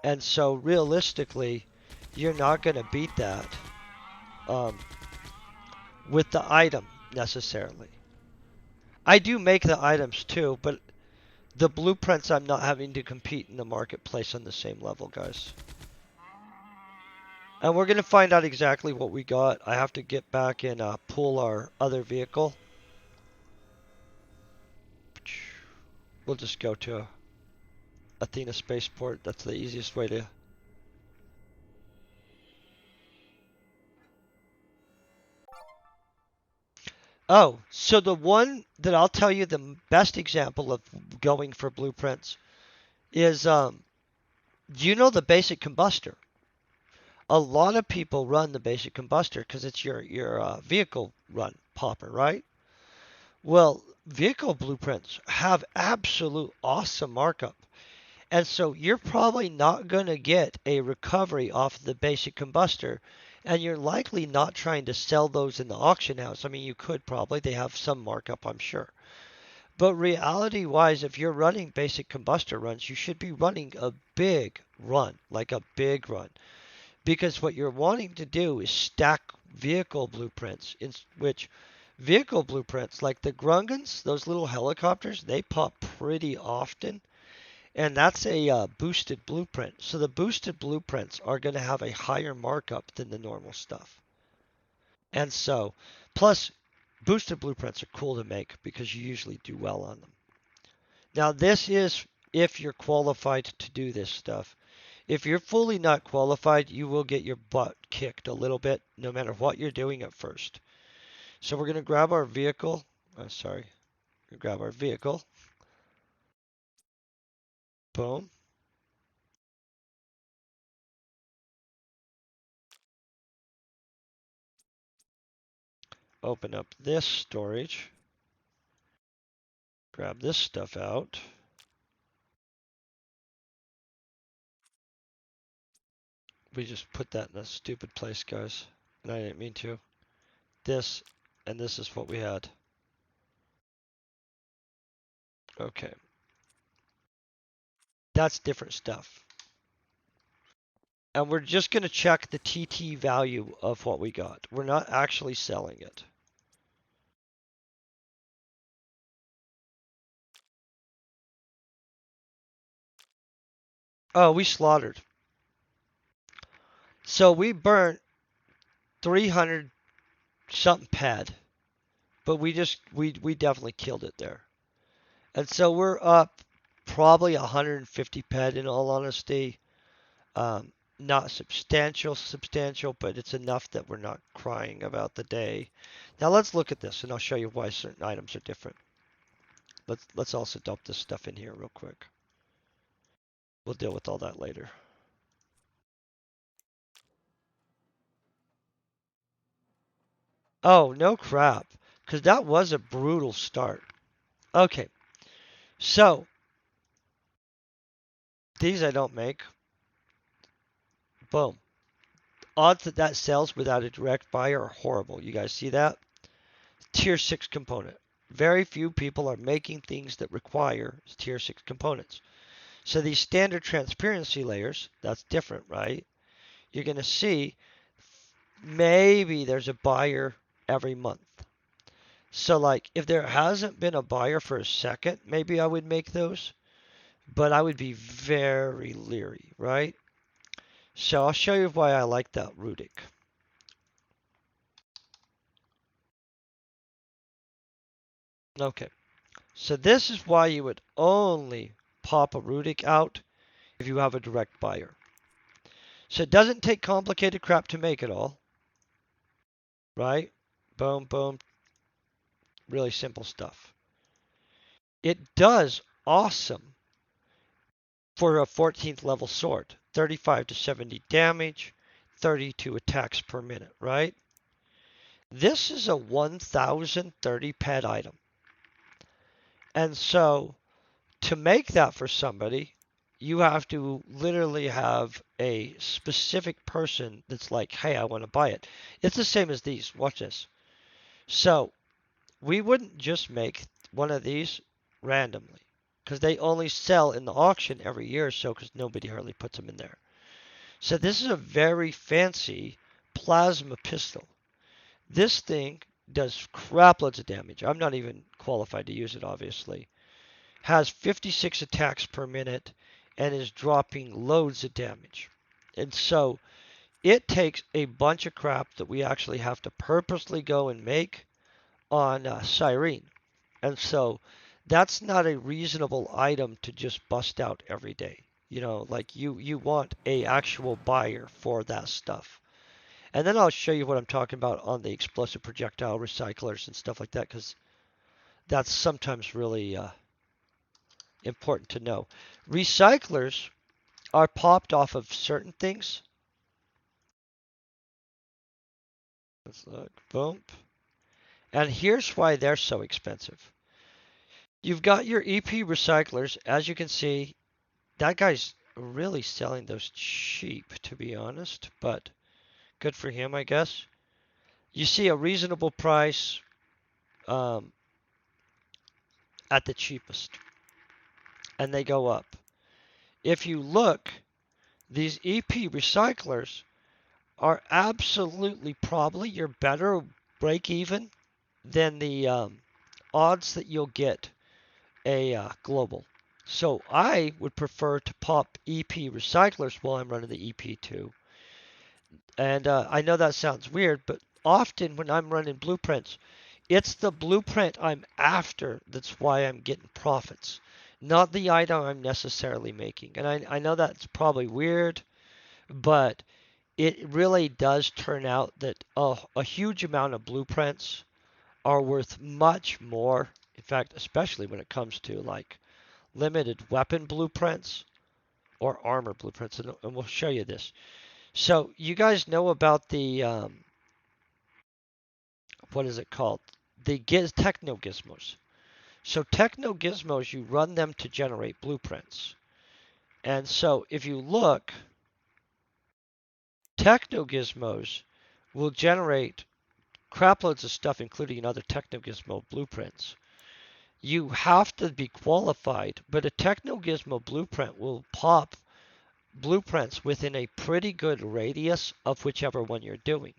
And so realistically, you're not going to beat that um, with the item necessarily. I do make the items too, but the blueprints I'm not having to compete in the marketplace on the same level, guys. And we're going to find out exactly what we got. I have to get back and pull our other vehicle. We'll just go to Athena Spaceport. That's the easiest way to... Oh, so the one that I'll tell you the best example of going for blueprints is, do you know the basic combustor? A lot of people run the basic combustor because it's your vehicle run popper, right? Well, vehicle blueprints have absolute awesome markup. And so you're probably not going to get a recovery off the basic combustor, and you're likely not trying to sell those in the auction house. I mean, you could probably, they have some markup, I'm sure. But reality wise, if you're running basic combustor runs, you should be running a big run, like a big run. Because what you're wanting to do is stack vehicle blueprints, in which vehicle blueprints, like the Grungans, those little helicopters, they pop pretty often. And that's a boosted blueprint. So the boosted blueprints are going to have a higher markup than the normal stuff. And so, plus, boosted blueprints are cool to make because you usually do well on them. Now, this is if you're qualified to do this stuff. If you're fully not qualified, you will get your butt kicked a little bit no matter what you're doing at first. So we're going to grab our vehicle. Sorry. Grab our vehicle. Boom. Open up this storage. Grab this stuff out. We just put that in a stupid place, guys. And I didn't mean to. This, and this is what we had. Okay. That's different stuff. And we're just going to check the TT value of what we got. We're not actually selling it. Oh, we slaughtered. So we burnt 300 something pad. But we definitely killed it there. And so we're up probably 150 ped in all honesty. Not substantial, but it's enough that we're not crying about the day. Now let's look at this, and I'll show you why certain items are different. Let's also dump this stuff in here real quick. We'll deal with all that later. Oh, no crap, because that was a brutal start. Okay, so these I don't make. Boom. Odds that that sells without a direct buyer are horrible. You guys see that? Tier 6 component. Very few people are making things that require tier 6 components. So these standard transparency layers, that's different, right? You're going to see maybe there's a buyer every month. So like if there hasn't been a buyer for a second, maybe I would make those, but I would be very leery, right? So I'll show you why I like that Rudic. Okay, so this is why you would only pop a Rudic out if you have a direct buyer. So it doesn't take complicated crap to make it all, right? Boom, boom, really simple stuff. It does awesome for a 14th level sword. 35 to 70 damage, 32 attacks per minute, right? This is a 1030 pet item. And so to make that for somebody, you have to literally have a specific person that's like, hey, I want to buy it. It's the same as these. Watch this. So we wouldn't just make one of these randomly because they only sell in the auction every year or so because nobody hardly puts them in there. So this is a very fancy plasma pistol. This thing does crap loads of damage. I'm not even qualified to use it, obviously. Has 56 attacks per minute and is dropping loads of damage. And so it takes a bunch of crap that we actually have to purposely go and make on Cyrene. And so that's not a reasonable item to just bust out every day. You know, like you want a actual buyer for that stuff. And then I'll show you what I'm talking about on the explosive projectile recyclers and stuff like that, because that's sometimes really important to know. Recyclers are popped off of certain things. Let's look. Boom. And here's why they're so expensive. You've got your EP recyclers. As you can see, that guy's really selling those cheap, to be honest, but good for him, I guess. You see a reasonable price um, at the cheapest, and they go up. If you look, these EP recyclers are absolutely probably your better break even than the odds that you'll get a global. So I would prefer to pop EP recyclers while I'm running the EP2. And I know that sounds weird, but often when I'm running blueprints, it's the blueprint I'm after that's why I'm getting profits, not the item I'm necessarily making. And I know that's probably weird, but it really does turn out that a huge amount of blueprints are worth much more. In fact, especially when it comes to like limited weapon blueprints or armor blueprints, and we'll show you this. So you guys know about the what is it called? The techno gizmos. So techno gizmos, you run them to generate blueprints. And so if you look, techno gizmos will generate craploads of stuff, including other techno gizmo blueprints. You have to be qualified, but a techno gizmo blueprint will pop blueprints within a pretty good radius of whichever one you're doing.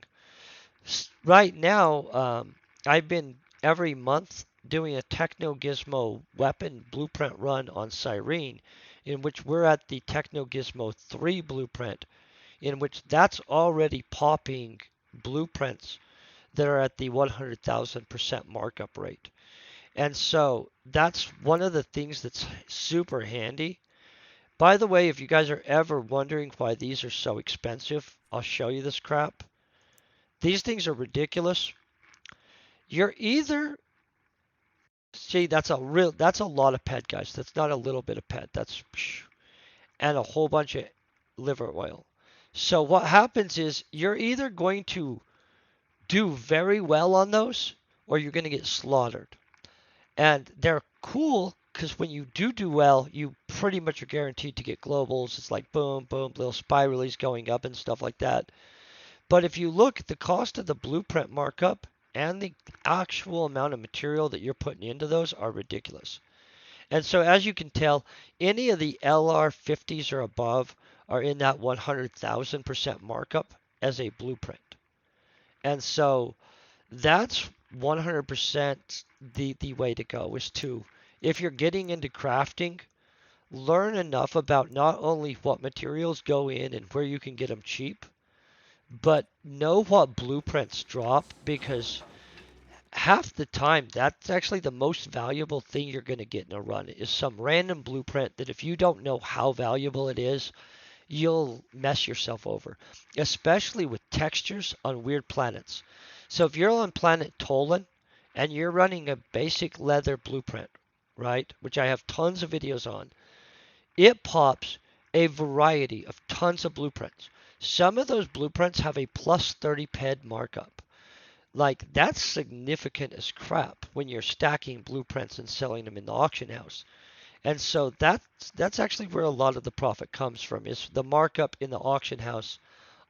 Right now, I've been every month doing a Techno Gizmo weapon blueprint run on Cyrene, in which we're at the Techno Gizmo 3 blueprint, in which that's already popping blueprints that are at the 100,000% markup rate. And so that's one of the things that's super handy. By the way, if you guys are ever wondering why these are so expensive, I'll show you this crap. These things are ridiculous. You're either see that's a lot of pet, guys. That's not a little bit of pet. That's and a whole bunch of liver oil. So what happens is you're either going to do very well on those or you're going to get slaughtered. And they're cool because when you do well, you pretty much are guaranteed to get globals. It's like boom, boom, little spiralies going up and stuff like that. But if you look at the cost of the blueprint markup and the actual amount of material that you're putting into those are ridiculous. And so as you can tell, any of the LR50s or above are in that 100,000% markup as a blueprint. And so that's 100% the way to go is to, if you're getting into crafting, learn enough about not only what materials go in and where you can get them cheap, but know what blueprints drop, because half the time that's actually the most valuable thing you're going to get in a run is some random blueprint that if you don't know how valuable it is, you'll mess yourself over, especially with textures on weird planets. So if you're on planet Tolan and you're running a basic leather blueprint, right, which I have tons of videos on, it pops a variety of tons of blueprints. Some of those blueprints have a plus 30 ped markup. Like, that's significant as crap when you're stacking blueprints and selling them in the auction house. And so that's actually where a lot of the profit comes from, is the markup in the auction house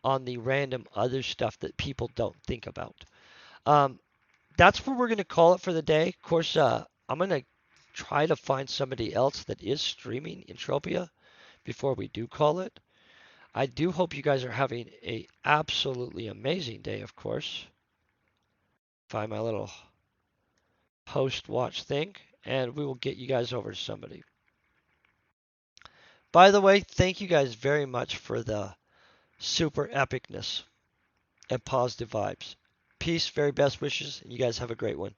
on the random other stuff that people don't think about. Um, that's where we're going to call it for the day. Of course, I'm going to try to find somebody else that is streaming Entropia before we do call it. I do hope you guys are having a absolutely amazing day, of course. Find my little host watch thing, and we will get you guys over to somebody. By the way, thank you guys very much for the super epicness and positive vibes. Peace, very best wishes, and you guys have a great one.